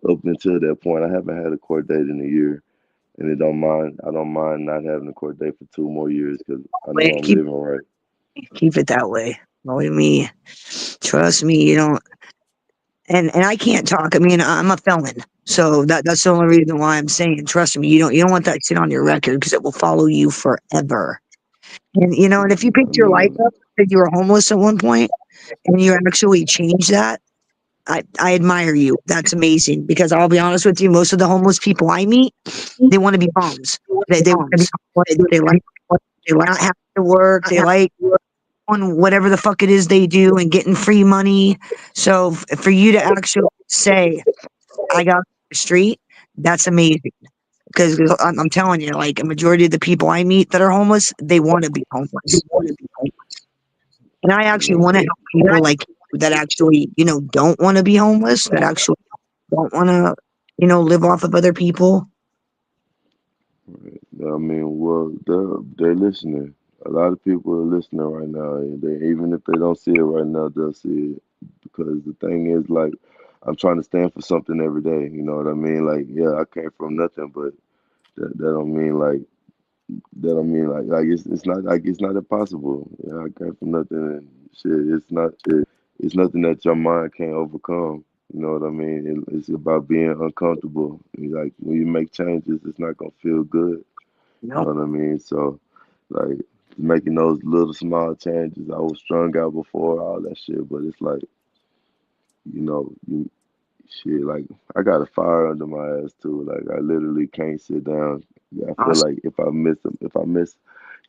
up until that point. I haven't had a court date in a year. And I don't mind not having a court date for 2 more years because I know I'm living right. Keep it that way. Believe me. Trust me, you don't. And I can't talk. I mean, I'm a felon. So that's the only reason why I'm saying, trust me, you don't want that shit on your record because it will follow you forever. And and if you picked your life up that you were homeless at one point and you actually changed that, I admire you. That's amazing because I'll be honest with you, most of the homeless people I meet, they want to be bums. They want to be homeless. They like not having to work. They like on whatever the fuck it is they do and getting free money. So for you to actually say, I got the street, that's amazing. Because I'm telling you, like a majority of the people I meet that are homeless, they want to be homeless. And I actually want to help people like that actually, don't want to be homeless, that actually don't want to, live off of other people. I mean, well, they're listening. A lot of people are listening right now, and even if they don't see it right now, they'll see it. Because the thing is, like, I'm trying to stand for something every day. You know what I mean? Like, yeah, I came from nothing, but that don't mean like it's not impossible. Yeah, I came from nothing, and shit, it's nothing that your mind can't overcome. You know what I mean? It's about being uncomfortable. Like when you make changes, it's not gonna feel good. You know what I mean? So, like making those little small changes. I was strung out before all that shit, but it's like, like I got a fire under my ass too. Like I literally can't sit down. I feel like if I miss,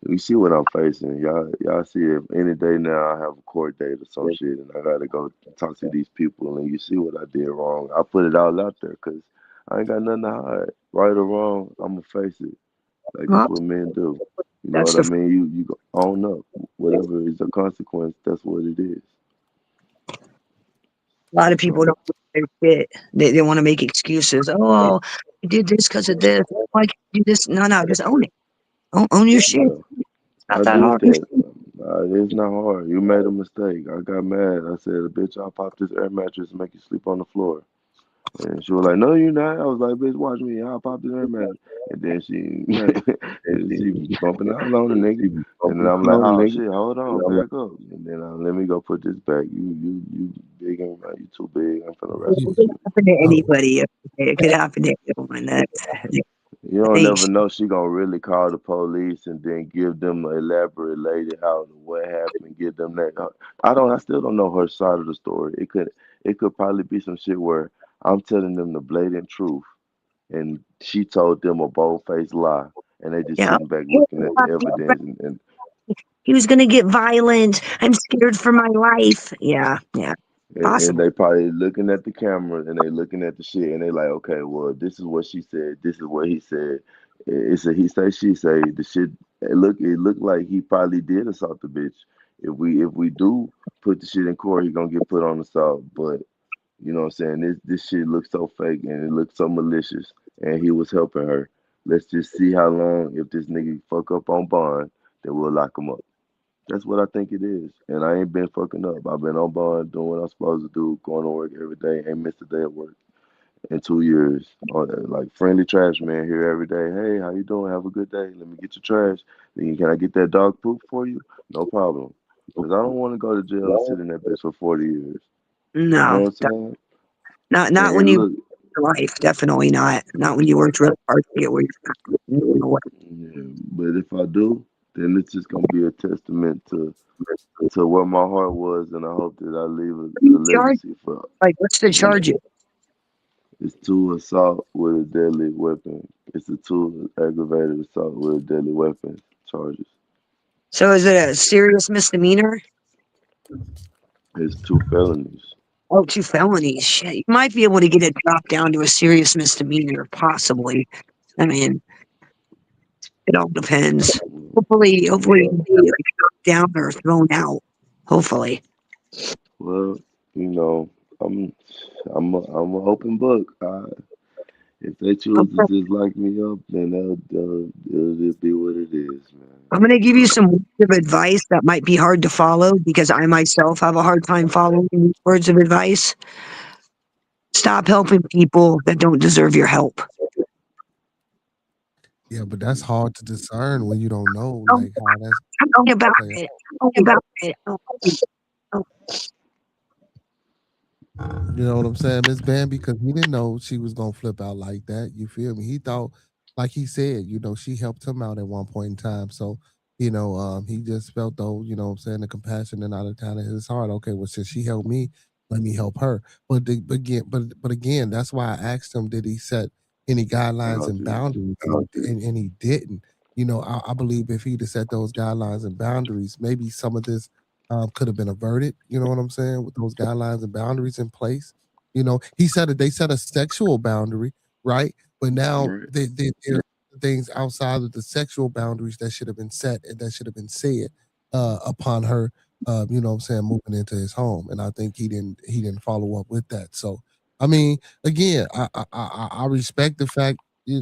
you see what I'm facing. Y'all see if any day now I have a court date or some shit and I gotta go talk to these people and you see what I did wrong. I put it all out there because I ain't got nothing to hide. Right or wrong, I'm gonna face it. Like that's what men do. You know what I mean? You own up. Whatever is the consequence, that's what it is. A lot of people don't do their shit. They want to make excuses. Oh, I did this because of this. Why can't you do this? No, just own it. Own your shit. It's not that hard. It's not hard. You made a mistake. I got mad. I said, bitch, I'll pop this air mattress and make you sleep on the floor. And she was like, no, you're not. I was like, bitch, watch me. I'll pop this air mattress. And then she bumping out on the nigga. And then I'm like, oh, shit, hold on, back up. And then let me go put this back. You big and you too big. I'm finna wrestle. It could happen to anybody. It could happen to anyone. You don't never know. She gonna really call the police and then give them an elaborate lady out of what happened. Give them that. I still don't know her side of the story. It could probably be some shit where I'm telling them the blatant truth, and she told them a bold-faced lie, and they just sitting back looking at the evidence. And he was gonna get violent. I'm scared for my life. Yeah. And they probably looking at the camera and they looking at the shit and they like, okay, well, this is what she said, this is what he said. It's a he say, she say. The shit it looked like he probably did assault the bitch. If we do put the shit in court, he gonna get put on assault. But you know what I'm saying? This shit looks so fake and it looks so malicious, and he was helping her. Let's just see how long. If this nigga fuck up on bond, then we'll lock him up. That's what I think it is. And I ain't been fucking up. I've been on bond, doing what I'm supposed to do, going to work every day, ain't missed a day at work in 2 years. Like friendly trash man here every day. Hey, how you doing? Have a good day. Let me get your trash. Then can I get that dog poop for you? No problem. Because I don't want to go to jail and sit in that bitch for 40 years. No. You know what I'm saying? Not when you your life. Definitely not. Not when you worked really hard to get where you're Yeah, but if I do, then it's just gonna be a testament to where my heart was, and I hope that I leave a legacy for. Like, what's the charge? It's 2 assault with a deadly weapon. It's a 2 aggravated assault with a deadly weapon charges. So is it a serious misdemeanor? It's 2 felonies. Oh, 2 felonies. Shit, you might be able to get it dropped down to a serious misdemeanor, possibly. I mean, it all depends. Hopefully, you can be like knocked down or thrown out. Hopefully. Well, you know, I'm an open book. If they choose to just lock me up, then it'll just be what it is, man. I'm going to give you some words of advice that might be hard to follow because I myself have a hard time following these words of advice. Stop helping people that don't deserve your help. Yeah, but that's hard to discern when you don't know like how that's. Tell me about it. Tell me about it. You know what I'm saying, Miss Bam? Because he didn't know she was gonna flip out like that. You feel me? He thought, like he said, she helped him out at one point in time. So, he just felt though, what I'm saying, the compassion and out of kind of his heart. Okay, well, since she helped me, let me help her. But again, that's why I asked him, did he set any guidelines and boundaries? And he didn't. I believe if he'd have set those guidelines and boundaries, maybe some of this could have been averted. You know what I'm saying? With those guidelines and boundaries in place. He said that they set a sexual boundary, right? But now there are things outside of the sexual boundaries that should have been set and that should have been said upon her. You know what I'm saying, moving into his home, and I think he didn't follow up with that. So, I mean, again, I respect the fact. He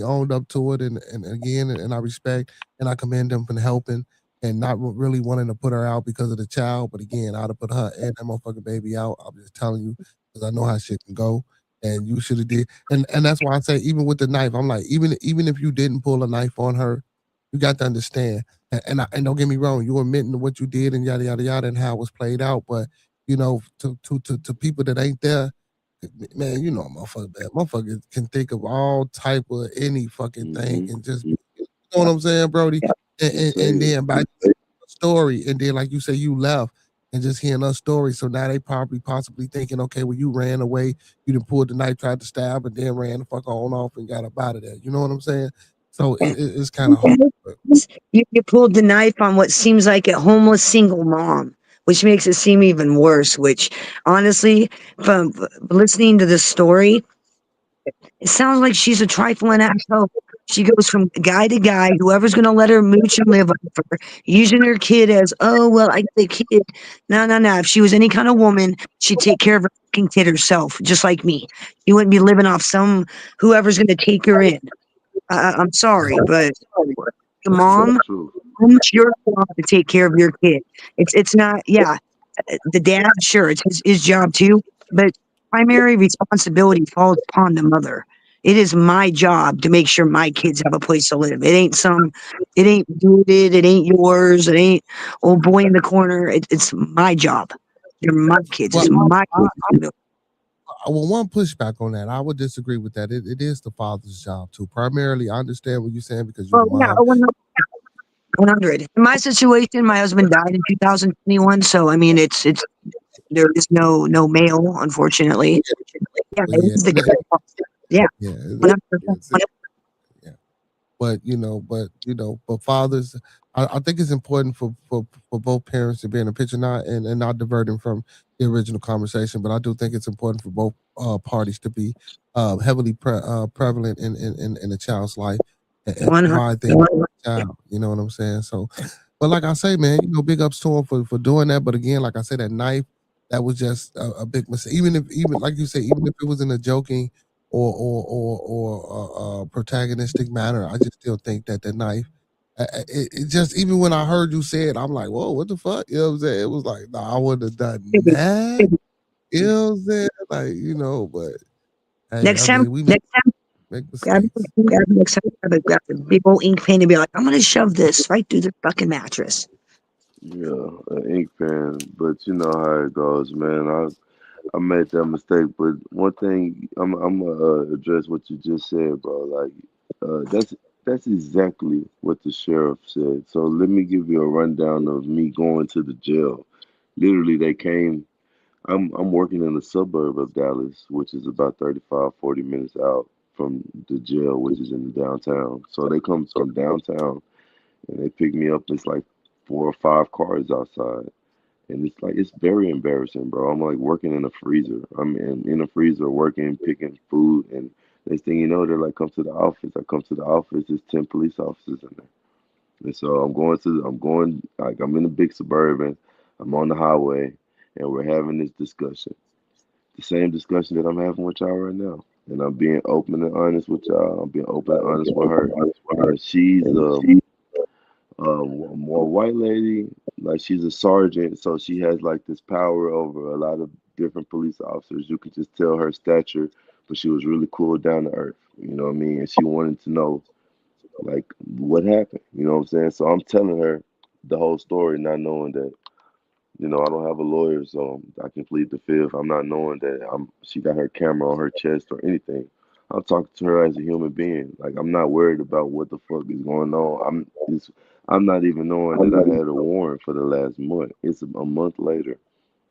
owned up to it, and again, and I respect and I commend him for helping and not really wanting to put her out because of the child. But again, I'd have put her and that motherfucking baby out. I'm just telling you because I know how shit can go. And you should have did. And that's why I say, even with the knife, I'm like, even if you didn't pull a knife on her, you got to understand. And don't get me wrong, you admitting to what you did and yada yada yada and how it was played out. But to people that ain't there, man, motherfucker can think of all type of any fucking thing and just, you know what I'm saying, Brody? And then by story, and then like you say, you left and just hearing her story. So now they possibly thinking, okay, well, you ran away, you done pulled the knife, tried to stab, and then ran the fuck on off and got up out of there. You know what I'm saying? So it's kind of hard. You pulled the knife on what seems like a homeless single mom, which makes it seem even worse. Which honestly, from listening to this story, it sounds like she's a trifling asshole. She goes from guy to guy, whoever's going to let her mooch and live with her, using her kid as, oh, well, I get the kid. No. If she was any kind of woman, she'd take care of her fucking kid herself, just like me. You wouldn't be living off whoever's going to take her in. I'm sorry, but the mom, it's your job to take care of your kid. It's not, the dad, sure, it's his job too, but primary responsibility falls upon the mother. It is my job to make sure my kids have a place to live. It ain't rooted. It ain't yours. It ain't old boy in the corner. It's my job. They're my kids. It's my responsibility. Well, one pushback on that, I would disagree with that. It is the father's job too. Primarily, I understand what you're saying because you're the mom. 100. In my situation, my husband died in 2021, so I mean, it's there is no male, unfortunately. Yeah, it is the guy. Yeah. But fathers, I think it's important for both parents to be in the picture, and not diverting from the original conversation. But I do think it's important for both parties to be heavily prevalent in a child's life and how I think child. You know what I'm saying? So, but like I say, man, big ups to him for doing that. But again, like I said, that knife, that was just a big mistake. Even like you say, even if it was in a joking or protagonistic manner, I just still think that the knife, it just, even when I heard you say it, I'm like, whoa, what the fuck? You know what I'm saying? It was like, nah, I wouldn't have done that. You know what I'm saying? Like, but hey, next time, grab the big old ink pen and be like, I'm gonna shove this right through the fucking mattress. Yeah, an ink pen, but you know how it goes, man. I made that mistake, but one thing I'm gonna address what you just said, bro. Like, that's exactly what the sheriff said. So let me give you a rundown of me going to the jail. Literally, they came I'm working in the suburb of Dallas, which is about 35, 40 minutes out from the jail, which is in the downtown. So they come from downtown and they pick me up. It's like 4 or 5 cars outside. And it's like it's very embarrassing, bro. I'm like working in a freezer. I'm in a freezer working, picking food, and next thing you know, they're like, come to the office. I come to the office, there's 10 police officers in there. And so I'm in a big suburban, I'm on the highway, and we're having this discussion. The same discussion that I'm having with y'all right now. And I'm being open and honest with y'all. I'm being open and honest with her. And she's a more white lady, like she's a sergeant, so she has like this power over a lot of different police officers. You can just tell her stature, but she was really cool, down to earth. You know what I mean? And she wanted to know like what happened. You know what I'm saying? So I'm telling her the whole story, not knowing that, you know, I don't have a lawyer, so I can plead the fifth. I'm not knowing that she got her camera on her chest or anything. I'm talking to her as a human being. Like I'm not worried about what the fuck is going on. I'm not even knowing that I had a warrant for the last month. It's a month later.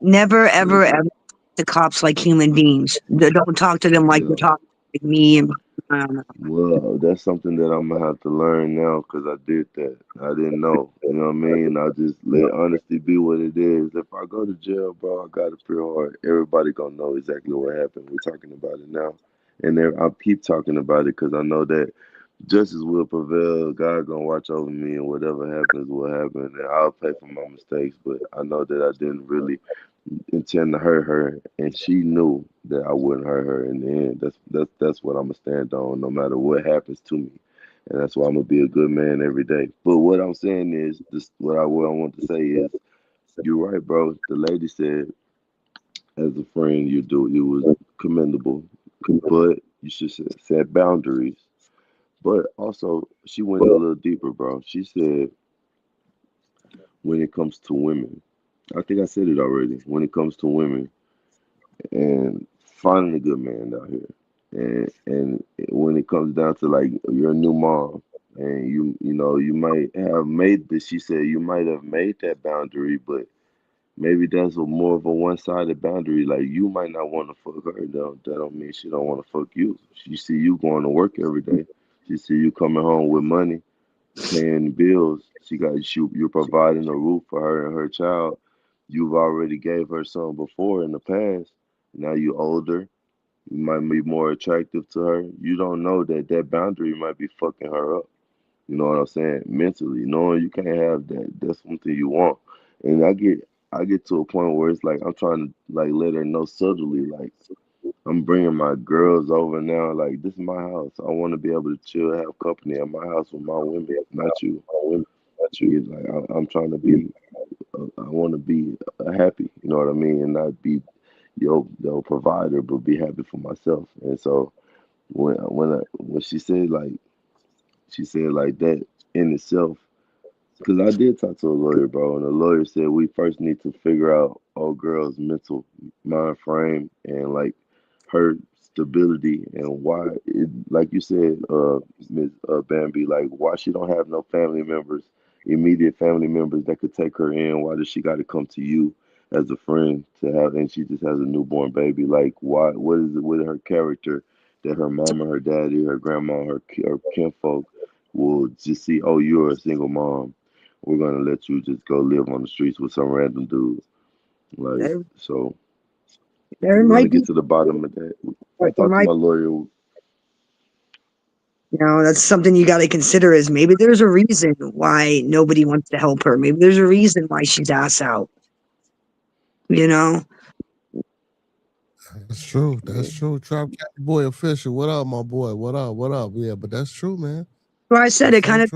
Never, ever, ever the cops like human beings. Don't talk to them like you're talking like me. And well, that's something that I'm gonna have to learn now because I did that. I didn't know. You know what I mean? I just let honesty be what it is. If I go to jail, bro, I got it pretty hard. Everybody gonna know exactly what happened. We're talking about it now, and I'll keep talking about it because I know that justice will prevail. God gonna watch over me, and whatever happens will happen, and I'll pay for my mistakes. But I know that I didn't really intend to hurt her, and she knew that I wouldn't hurt her in the end. That's what I'm gonna stand on, no matter what happens to me, and that's why I'm gonna be a good man every day. But what I'm saying is, what I want to say is, you're right, bro. The lady said, as a friend, you was commendable, but you should set boundaries. But also, she went a little deeper, bro. She said, when it comes to women, I think I said it already. When it comes to women and finding a good man out here, and when it comes down to like you're a new mom, and you know you might have made this. She said you might have made that boundary, but maybe that's more of a one-sided boundary. Like you might not want to fuck her. That don't mean she don't want to fuck you. She see you going to work every day. She see you coming home with money, paying bills. You're providing a roof for her and her child. You've already gave her some before in the past. Now you older. You might be more attractive to her. You don't know that boundary might be fucking her up. You know what I'm saying? Mentally, knowing you can't have that. That's one thing you want. And I get to a point where it's like I'm trying to like let her know subtly, like I'm bringing my girls over now. Like this is my house. I want to be able to chill, have company at my house with my women, not you. Like I'm trying to be. I want to be happy. You know what I mean, and not be your provider, but be happy for myself. And so when she said like that in itself. Because I did talk to a lawyer, bro, and the lawyer said we first need to figure out old girl's mental mind frame and like her stability and why, like you said, Ms. Bambi, like why she don't have no family members, immediate family members that could take her in. Why does she got to come to you as a friend to have, and she just has a newborn baby? Like why? What is it with her character that her mama, her daddy, her grandma, her kinfolk will just see? Oh, you're a single mom. We're gonna let you just go live on the streets with some random dude. Like so, there we're might gonna be get to the bottom of that. I talked to my lawyer. You know, that's something you got to consider. Is maybe there's a reason why nobody wants to help her. Maybe there's a reason why she's ass out. You know. That's true. That's true. Trap Cat Boy Official. What up, my boy? What up? What up? Yeah, but that's true, man. Well, I said it kind of.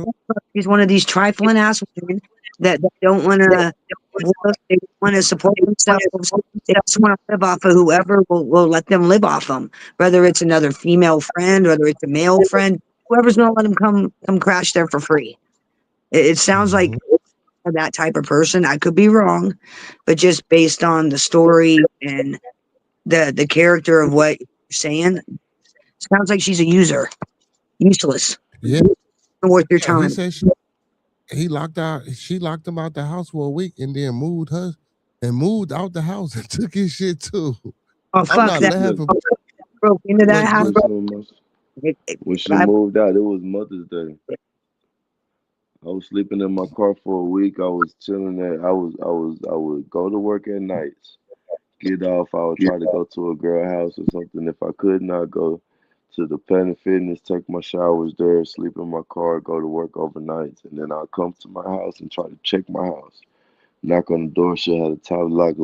He's one of these trifling ass women that don't want to. They want to support themselves. They just want to live off of whoever will let them live off them. Whether it's another female friend, whether it's a male friend, whoever's gonna let them come crash there for free. It sounds like that type of person. I could be wrong, but just based on the story and the character of what you're saying, sounds like she's a user, useless. Yeah, worth your time. He said she locked out. She locked him out the house for a week and then moved her and moved out the house and took his shit too. Oh, I'm fuck not that. laughing. Broke into that house. When she moved out, it was Mother's Day. I was sleeping in my car for a week. I was chilling there. I would go to work at nights, get off. I would try to go to a girl house or something. If I could not go to the Planet Fitness, take my showers there, sleep in my car, go to work overnights, and then I'll come to my house and try to check my house. Knock on the door, she had a top lock,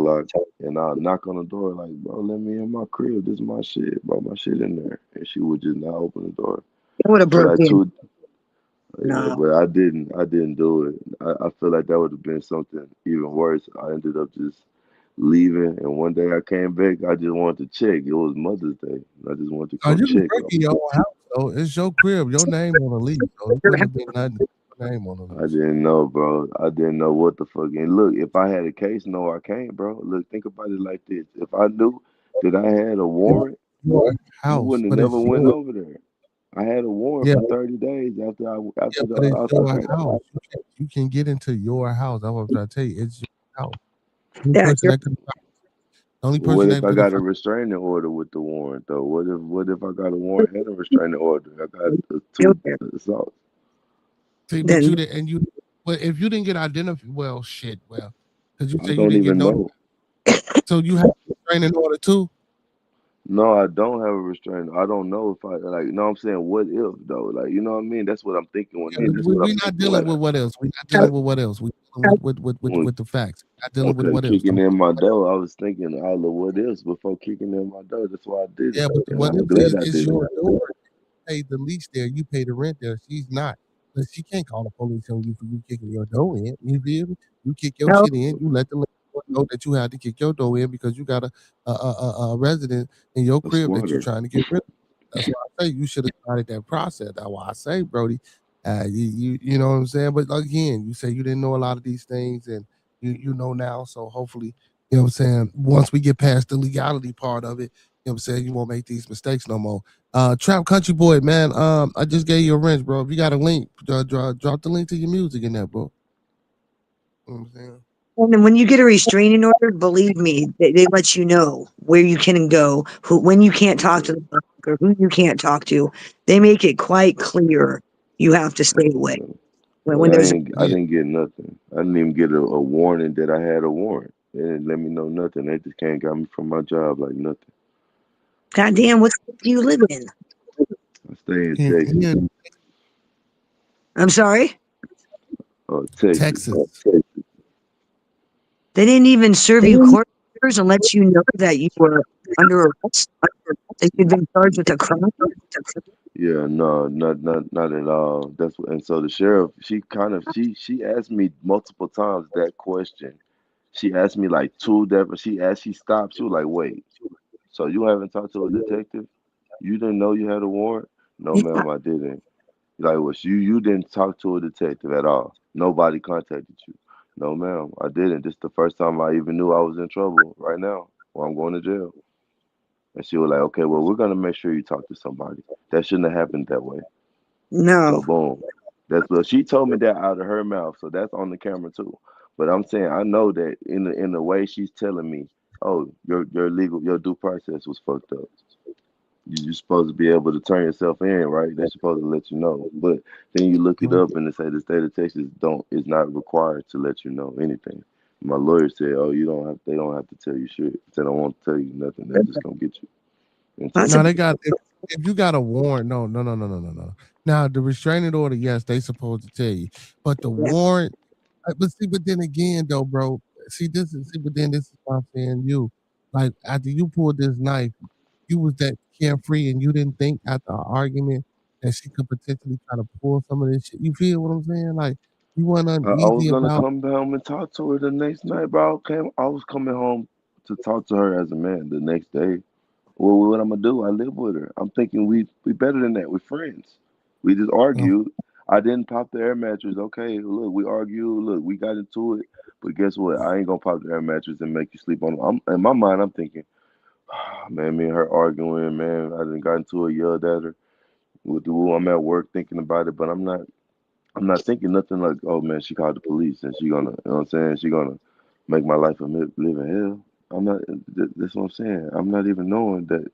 and I'll knock on the door like, bro, let me in my crib. This is my shit, bro, my shit in there. And she would just not open the door. It would have broke in. Yeah, but I didn't do it. I feel like that would have been something even worse. I ended up just leaving, and one day I came back. I just wanted to check. It was Mother's Day. I just wanted to come You check. break in your own house, though. It's your crib, your name on the lease, so it couldn't have been nothing. Your name on the lease. I didn't know, bro. I didn't know what the fuck. And look, if I had a case, no, I can't, bro. Look, think about it like this: if I knew that I had a warrant, Your I house, wouldn't have but never it's went your, over there. I had a warrant yeah, for 30 days after but it's the your house. You can get into your house. That's what I'm trying to tell you. It's your house. The only Well, person what that if I could got a restraining order with the warrant though? What if I got a warrant and a restraining order? I got two assaults. see, but you didn't, and you, but if you didn't get identified, well, shit, well, because you I say you don't didn't get even know. so you have a restraining order too. No, I don't have a restraining. I don't know if I like. No, I'm saying what if though? Like, you know what I mean? That's what I'm thinking. We're not dealing with what else. We're not dealing with what else. We're dealing with the facts. We're not dealing with what else. Kicking in my door, I was thinking all of what else before kicking in my door. That's why I did it. Yeah, but what I'm if glad I it's did your it. door? You pay the lease there. You pay the rent there. She's not. But she can't call the police on you for you kicking your door in. You feel me? You kick your shit in. You let the landlord know that you had to kick your door in because you got a resident in your crib that you're trying to get rid of. That's why I say you should have started that process. That's why I say, Brody, you know what I'm saying? But again, you say you didn't know a lot of these things and you know now. So hopefully, you know what I'm saying, once we get past the legality part of it, you know what I'm saying, you won't make these mistakes no more. Trap Country Boy, man, I just gave you a wrench, bro. If you got a link, drop the link to your music in there, bro. You know what I'm saying? And then when you get a restraining order, believe me, they let you know where you can go, when you can't talk to the public or who you can't talk to. They make it quite clear you have to stay away. When I there's didn't get nothing. I didn't even get a warning that I had a warrant. They didn't let me know nothing. They just can't got me from my job like nothing. goddamn, what state do you live in? I stay in Texas. I'm sorry? Texas. They didn't even serve you court papers and let you know that you were under arrest. That you'd been charged with a crime. Yeah, no, not at all. That's what, and so the sheriff, she asked me multiple times that question. She asked me like two different. She stopped. She was like, "Wait, so you haven't talked to a detective? You didn't know you had a warrant?" No, ma'am, I didn't. Like, well, you didn't talk to a detective at all. Nobody contacted you. No, ma'am, I didn't. This is the first time I even knew I was in trouble right now, or I'm going to jail. And she was like, "Okay, well, we're gonna make sure you talk to somebody. That shouldn't have happened that way." No. So boom. That's what she told me that out of her mouth. So that's on the camera too. But I'm saying I know that in the way she's telling me, oh, your due process was fucked up. You're supposed to be able to turn yourself in, right? They're supposed to let you know. But then you look it up and they say the state of Texas is not required to let you know anything. My lawyer said, "Oh, they don't have to tell you shit. If they don't want to tell you nothing, they're just gonna get you." No, they got if you got a warrant, no. Now the restraining order, yes, they supposed to tell you, but the warrant, but then again, though, bro, this is why I'm saying you, like after you pulled this knife, you was that carefree and you didn't think after an argument that she could potentially try to pull some of this shit. You feel what I'm saying? Like you weren't I was uneasy gonna about. come home and talk to her the next night, bro. I was coming home to talk to her as a man the next day. Well, what I'm gonna do? I live with her. I'm thinking we better than that. We're friends. We just argued. I didn't pop the air mattress. Okay, look, we argued. Look, we got into it. But guess what? I ain't gonna pop the air mattress and make you sleep on it. In my mind, I'm thinking, man, me and her arguing, man. I done got into it, yelled at her. I'm at work thinking about it, but I'm not thinking nothing like, oh man, she called the police and she gonna, you know what I'm saying? She gonna make my life a living hell. I'm not. That's what I'm saying. I'm not even knowing that.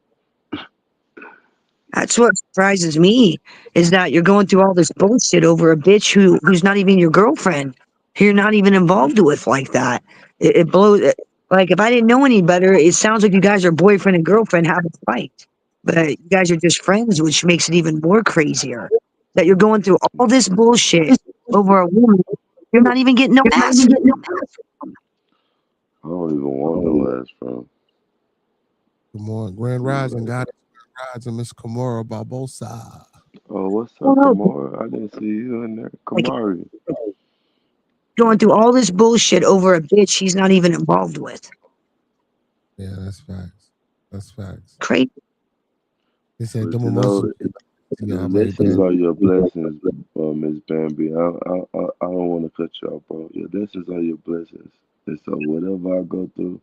That's what surprises me is that you're going through all this bullshit over a bitch who's not even your girlfriend, who you're not even involved with like that. It blows. Like if I didn't know any better, it sounds like you guys are boyfriend and girlfriend having a fight, but you guys are just friends, which makes it even more crazier. That you're going through all this bullshit over a woman you're not even getting no ass. I don't even want no ass from. Good morning, Grand Rising, God. Grand Rising, Miss Kamara Barbosa. Oh, what's up, Kamara? I didn't see you in there, Kamari. Going through all this bullshit over a bitch he's not even involved with. Yeah, that's facts. That's facts. Crazy. They said, but you know, the lessons are your blessings, Miss Bambi. I don't want to cut you off, bro. Your lessons are your blessings. And so whatever I go through,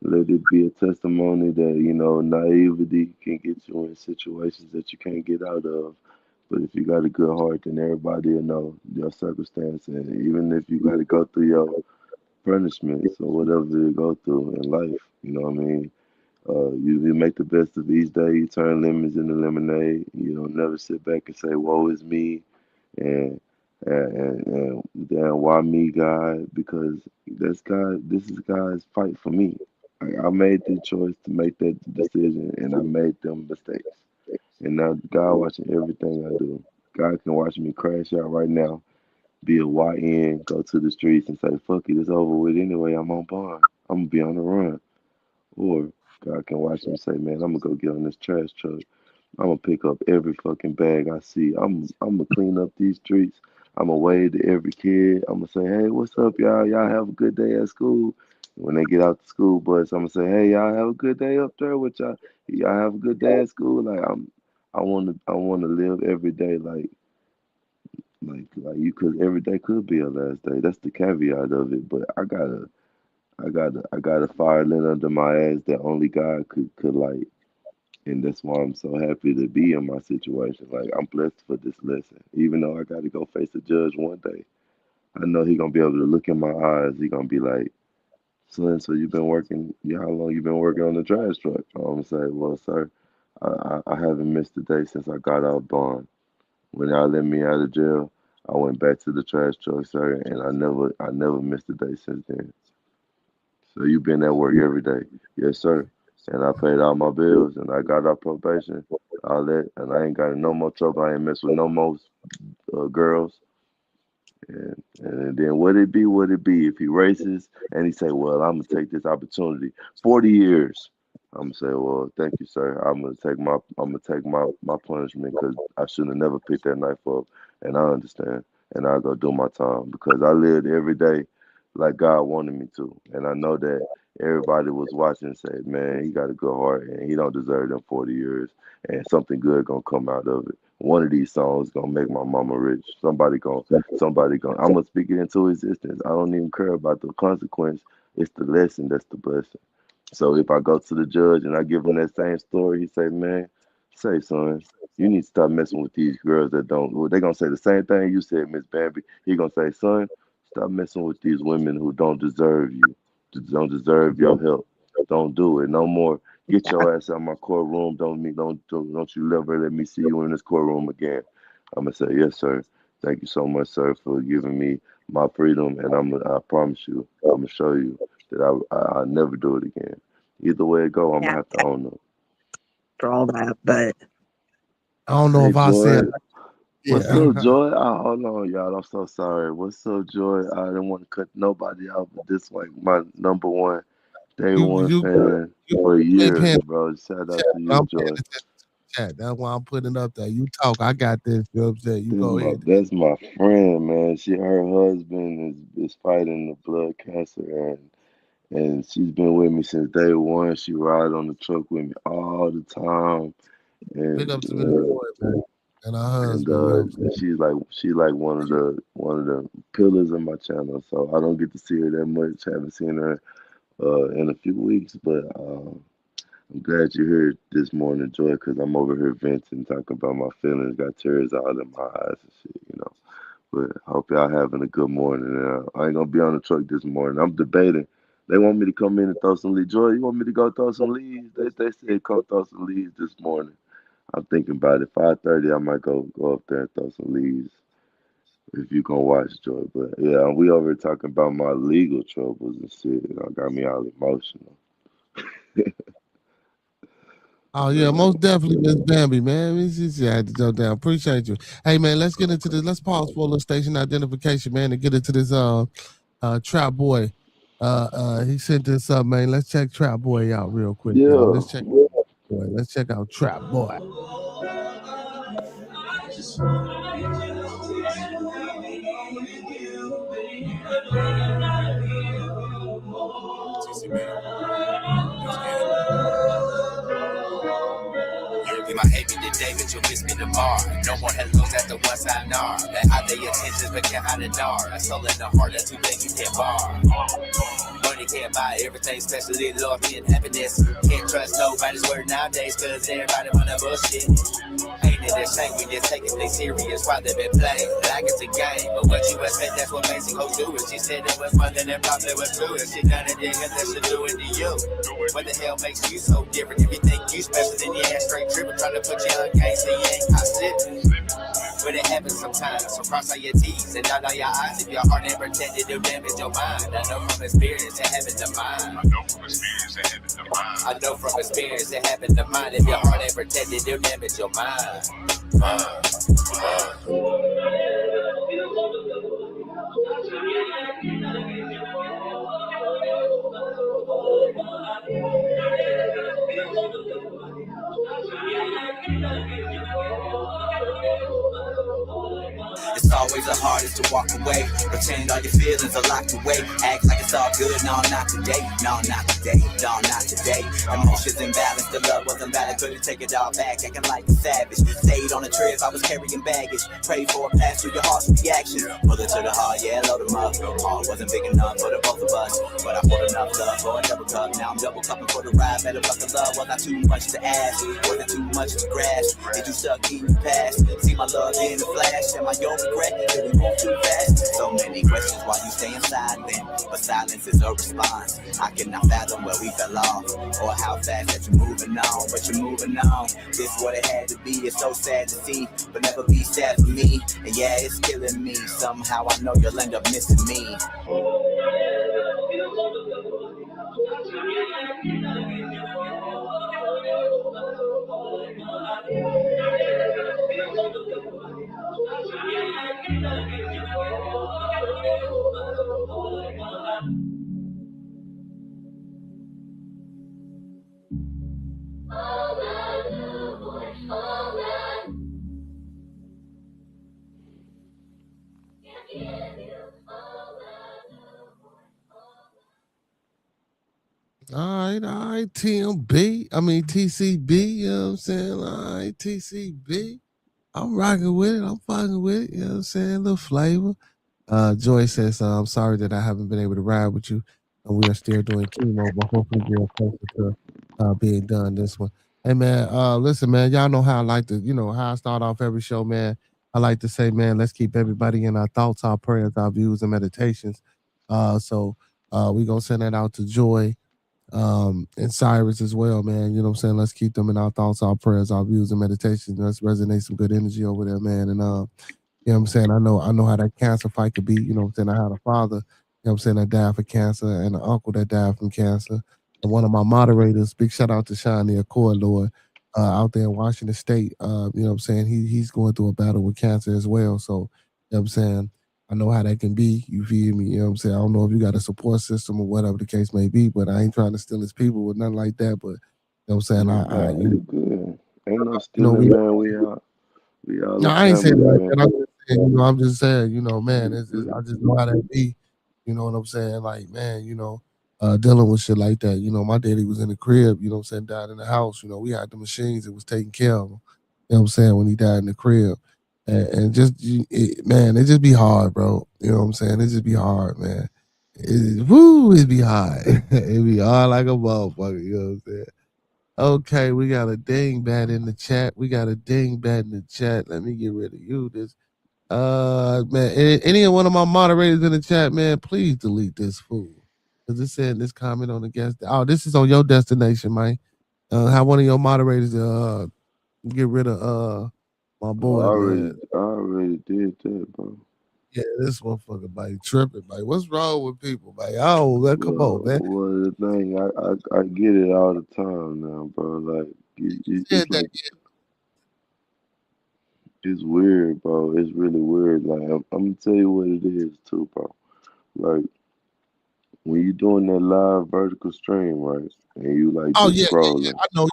let it be a testimony that, you know, naivety can get you in situations that you can't get out of. But if you got a good heart, then everybody will know your circumstance. And even if you got to go through your punishments or whatever you go through in life, you know what I mean? You make the best of each day. You turn lemons into lemonade. You don't never sit back and say, "Woe is me," and damn, why me, God? Because that's God. This is God's fight for me. I made the choice to make that decision, and I made them mistakes. And now God watching everything I do. God can watch me crash out right now, be a YN, go to the streets and say, "Fuck it, it's over with anyway. I'm on bond. I'm gonna be on the run." Or God can watch me say, "Man, I'm gonna go get on this trash truck. I'm gonna pick up every fucking bag I see. I'm gonna clean up these streets. I'm gonna wave to every kid. I'm gonna say, hey, what's up, y'all? Y'all have a good day at school." When they get out the school bus, I'm gonna say, hey, y'all have a good day up there with y'all. Y'all have a good day at school. Like I wanna live every day like you could. Every day could be a last day. That's the caveat of it. But I got a fire lit under my ass that only God could light. And that's why I'm so happy to be in my situation. Like, I'm blessed for this lesson. Even though I got to go face a judge one day, I know he going to be able to look in my eyes. He going to be like, "Son, so you been working, how long you been working on the trash truck?" I'm going to say, "Well, sir, I haven't missed a day since I got out bond. When y'all let me out of jail, I went back to the trash truck, sir, and I never missed a day since then. So you been at work every day?" "Yes, sir. And I paid all my bills, and I got off probation, all that, and I ain't got in no more trouble. I ain't mess with no more girls." And then what it be? If he racist and he say, "Well, I'm gonna take this opportunity, 40 years." I'm gonna say, "Well, thank you, sir. I'm gonna take my punishment because I should have never picked that knife up, and I understand, and I'll go do my time because I lived every day like God wanted me to, and I know that everybody was watching and said, man, he got a good heart and he don't deserve them 40 years, and something good gonna come out of it. One of these songs gonna make my mama rich. Somebody gonna. I'm gonna speak it into existence. I don't even care about the consequence. It's the lesson that's the blessing. So if I go to the judge and I give him that same story, he say, "Man, say, son, you need to stop messing with these girls that don't." Well, they gonna say the same thing you said, Miss Bambi. He gonna say, "Son, stop messing with these women who don't deserve you, don't deserve your help. Don't do it no more. Get your ass out of my courtroom. Don't you ever let me see you in this courtroom again." I'm gonna say, "Yes, sir. Thank you so much, sir, for giving me my freedom, and I promise you, I'm gonna show you that I'll never do it again. Either way it go, I'm gonna have to own them." For all that, but I don't know if I said. What's up, Joy? Hold on, y'all. I'm so sorry. What's up, Joy? I didn't want to cut nobody out, but this like my number one day one fan for years, bro. Shout out to you, Joy. Chat. That's why I'm putting up there. You talk. I got this. You know what I'm saying? You go ahead. That's my friend, man. Her husband is fighting the blood cancer, and she's been with me since day one. She ride on the truck with me all the time. And, big up to Miss Boy, man. And her husband. She's like one of the pillars of my channel. So I don't get to see her that much. Haven't seen her in a few weeks, but I'm glad you're here this morning, Joy, because I'm over here venting, talking about my feelings. Got tears all in my eyes and shit. But I hope y'all having a good morning. I ain't gonna be on the truck this morning. I'm debating. They want me to come in and throw some leaves. Joy, you want me to go throw some leaves? They said come throw some leaves this morning. I'm thinking about it. 5:30, I might go up there and throw some leaves if you gonna watch, Joy. But yeah, we over here talking about my legal troubles and shit. Got me all emotional. Oh yeah, most definitely, Miss Bambi, man. I had to jump down. Appreciate you. Hey man, let's get into this. Let's pause for a little station identification, man, and get into this Trap Boy. He sent this up, man. Let's check Trap Boy out real quick. Yeah. Y'all. Let's check Boy. Let's check out Trap Boy. You might hate me today, but you'll miss me tomorrow. No more hellos at the one side nar. That hide their intentions, but can't hide the nar. A soul in the heart, that's two things you can't bar. Money can't buy everything, especially loyalty and happiness. Can't trust nobody's word nowadays, cause everybody wanna bullshit. Ain't it a shame we just taking things serious while they been playing like it's a game? But what you expect, that's what makes hoes do it. She said it was fun, then it probably was true. If she done it, then that should do it to you. What the hell makes you so different? If you think you special, then you ass straight tripping. Trying to put you on game, so you ain't caught slipping. But it happens sometimes, so cross all your T's and dot all your I's. If your heart ain't protected, it'll damage your mind. I know from experience it happened to mine. I know from experience it happened to mine. If your heart ain't protected, it'll damage your mind. It's always the hardest to walk away. Pretend all your feelings are locked away. Act like it's all good, no, not today. No, not today, no, not today. Emotions imbalanced, the love wasn't valid. Couldn't take it all back, acting like a savage. Stayed on a trip, I was carrying baggage. Prayed for a pass through your heart's reaction. Pull it to the heart, yeah, load them up. Heart wasn't big enough for the both of us, but I poured enough love for a double cup. Now I'm double cupping for the ride. Better fuck the love, was not too much to ask. Wasn't too much to grasp. Did you suck in the past? See my love in the flash. Am I your regret? Did we move too fast? So many questions while you staying silent, but silence is a response. I cannot fathom where we fell off, or how fast that you're moving on. But you're moving on. This what it had to be. It's so sad to see, but never be sad for me. And yeah, it's killing me. Somehow I know you'll end up missing me. All right, TCB, you know what I'm saying? All right, TCB. I'm rocking with it. I'm fucking with it. You know what I'm saying? A little flavor. Joy says, I'm sorry that I haven't been able to ride with you. And we are still doing chemo, but hopefully we're closer to being done this one. Hey, man, listen, man, y'all know how I like to, how I start off every show, man. I like to say, man, let's keep everybody in our thoughts, our prayers, our views, and meditations. So we're going to send that out to Joy. And Cyrus as well, man. You know what I'm saying? Let's keep them in our thoughts, our prayers, our views, and meditations. Let's resonate some good energy over there, man. And you know what I'm saying? I know how that cancer fight could be. You know what I'm saying? I had a father, you know what I'm saying, that died from cancer, and an uncle that died from cancer. And one of my moderators, big shout out to Shawnee Accord Lord, out there in Washington State. You know what I'm saying? He's going through a battle with cancer as well. So, you know what I'm saying? I know how that can be. You feel me? You know what I'm saying? I don't know if you got a support system or whatever the case may be, but I ain't trying to steal his people or nothing like that. But you know what I'm saying? Good. Ain't no stealing, man. We all. No, I ain't saying that. I'm just saying, man. I just know how that be. You know what I'm saying? Like, man, dealing with shit like that. My daddy was in the crib. You know what I'm saying? Died in the house. We had the machines that was taking care of him. You know what I'm saying? When he died in the crib. And just, it just be hard, bro. You know what I'm saying? It just be hard, man. It be hard. It be hard like a motherfucker. You know what I'm saying? Okay, we got a dingbat in the chat. Let me get rid of you. Man, any one of my moderators in the chat, man, please delete this fool. Because it said this comment on the guest. Oh, this is on your destination, man. How one of your moderators get rid of my boy, man. I already did that, bro. Yeah, this motherfucker, man, tripping, man. What's wrong with people, man? Oh, man, come on, man. Well, the thing, I get it all the time now, bro. Like, it's weird, bro. It's really weird. Like, I'm gonna tell you what it is, too, bro. Like, when you doing that live vertical stream, right, and you like scrolling. I know.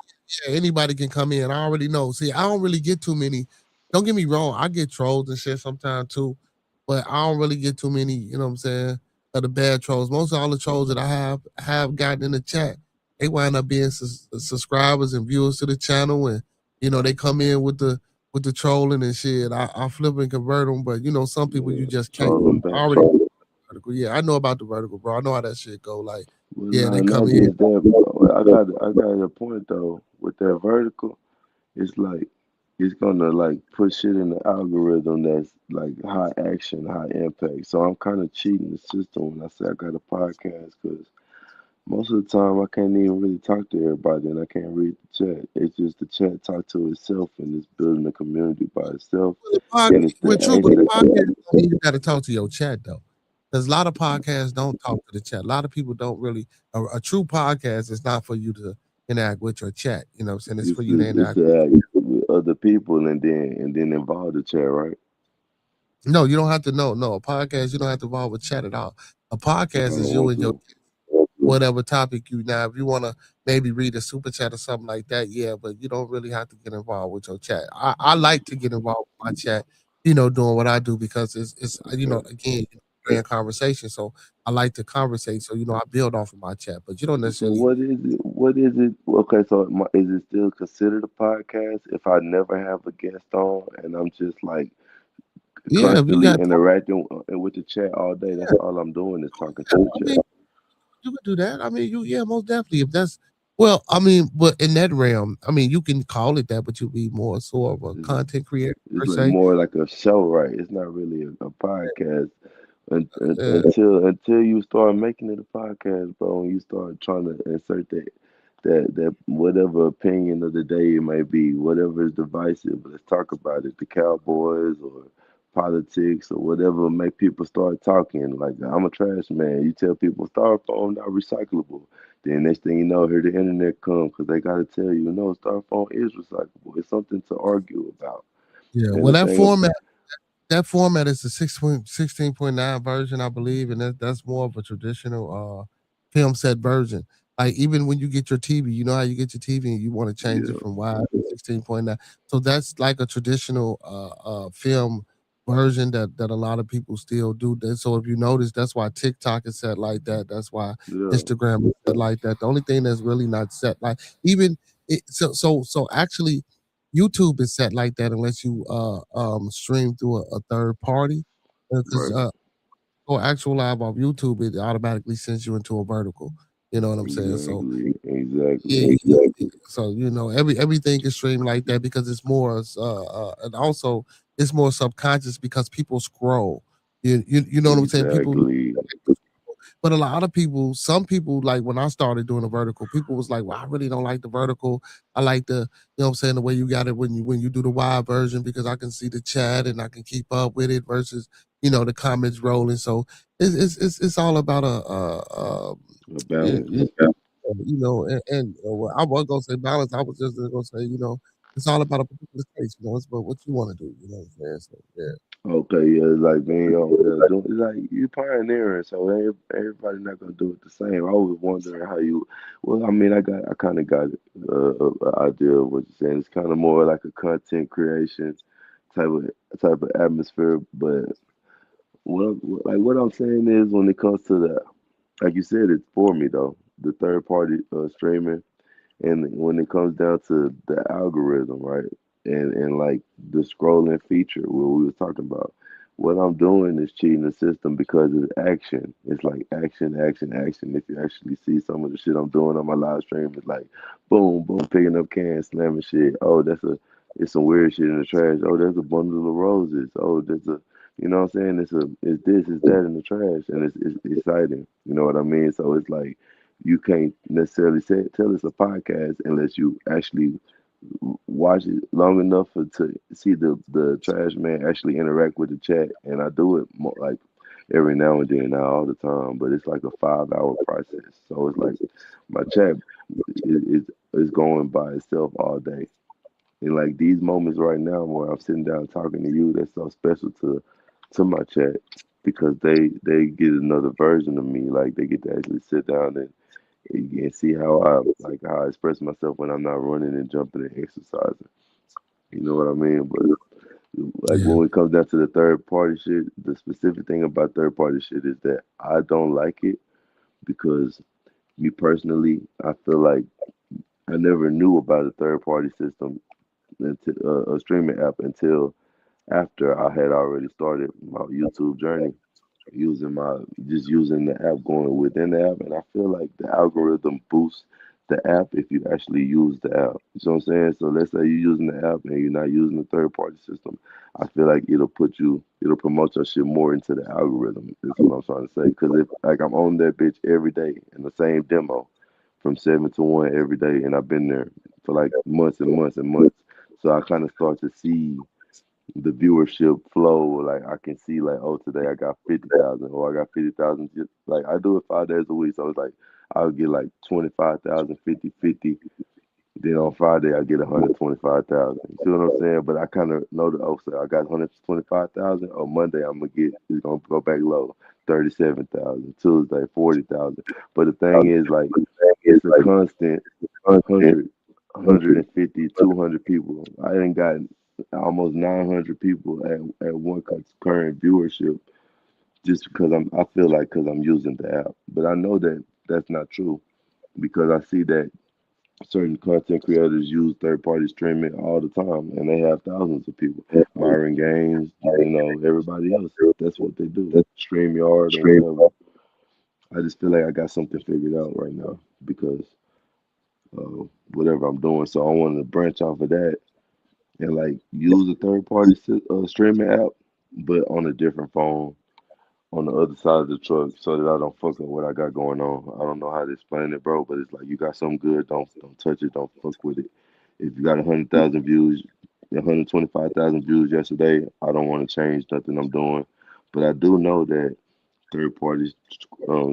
Yeah, anybody can come in. I already know. See, I don't really get too many. Don't get me wrong. I get trolls and shit sometimes too, but I don't really get too many. You know what I'm saying? Of the bad trolls. Most of all the trolls that I have gotten in the chat, they wind up being subscribers and viewers to the channel, and you know they come in with the trolling and shit. I flip and convert them, but you know some people you just can't. Vertical. Yeah, I know about the vertical, bro. I know how that shit go. Like, yeah, they come in. I got a point though with that vertical. It's like it's gonna like put shit in the algorithm that's like high action, high impact. So I'm kind of cheating the system when I say I got a podcast because most of the time I can't even really talk to everybody and I can't read the chat. It's just the chat talk to itself and it's building a community by itself. With podcast, you got to talk to your chat though. Because a lot of podcasts don't talk to the chat. A lot of people don't really. A true podcast is not for you to interact with your chat. You know what I'm saying? It's for you to interact with other people and then involve the chat, right? No, you don't have to know. No, a podcast, you don't have to involve with chat at all. A podcast is you and your whatever topic you now. If you want to maybe read a super chat or something like that, yeah, but you don't really have to get involved with your chat. I like to get involved with my chat, you know, doing what I do because it's you know, again, conversation. So I like to conversate. So, you know, I build off of my chat, but you don't necessarily. So what is it? Okay, so is it still considered a podcast if I never have a guest on and I'm just like constantly interacting with the chat all day? That's all I'm doing is talking to the chat. You can do that. I mean, most definitely. If that's well, I mean, but in that realm, I mean, you can call it that, but you'll be more sort of a content creator. It's like more like a show, right? It's not really a podcast. Until you start making it a podcast, bro, and you start trying to insert that whatever opinion of the day it may be, whatever is divisive, let's talk about it. The Cowboys or politics or whatever make people start talking. Like, I'm a trash man. You tell people styrofoam not recyclable. Then next thing you know, here the internet comes because they got to tell you, no, styrofoam is recyclable. It's something to argue about. Yeah, well, that format is the 16.9 version, I believe, and that's more of a traditional film set version. Like even when you get your TV, you know how you get your TV and you want to change it from wide to 16.9. So that's like a traditional film version that a lot of people still do. So if you notice, that's why TikTok is set like that. That's why Instagram is set like that. The only thing that's really not set like so actually YouTube is set like that unless you stream through a third party. Because for actual live off YouTube, it automatically sends you into a vertical. You know what I'm saying? So exactly. So you know everything is streamed like that because it's more and also it's more subconscious because people scroll. You know what I'm saying? People. But a lot of people, some people, like when I started doing a vertical, people was like, well, I really don't like the vertical. I like the, you know what I'm saying, the way you got it when you do the wide version because I can see the chat and I can keep up with it versus, you know, the comments rolling. So it's all about a balance. You know, and I was gonna say balance. I was just gonna say, you know, it's all about a particular case. You know, it's about what you want to do. You know what I'm saying? So yeah. Okay, yeah, it's like being it's like you pioneering, so everybody not gonna do it the same. I was wondering how you. Well, I mean, I kind of got an idea of what you're saying. It's kind of more like a content creation type of atmosphere. But what I'm saying is, when it comes to the, like you said, it's for me though, the third party streaming, and when it comes down to the algorithm, right? And like the scrolling feature where we were talking about, what I'm doing is cheating the system because it's action. It's like action. If you actually see some of the shit I'm doing on my live stream, it's like boom, boom, picking up cans, slamming shit. Oh, it's some weird shit in the trash. Oh, there's a bundle of roses. Oh, there's You know what I'm saying? It's this, it's that in the trash, and it's exciting. You know what I mean? So it's like you can't necessarily tell it's a podcast unless you actually watch it long enough to see the trash man actually interact with the chat. And I do it more, like every now and then, not all the time, but it's like a 5-hour process. So it's like my chat is going by itself all day. And like these moments right now where I'm sitting down talking to you, that's so special to my chat because they get another version of me. Like they get to actually sit down and see how I express myself when I'm not running and jumping and exercising. You know what I mean? But like when it comes down to the third party shit, the specific thing about third party shit is that I don't like it because me personally, I feel like I never knew about a third party system until a streaming app until after I had already started my YouTube journey using the app, going within the app, and I feel like the algorithm boosts the app if you actually use the app. You know what I'm saying? So let's say you're using the app and you're not using the third party system. I feel like it'll promote your shit more into the algorithm. That's what I'm trying to say. Because if like I'm on that bitch every day in the same demo from 7 to 1 every day, and I've been there for like months and months and months. So I kind of start to see the viewership flow. Like I can see like, oh, today I got 50,000 or I got 50,000. Like I do it 5 days a week. So it's like I'll get like 25,000, 50. Then on Friday I get 125,000. You see what I'm saying? But I kind of know so I got 125,000. On Monday it's gonna go back low, 37,000. Tuesday 40,000. But the thing is like it's a constant 150, 200 people. I ain't got almost 900 people at one concurrent viewership just because I feel like because I'm using the app. But I know that that's not true because I see that certain content creators use third-party streaming all the time, and they have thousands of people. Myron Games, everybody else. That's what they do. StreamYard or whatever. I just feel like I got something figured out right now because whatever I'm doing. So I wanted to branch off of that and like use a third-party streaming app, but on a different phone on the other side of the truck so that I don't fuck up what I got going on. I don't know how to explain it, bro, but it's like you got something good, don't touch it, don't fuck with it. If you got 100,000 views, 125,000 views yesterday, I don't want to change nothing I'm doing. But I do know that third party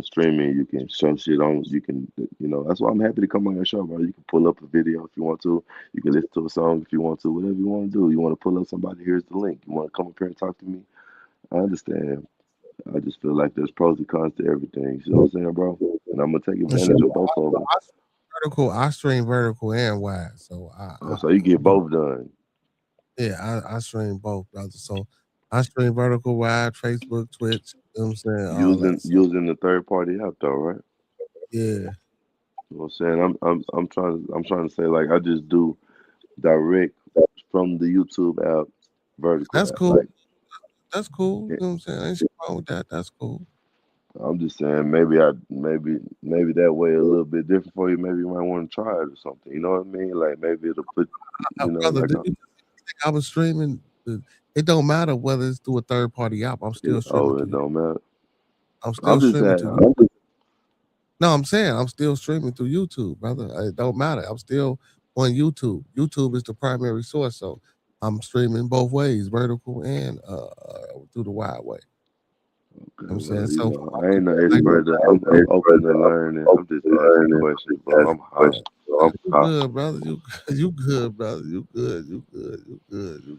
streaming, you can show shit on, you can, that's why I'm happy to come on your show, bro. You can pull up a video if you want to, you can listen to a song if you want to, whatever you want to do. You want to pull up somebody, here's the link. You want to come up here and talk to me, I understand. I just feel like there's pros and cons to everything. You know what I'm saying, bro? And I'm gonna take advantage of both of them. I stream vertical and wide, so so you get both done. Yeah, I stream both, brother. So I stream vertical, wide, Facebook, Twitch. You know what I'm saying? Using the third party app though, right? Yeah. You know what I'm saying? I'm trying to say like I just do direct from the YouTube app vertical. That's app. cool. Like, that's cool. You know what I'm saying? Ain't shit wrong with that. That's cool. I'm just saying maybe that way a little bit different for you. Maybe you might want to try it or something. You know what I mean? Like maybe it'll put brother, like I was streaming. It don't matter whether it's through a third party app. I'm still streaming. Oh, it don't matter. I'm still streaming through. No, I'm saying I'm still streaming through YouTube, brother. It don't matter. I'm still on YouTube. YouTube is the primary source, so I'm streaming both ways, vertical and through the wide way. Okay, I'm saying so. I ain't no expert. I'm open to learning. I'm just asking questions, bro. I'm hot. You good, brother. You good, brother. You good. You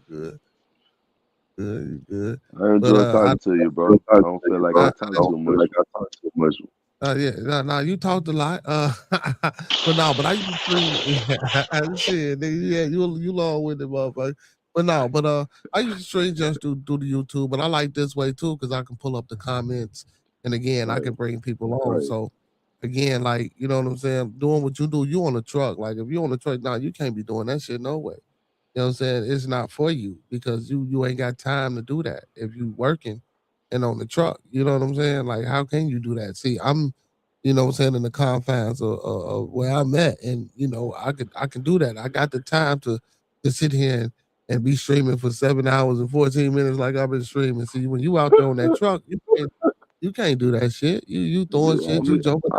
good. I enjoy talking to you, bro. I don't feel like I talk too much. Yeah, no, you talked a lot. But I used to stream. Shit, nigga, yeah, you long with it, motherfucker. But I used to stream just do the YouTube, but I like this way too because I can pull up the comments, and again, I can bring people on. Right. So again, like you know what I'm saying, doing what you do, you on the truck. Like if you on the truck now, you can't be doing that shit no way. You know what I'm saying? It's not for you because you ain't got time to do that if you working and on the truck. You know what I'm saying? Like how can you do that? See, I'm, you know what I'm saying, in the confines of where I'm at, and I can do that. I got the time to sit here and be streaming for 7 hours and 14 minutes like I've been streaming. See, when you out there on that truck, you can't do that shit. You throwing shit, you jumping.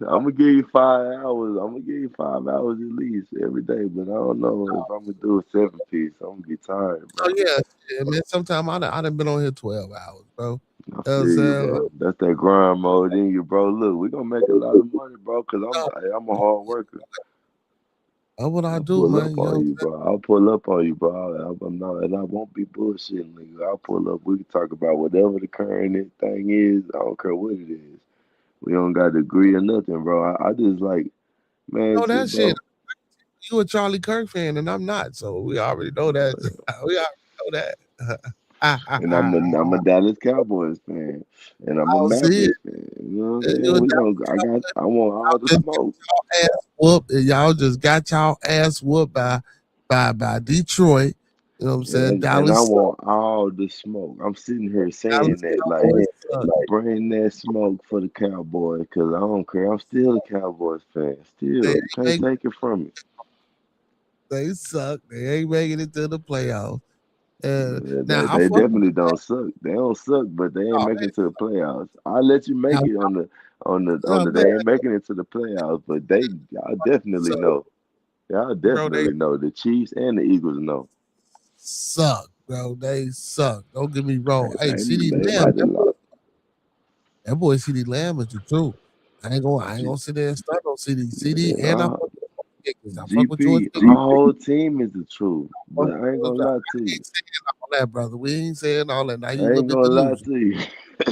I'm gonna give you 5 hours. I'm gonna give you 5 hours at least every day, but I don't know if I'm gonna do a 7-piece. I'm gonna be tired, bro. Oh yeah, man. Sometimes I done been on here 12 hours, bro. I feel you, bro. That's that grind mode in you, bro. Look, we're gonna make a lot of money, bro, because I'm a hard worker. That's what I do, man. I'll pull up on you, bro. I'm not, and I won't be bullshitting, nigga. I'll pull up. We can talk about whatever the current thing is. I don't care what it is. We don't got to agree or nothing, bro. I just like, man. No, that shit. You a Charlie Kirk fan, and I'm not, so we already know that. We already know that. And I'm a Dallas Cowboys fan, and I'm a Mavericks fan. You know what I'm saying? I want all the smoke. Ass whooped, and y'all just got y'all ass whooped by Detroit. You know what I'm saying? Dallas. And I want all the smoke. I'm sitting here saying that, like, bring that smoke for the Cowboys, because I don't care. I'm still a Cowboys fan. Still, you can't take it from me. They suck. They ain't making it to the playoffs. Now they definitely don't suck. They don't suck, but they ain't making it to the playoffs. I'll let you make it on the they ain't making it to the playoffs, but y'all definitely know. Y'all definitely know. The Chiefs and the Eagles know. Suck, bro. They suck. Don't get me wrong. Hey, CeeDee Lamb. That boy CeeDee Lamb is the truth. I ain't gonna sit there and start on CD and I'm GP, the whole team is the truth, but I ain't gonna lie to you. All that, brother. We ain't saying all that. Now I ain't gonna lie to you. I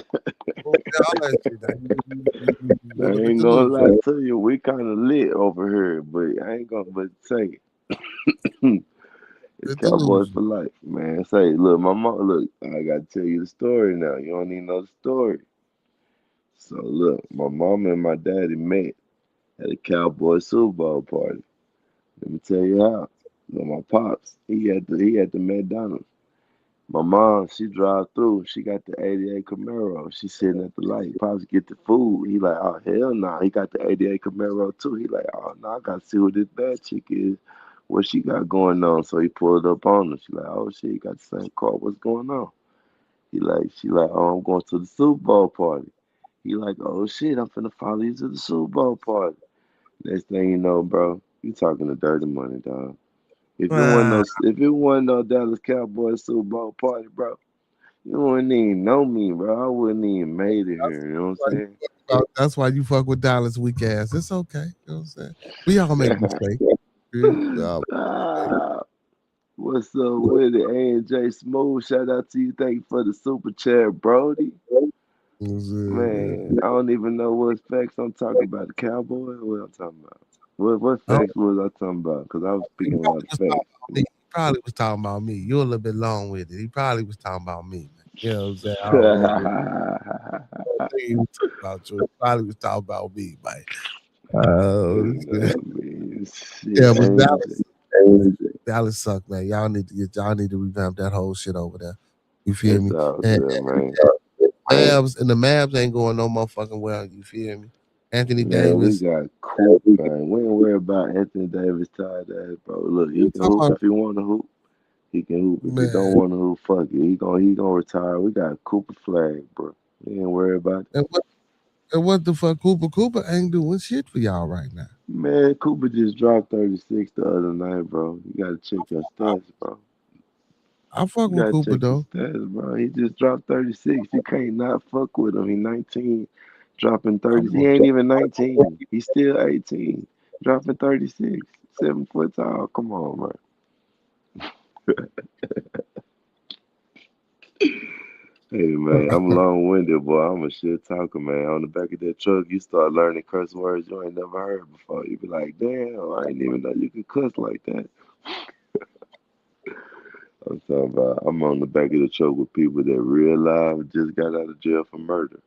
ain't gonna lie to you. We kind of lit over here, but I ain't gonna say it. It's Cowboys for life, man. Say, look, my mom. Look, I gotta tell you the story now. You don't even know the story. So look, my mom and my daddy met at a Cowboy Super Bowl party. Let me tell you how. Look, my pops, he at the McDonald's. My mom, she drive through. She got the 88 Camaro. She sitting at the light. Pops get the food. He like, oh hell no. Nah. He got the 88 Camaro too. He like, oh no, I gotta see who this bad chick is. What she got going on? So he pulled up on her. She like, oh shit, he got the same car. What's going on? She like, oh, I'm going to the Super Bowl party. He like, oh shit, I'm finna follow you to the Super Bowl party. Next thing you know, bro, you talking to dirty money, dog. If it wasn't no Dallas Cowboys Super Bowl party, bro, you wouldn't even know me, bro. I wouldn't even made it here. You know what I'm saying? That's why you fuck with Dallas weak ass. It's okay. You know what I'm saying? We all make mistakes. What's up with it? A&J Smooth, shout out to you. Thank you for the super chat, Brody. Man, I don't even know what facts I'm talking about. The Cowboy? What I'm talking about? What facts was I talking about? Because I was speaking a lot of facts. He probably was talking about me. You're a little bit long with it. He probably was talking about me. You know what I'm saying? He was talking about you. He probably was talking about me, man. Yeah, but Dallas suck, man. Y'all need to revamp that whole shit over there. You feel me? Man. And the Mavs ain't going no motherfucking well. You feel me? Anthony Davis. We got cool, man. We ain't worry about Anthony Davis tired ass, bro. Look, he can hoop if he want to hoop. He can hoop. If he don't want to hoop, fuck it. He gonna retire. We got Cooper Flag, bro. We ain't worry about it. And what the fuck, Cooper ain't doing shit for y'all right now. Man, Cooper just dropped 36 the other night, bro. You gotta check your stats, bro. I fuck with Cooper though. Stats, bro. He just dropped 36. You can't not fuck with him. He 19, dropping 30. He ain't even 19. He's still 18, dropping 36. 7 foot tall. Come on, man. Hey, man, I'm long-winded, boy. I'm a shit talker, man. On the back of that truck, you start learning curse words you ain't never heard before. You be like, damn, I didn't even know you could cuss like that. I'm talking about, I'm on the back of the truck with people that real life just got out of jail for murder.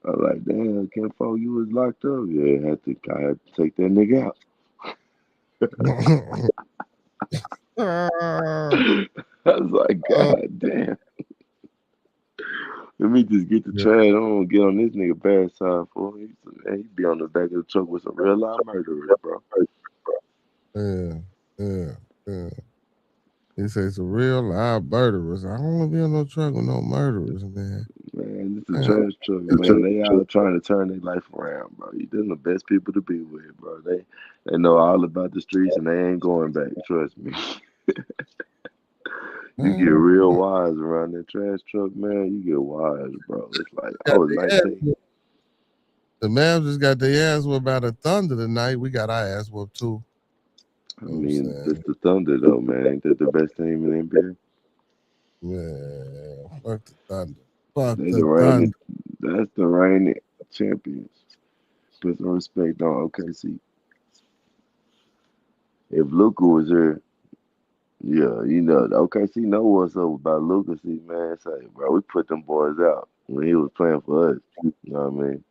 I'm like, damn, Kenfo, you was locked up. Yeah, I had to take that nigga out. I was like, God damn. Let me just get the trash on, get on this nigga bad side for him. He be on the back of the truck with some real life murderers, bro. Yeah. He says some real live murderers. I don't want to be on no truck with no murderers, man. Man, it's a trash truck, man. They out trying to turn their life around, bro. They're the best people to be with, bro. They know all about the streets and they ain't going back. Trust me. You get real wise around that trash truck, man. You get wise, bro. It's like I was 19. The Mavs just got their ass whooped by the Thunder tonight. We got our ass whooped too. I mean, it's the Thunder though, man. Ain't that the best team in the NBA? Man, fuck the Thunder. Fuck They the the reigning, Thunder. that's the reigning champions. Put some respect on OKC. If Luka was here, yeah, you know, the OKC know what's up about Luka. See, man, say, bro, we put them boys out when he was playing for us. You know what I mean?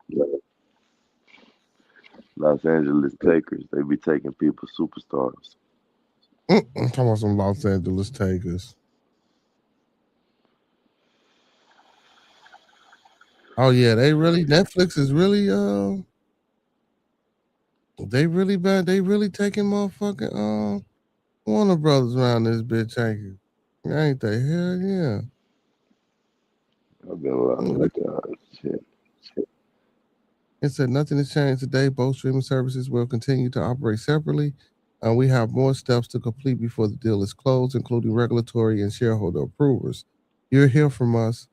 Los Angeles Takers, they be taking people superstars. I'm talking about some Los Angeles Takers. Oh yeah, they really Netflix is really they really bad. They really taking motherfucking Warner Brothers around this bitch, ain't they? Hell yeah. I've been around with shit. It said nothing has changed today. Both streaming services will continue to operate separately. We have more steps to complete before the deal is closed, including regulatory and shareholder approvals. You'll hear from us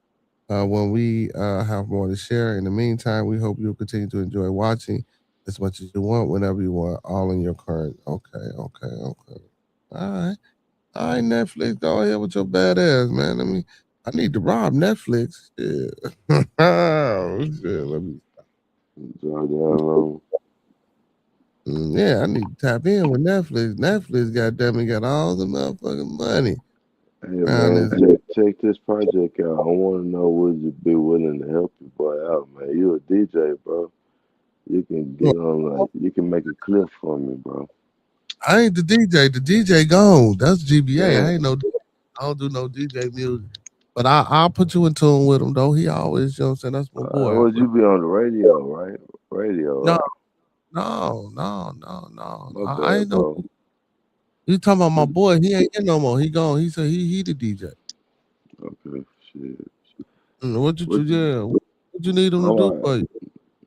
when we have more to share. In the meantime, we hope you'll continue to enjoy watching as much as you want, whenever you want, all in your current. Okay. All right, Netflix, go ahead with your badass, man. I need to rob Netflix. Yeah. Oh, shit. Let me. Yeah, I need to tap in with Netflix. Netflix, goddamn it, got all the motherfucking money. Hey man, check this project out. I want to know, would you be willing to help your boy out, man? You a DJ, bro. You can get on, like, you can make a clip for me, bro. I ain't the DJ. The DJ gone. That's GBA. Yeah. I don't do no DJ music. But I'll put you in tune with him, though. He always, you know what I'm saying? That's my boy. Would you be on the radio, right? Radio, No, right? no. Okay, I ain't no. You talking about my boy? He ain't here no more. He gone. He said he the DJ. Okay, shit. What you need him to do for you?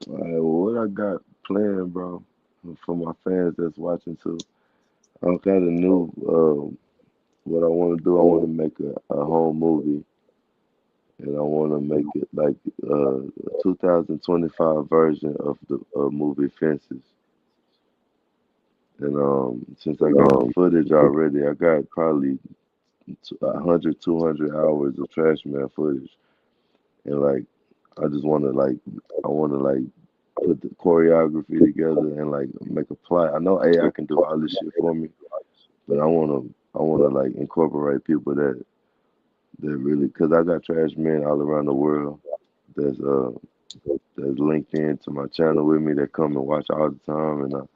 All right, well, what I got planned, bro, for my fans that's watching too. I've got a new what I want to do. I want to make a home movie, and I want to make it like a 2025 version of the movie Fences. And since I got the footage already, I got probably 100, 200 hours of Trash Man footage, and like I just want to put the choreography together and like make a plot. I know AI can do all this shit for me, but I wanna like incorporate people that really, because I got trash men all around the world that's linked into my channel with me, that come and watch all the time, and I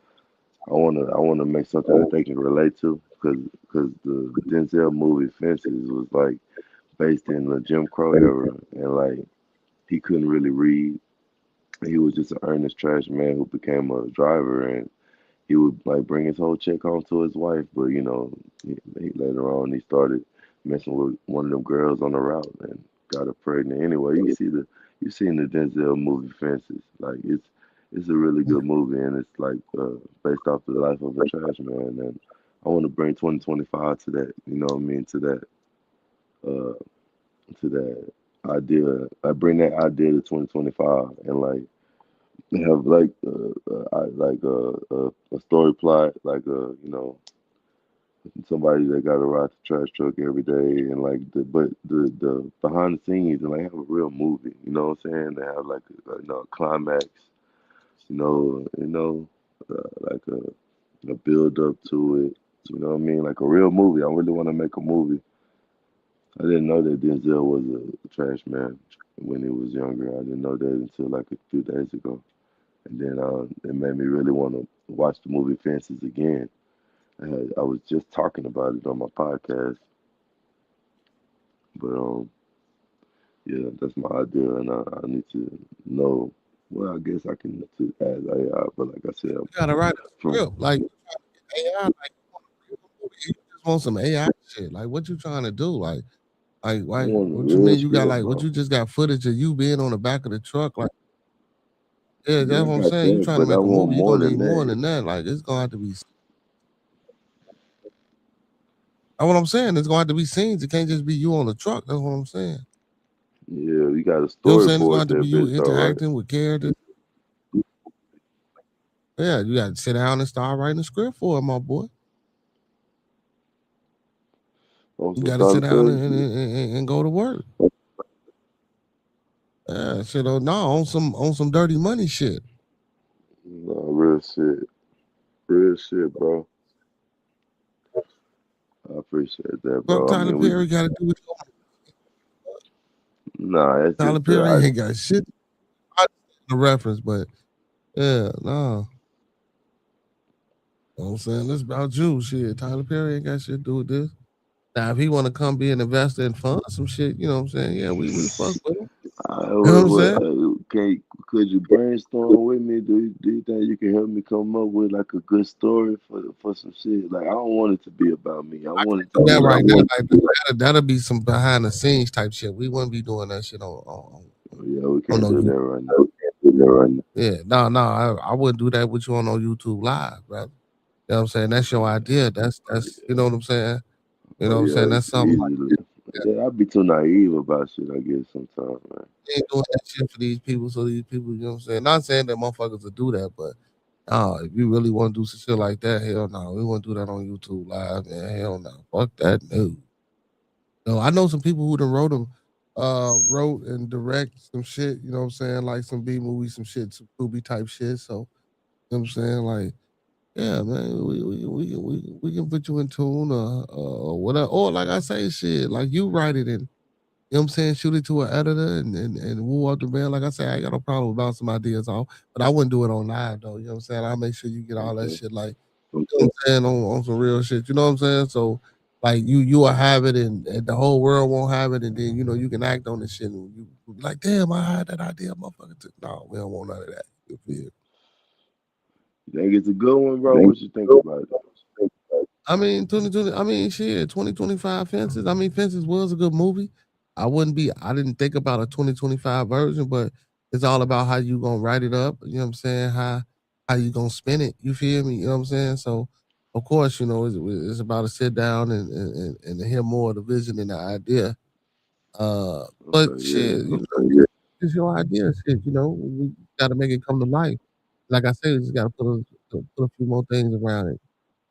wanna make something that they can relate to, because the Denzel movie Fences was like based in the Jim Crow era, and like he couldn't really read. He was just an earnest trash man who became a driver, and he would like bring his whole check home to his wife. But you know, he later on he started messing with one of them girls on the route and got her pregnant. Anyway, you seen the Denzel movie Fences. Like it's a really good movie, and it's like based off the life of a trash man. And I want to bring 2025 to that. You know what I mean? To that idea. I bring that idea to 2025, and like have like a story plot, like you know, somebody that got to ride the trash truck every day, and like the behind the scenes, and like have a real movie. You know what I'm saying? They have like a climax. Like a build up to it. You know what I mean? Like a real movie. I really want to make a movie. I didn't know that Denzel was a trash man when he was younger. I didn't know that until like a few days ago. And then it made me really want to watch the movie Fences again. I was just talking about it on my podcast. But yeah, that's my idea, and I need to know. Well, I guess I can add AI, but like I said, You gotta write a script like AI. Like you just want some AI shit. Like, what you trying to do? Like I what want the you real mean? You got shit, like what bro. you just got footage of you being on the back of the truck? Like, yeah, Yeah, that's I what I'm got saying. You that, trying to but I make a want movie, you're more gonna than need more that. than that. Like, it's gonna have to be. That's what I'm saying. It's gonna have to be scenes. It can't just be you on the truck. That's what I'm saying. Yeah, we got a You know what I'm saying? It's gonna storyboard have to that be you bitch, though, right? interacting with characters. Yeah, you got to sit down and start writing a script for it, my boy. On You some got to sit Tyler down Perry shit. and go to work. Yeah, shit. Oh no, on some dirty money shit. No, real shit, bro. I appreciate that, What bro. I Tyler mean, we Perry got to do with nah, that's Tyler just Perry ain't got shit. I the reference, but yeah, no. You know what I'm saying? This about you, shit. Tyler Perry ain't got shit to do with this. Now, if he want to come be an investor and fund some shit, you know what I'm saying? Yeah, we fuck with him. You know what I'm saying? Could you brainstorm with me? Do you think you can help me come up with like a good story for some shit? Like, I don't want it to be about me. I want it to Do be that right now. like, Like, that'll be some behind the scenes type shit. We wouldn't be doing that shit on yeah, we can't no do YouTube. that right now. We can't do that right now. Yeah, no, I wouldn't do that with you on YouTube Live, brother. You know what I'm saying? That's your idea. That's you know what I'm saying? You know what I'm saying? That's something like Yeah, I'd be too naive about shit, I guess, sometimes, man. you ain't doing that shit for these people, so these people, you know what I'm saying? Not saying that motherfuckers will do that, but if you really want to do some shit like that, hell no. We want to do that on YouTube Live, man. Hell no. Fuck that, no. No, I know some people who done wrote and direct some shit, you know what I'm saying? Like some B movie, some shit, some movie type shit. So, you know what I'm saying? Like, yeah, man, we can put you in tune or whatever. Or like I say, shit, like you write it and you know what I'm saying, shoot it to an editor and woo out the band. Like I said, I ain't got no problem with bouncing ideas off, but I wouldn't do it on live though. You know what I'm saying? I'll make sure you get all that shit like you know what I'm saying on some real shit. You know what I'm saying? So like you will have it and the whole world won't have it, and then you know you can act on this shit and you be like, damn, I had that idea, motherfucker. No, we don't want none of that. You feel? You think it's a good one, bro? What you think about it? I mean, 2020. I mean, shit, 2025 Fences. I mean, Fences was a good movie. I didn't think about a 2025 version, but it's all about how you gonna write it up. You know what I'm saying? How you gonna spin it? You feel me? You know what I'm saying? So, of course, you know, it's about to sit down and hear more of the vision and the idea. But shit, you know, it's your idea, shit. You know, we got to make it come to life. Like I said, we just got to put a few more things around it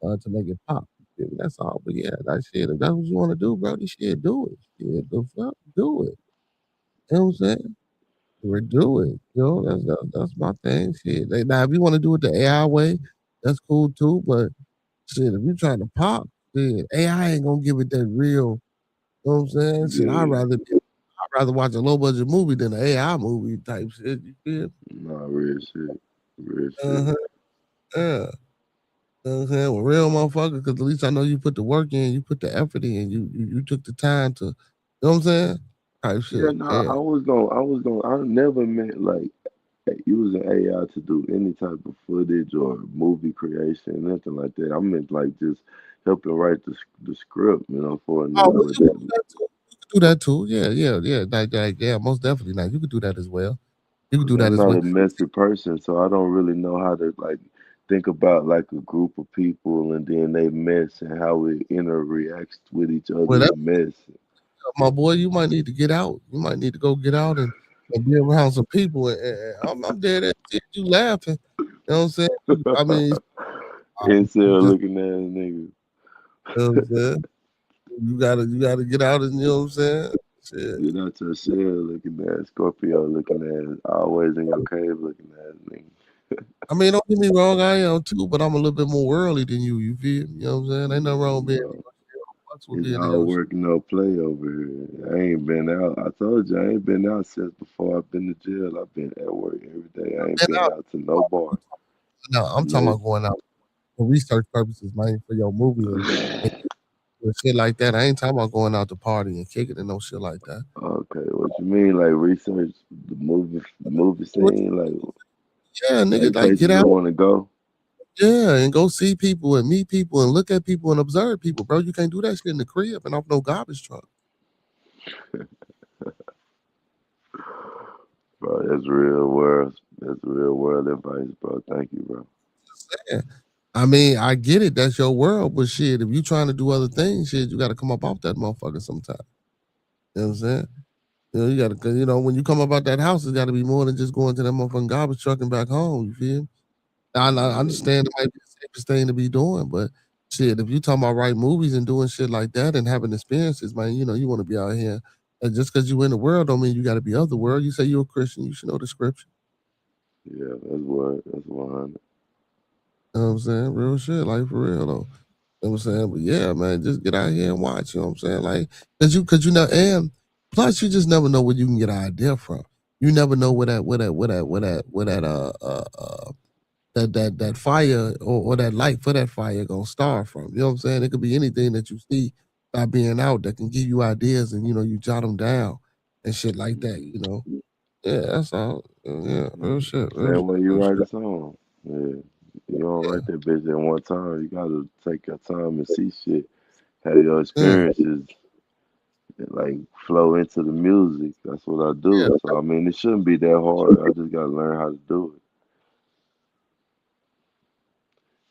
to make it pop. Yeah, that's all. But yeah, that shit. If that's what you want to do, bro, this shit, do it. Shit, the fuck, do it. You know what I'm saying? Do it. You know, that's my thing. Shit. Now, if you want to do it the AI way, that's cool too. But shit, if you trying to pop, shit, AI ain't gonna give it that real. You know what I'm saying? Shit, I'd rather watch a low budget movie than an AI movie type shit. You feel? Nah, real shit. Real shit. Yeah. You know what I'm saying? Well, real motherfucker, because at least I know you put the work in, you put the effort in, you took the time to, you know what I'm saying? Type shit. Yeah, no, I never meant like using AI to do any type of footage or movie creation, nothing like that. I meant like just helping write the script, you know, for another. You can do that too. Yeah. Yeah, most definitely. Now you could do that as well. You can do that I'm as not well. a messy person, so I don't really know how to like think about like a group of people and then they mess and how it interacts with each other Well, and mess. my boy, you might need to get out. You might need to go get out and be around some people. And I'm dead at shit. You laughing. You know what I'm saying? I mean, Incel looking ass nigga. You know what I'm saying? You gotta get out and you know what I'm saying? Shit. Get out your shell looking ass, Scorpio looking ass, always in your cave looking ass nigga. I mean, don't get me wrong, I am too, but I'm a little bit more worldly than you. You feel? You know what I'm saying? Ain't nothing wrong with being. It's all work, no play over here. I ain't been out. I told you I ain't been out since before I've been to jail. I've been at work every day. I ain't been out to no bar. No, I'm talking about going out for research purposes, man, for your movie and shit like that. I ain't talking about going out to party and kicking and no shit like that. Okay, what you mean, like research the movie scene, like yeah, nigga, like places get you out. want to go. Yeah, and go see people and meet people and look at people and observe people, bro. You can't do that shit in the crib and off no garbage truck. Bro, that's real world. That's real world advice, bro. Thank you, bro. Yeah. I mean, I get it. That's your world, but shit, if you trying to do other things, shit, you got to come up off that motherfucker sometime. You know what I'm saying? You know, you got to, you know, when you come up out that house, it's got to be more than just going to that motherfucking garbage truck and back home. You feel me? I understand it might be the safest thing to be doing, but shit, if you talking about writing movies and doing shit like that and having experiences, man, you know, you want to be out here. And just because you in the world don't mean you got to be of the world. You say you're a Christian, you should know the scripture. Yeah, that's word. That's 100. You know what I'm saying? Real shit, like for real though. You know what I'm saying? But yeah, man, just get out here and watch. You know what I'm saying? Like, cause you know, and plus you just never know where you can get an idea from. You never know where that that fire or that light for that fire gonna start from. You know what I'm saying? It could be anything that you see by being out that can give you ideas and you know you jot them down and shit like that. You know? Yeah, that's all. Yeah, real shit. Same way you write a song. Yeah. You don't write that bitch at one time. You gotta take your time and see shit. Have your experiences like flow into the music. That's what I do. So I mean, it shouldn't be that hard. I just gotta learn how to do it.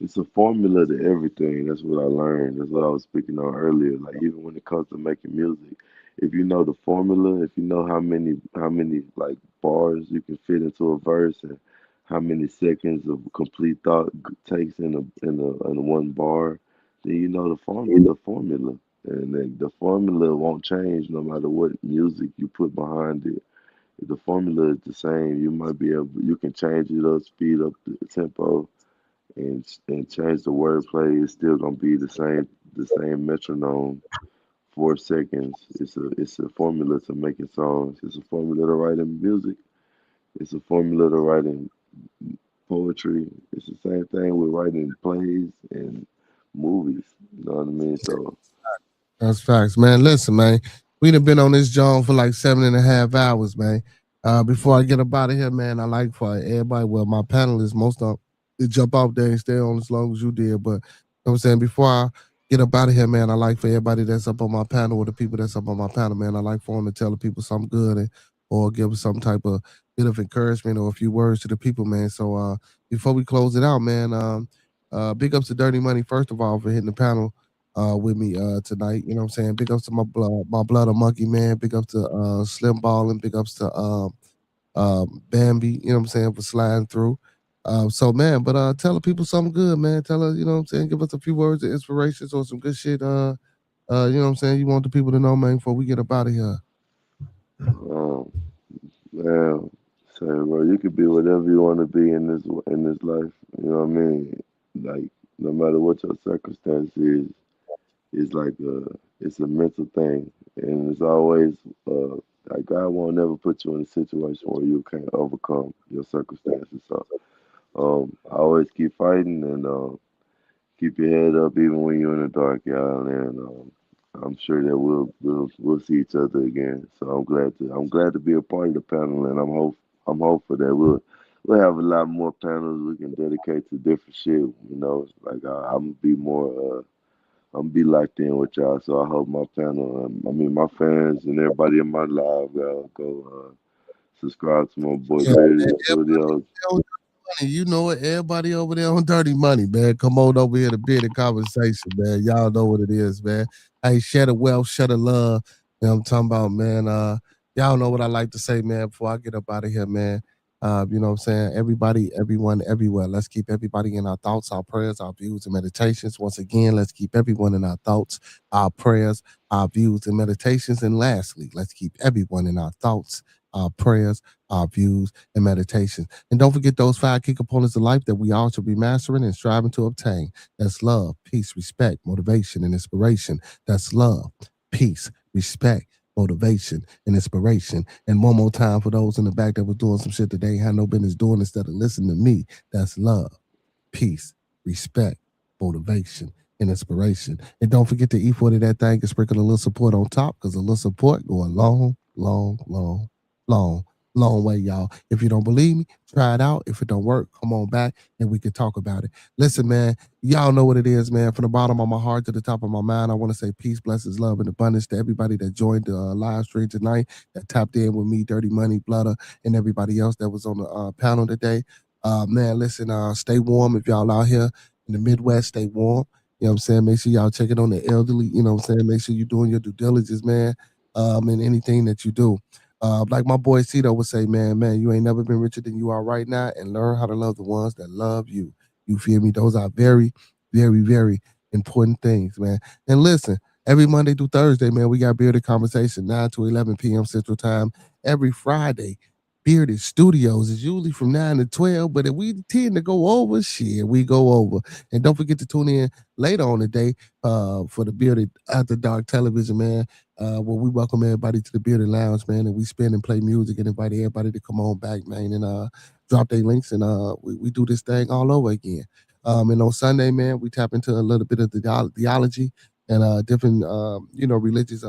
It's a formula to everything. That's what I learned. That's what I was speaking on earlier. Like even when it comes to making music, if you know the formula, if you know how many like bars you can fit into a verse and how many seconds of complete thought takes in a one bar, then you know the formula. And then the formula won't change no matter what music you put behind it. If the formula is the same, you can change it up, speed up the tempo, and change the wordplay. It's still gonna be the same metronome. 4 seconds. It's a formula to making songs. It's a formula to writing music. It's a formula to writing poetry. It's the same thing with writing plays and movies. You know what I mean? So that's facts, man. Listen, man, we done been on this joint for like 7.5 hours, man. Before I get up out of here, man, I like for everybody, well, my panelists, most of them, they jump off there and stay on as long as you did. But you know what I'm saying, before I get up out of here, man, I like for everybody that's up on my panel or the people that's up on my panel, man, I like for them to tell the people something good or give them some type of bit of encouragement or a few words to the people, man. So before we close it out, man, big ups to Dirty Money, first of all, for hitting the panel with me tonight. You know what I'm saying? Big ups to my blood of monkey, man. Big ups to Slim Ball and big ups to Bambi, you know what I'm saying, for sliding through. So man, but tell the people something good, man. Tell us, you know what I'm saying, give us a few words of inspiration or some good shit. You know what I'm saying, you want the people to know, man, before we get up out of here. Man, say, bro, you could be whatever you want to be in this life. You know what I mean? Like no matter what your circumstance is, it's like it's a mental thing, and it's always like God won't never put you in a situation where you can't overcome your circumstances. So I always keep fighting and keep your head up even when you're in the dark, y'all. And I'm sure that we'll see each other again. So I'm glad to be a part of the panel, and I'm hopeful that we'll have a lot more panels we can dedicate to different shit. You know, like I'm gonna be locked in with y'all. So I hope my panel, my fans and everybody in my live go subscribe to my boy Dirty Studios. You know it, everybody over there on Dirty Money, man. Come on over here to be in the conversation, man. Y'all know what it is, man. Hey, share the wealth, share the love. You know what I'm talking about, man. Y'all know what I like to say, man, before I get up out of here, man. You know what I'm saying? Everybody, everyone, everywhere. Let's keep everybody in our thoughts, our prayers, our views, and meditations. Once again, let's keep everyone in our thoughts, our prayers, our views, and meditations. And lastly, let's keep everyone in our thoughts, our prayers, our views, and meditations. And don't forget those 5 key components of life that we all should be mastering and striving to obtain. That's love, peace, respect, motivation, and inspiration. That's love, peace, respect, motivation, and inspiration. And one more time for those in the back that was doing some shit that they ain't had no business doing instead of listening to me. That's love, peace, respect, motivation, and inspiration. And don't forget to E40 that thing and sprinkle a little support on top, because a little support go a long, long, long, long long way, y'all. If you don't believe me, try it out. If it don't work, come on back and we can talk about it. Listen, man, y'all know what it is, man. From the bottom of my heart to the top of my mind, I want to say peace, blessings, love, and abundance to everybody that joined the live stream tonight, that tapped in with me, Dirty Money, Blooder, and everybody else that was on the panel today. Man, listen, stay warm if y'all out here in the Midwest, stay warm. You know what I'm saying? Make sure y'all check it on the elderly. You know what I'm saying? Make sure you're doing your due diligence, man, in anything that you do. Like my boy Cito would say, man, you ain't never been richer than you are right now, and learn how to love the ones that love you. You feel me? Those are very, very, very important things, man. And listen, every Monday through Thursday, man, we got Bearded Conversation, 9 to 11 p.m. Central Time. Every Friday, Bearded Studios is usually from 9 to 12, but if we tend to go over, shit, we go over. And don't forget to tune in later on the day for the Bearded After Dark television, man, where we welcome everybody to the Bearded Lounge, man, and we spin and play music and invite everybody to come on back, man, and drop their links, and we do this thing all over again. And on Sunday, man, we tap into a little bit of the theology and different, religious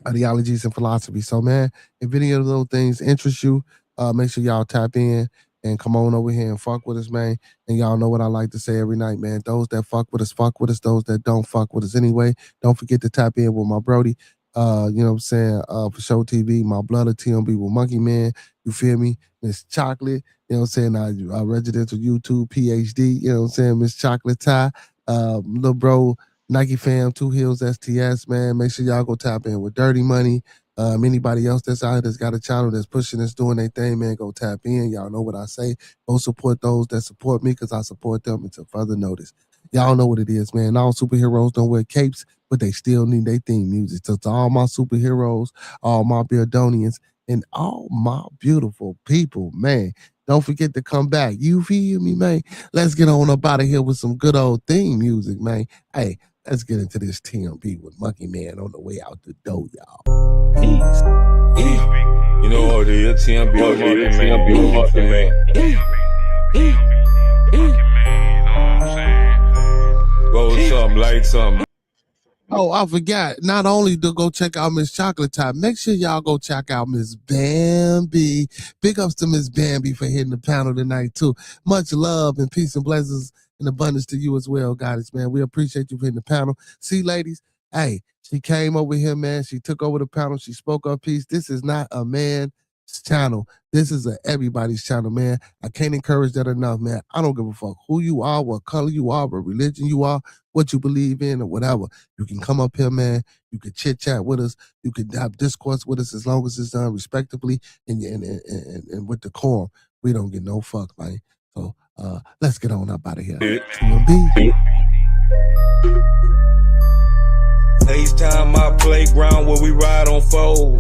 ideologies and philosophy. So, man, if any of those things interest you, make sure y'all tap in and come on over here and fuck with us, man. And y'all know what I like to say every night, man. Those that fuck with us, fuck with us. Those that don't fuck with us anyway, don't forget to tap in with my Brody. You know what I'm saying? For Show TV, my Blooder, TMB with Monkey Man. You feel me? Miss Chocolate. You know what I'm saying? I residential YouTube PhD. You know what I'm saying? Miss Chocolate Ty. Little bro, Nike Fam, Two Hills STS, man. Make sure y'all go tap in with Dirty Money. Anybody else that's out here that's got a channel that's pushing this, doing their thing, man, go tap in. Y'all know what I say. Go support those that support me, because I support them until further notice. Y'all know what it is, man. All superheroes don't wear capes, but they still need their theme music. So to all my superheroes, all my Beardonians, and all my beautiful people, man, don't forget to come back. You feel me, man? Let's get on up out of here with some good old theme music, man. Hey, let's get into this TMB with Monkey Man on the way out the door, y'all. Peace. You know what it is, TMB with Monkey Man. Roll something, light something. Oh, I forgot. Not only to go check out Miss Chocolate Top, make sure y'all go check out Miss Bambi. Big ups to Miss Bambi for hitting the panel tonight, too. Much love and peace and blessings and abundance to you as well, Goddess, man. We appreciate you for hitting the panel. See, ladies, hey, she came over here, man. She took over the panel. She spoke her piece. This is not a man's channel. This is everybody's channel, man. I can't encourage that enough, man. I don't give a fuck who you are, what color you are, what religion you are, what you believe in, or whatever. You can come up here, man. You can chit chat with us. You can have discourse with us as long as it's done respectively and with decorum. We don't get no fuck, man. So let's get on up out of here. TMB. FaceTime my playground where we ride on foes,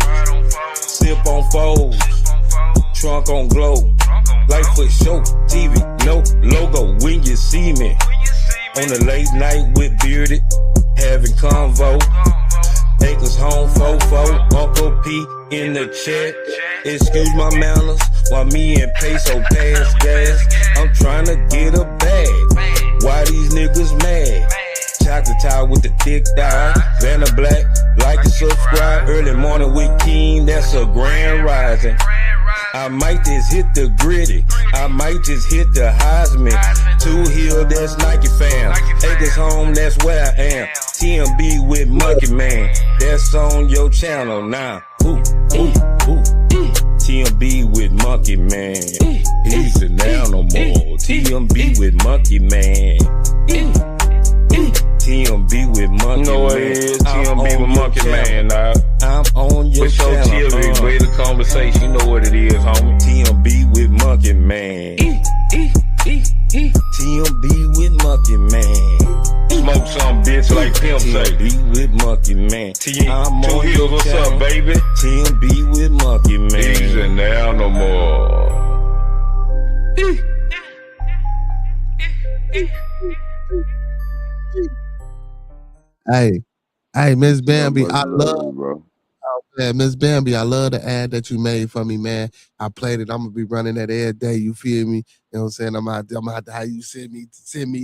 sip on foes, trunk on glow, life for show, TV, no logo. When you see me on the late night with Bearded, having convo, Acres home, fofo, Uncle P in the chat. Excuse my manners while me and Peso pass gas. I'm trying to get a bag. Why these niggas mad? Chocolate tie with the thick thigh, Vanna Black, like and subscribe. Early morning with King, that's a grand rising. I might just hit the gritty, I might just hit the Heisman. Two Hill, that's Nike Fam. Acres home, that's where I am. TMB with Monkey Man, that's on your channel now. TMB with Monkey Man, he's a now no more. TMB with Monkey Man. TMB with Monkey Man. You know what it is, TMB with Monkey Man, now. I'm on your channel. What's your way to conversation? You know what it is, homie. TMB with Monkey Man. TMB with Monkey Man. Smoke some bitch like Pimp say. TMB with Monkey Man. Two Hills, what's up, baby? TMB with Monkey Man. He's in there no more. Hey, Miss Bambi, I love, bro. Oh, man, Miss Bambi, I love the ad that you made for me, man. I played it. I'm gonna be running that every day. You feel me? You know what I'm saying? I'm gonna have to have you send me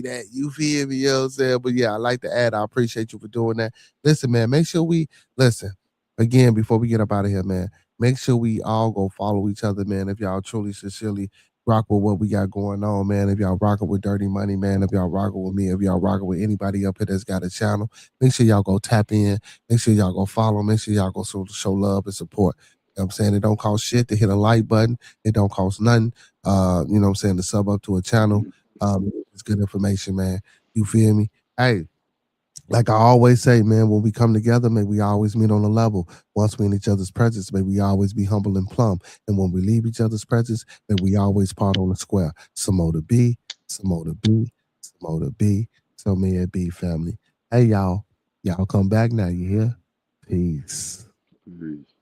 that. You feel me? You know what I'm saying? But yeah, I like the ad. I appreciate you for doing that. Listen, man, make sure we listen again before we get up out of here, man. Make sure we all go follow each other, man. If y'all truly, sincerely rock with what we got going on, man. If y'all rocking with Dirty Money, man. If y'all rocking with me, if y'all rocking with anybody up here that's got a channel, make sure y'all go tap in. Make sure y'all go follow. Make sure y'all go show love and support. You know what I'm saying? It don't cost shit to hit a like button. It don't cost nothing. You know what I'm saying? To sub up to a channel. It's good information, man. You feel me? Hey, like I always say, man, when we come together, may we always meet on a level. Once we're in each other's presence, may we always be humble and plumb. And when we leave each other's presence, may we always part on the square. Some more to be, some more to be, some more to be. So may it be, family. Hey, y'all. Y'all come back now, you hear? Peace. Peace.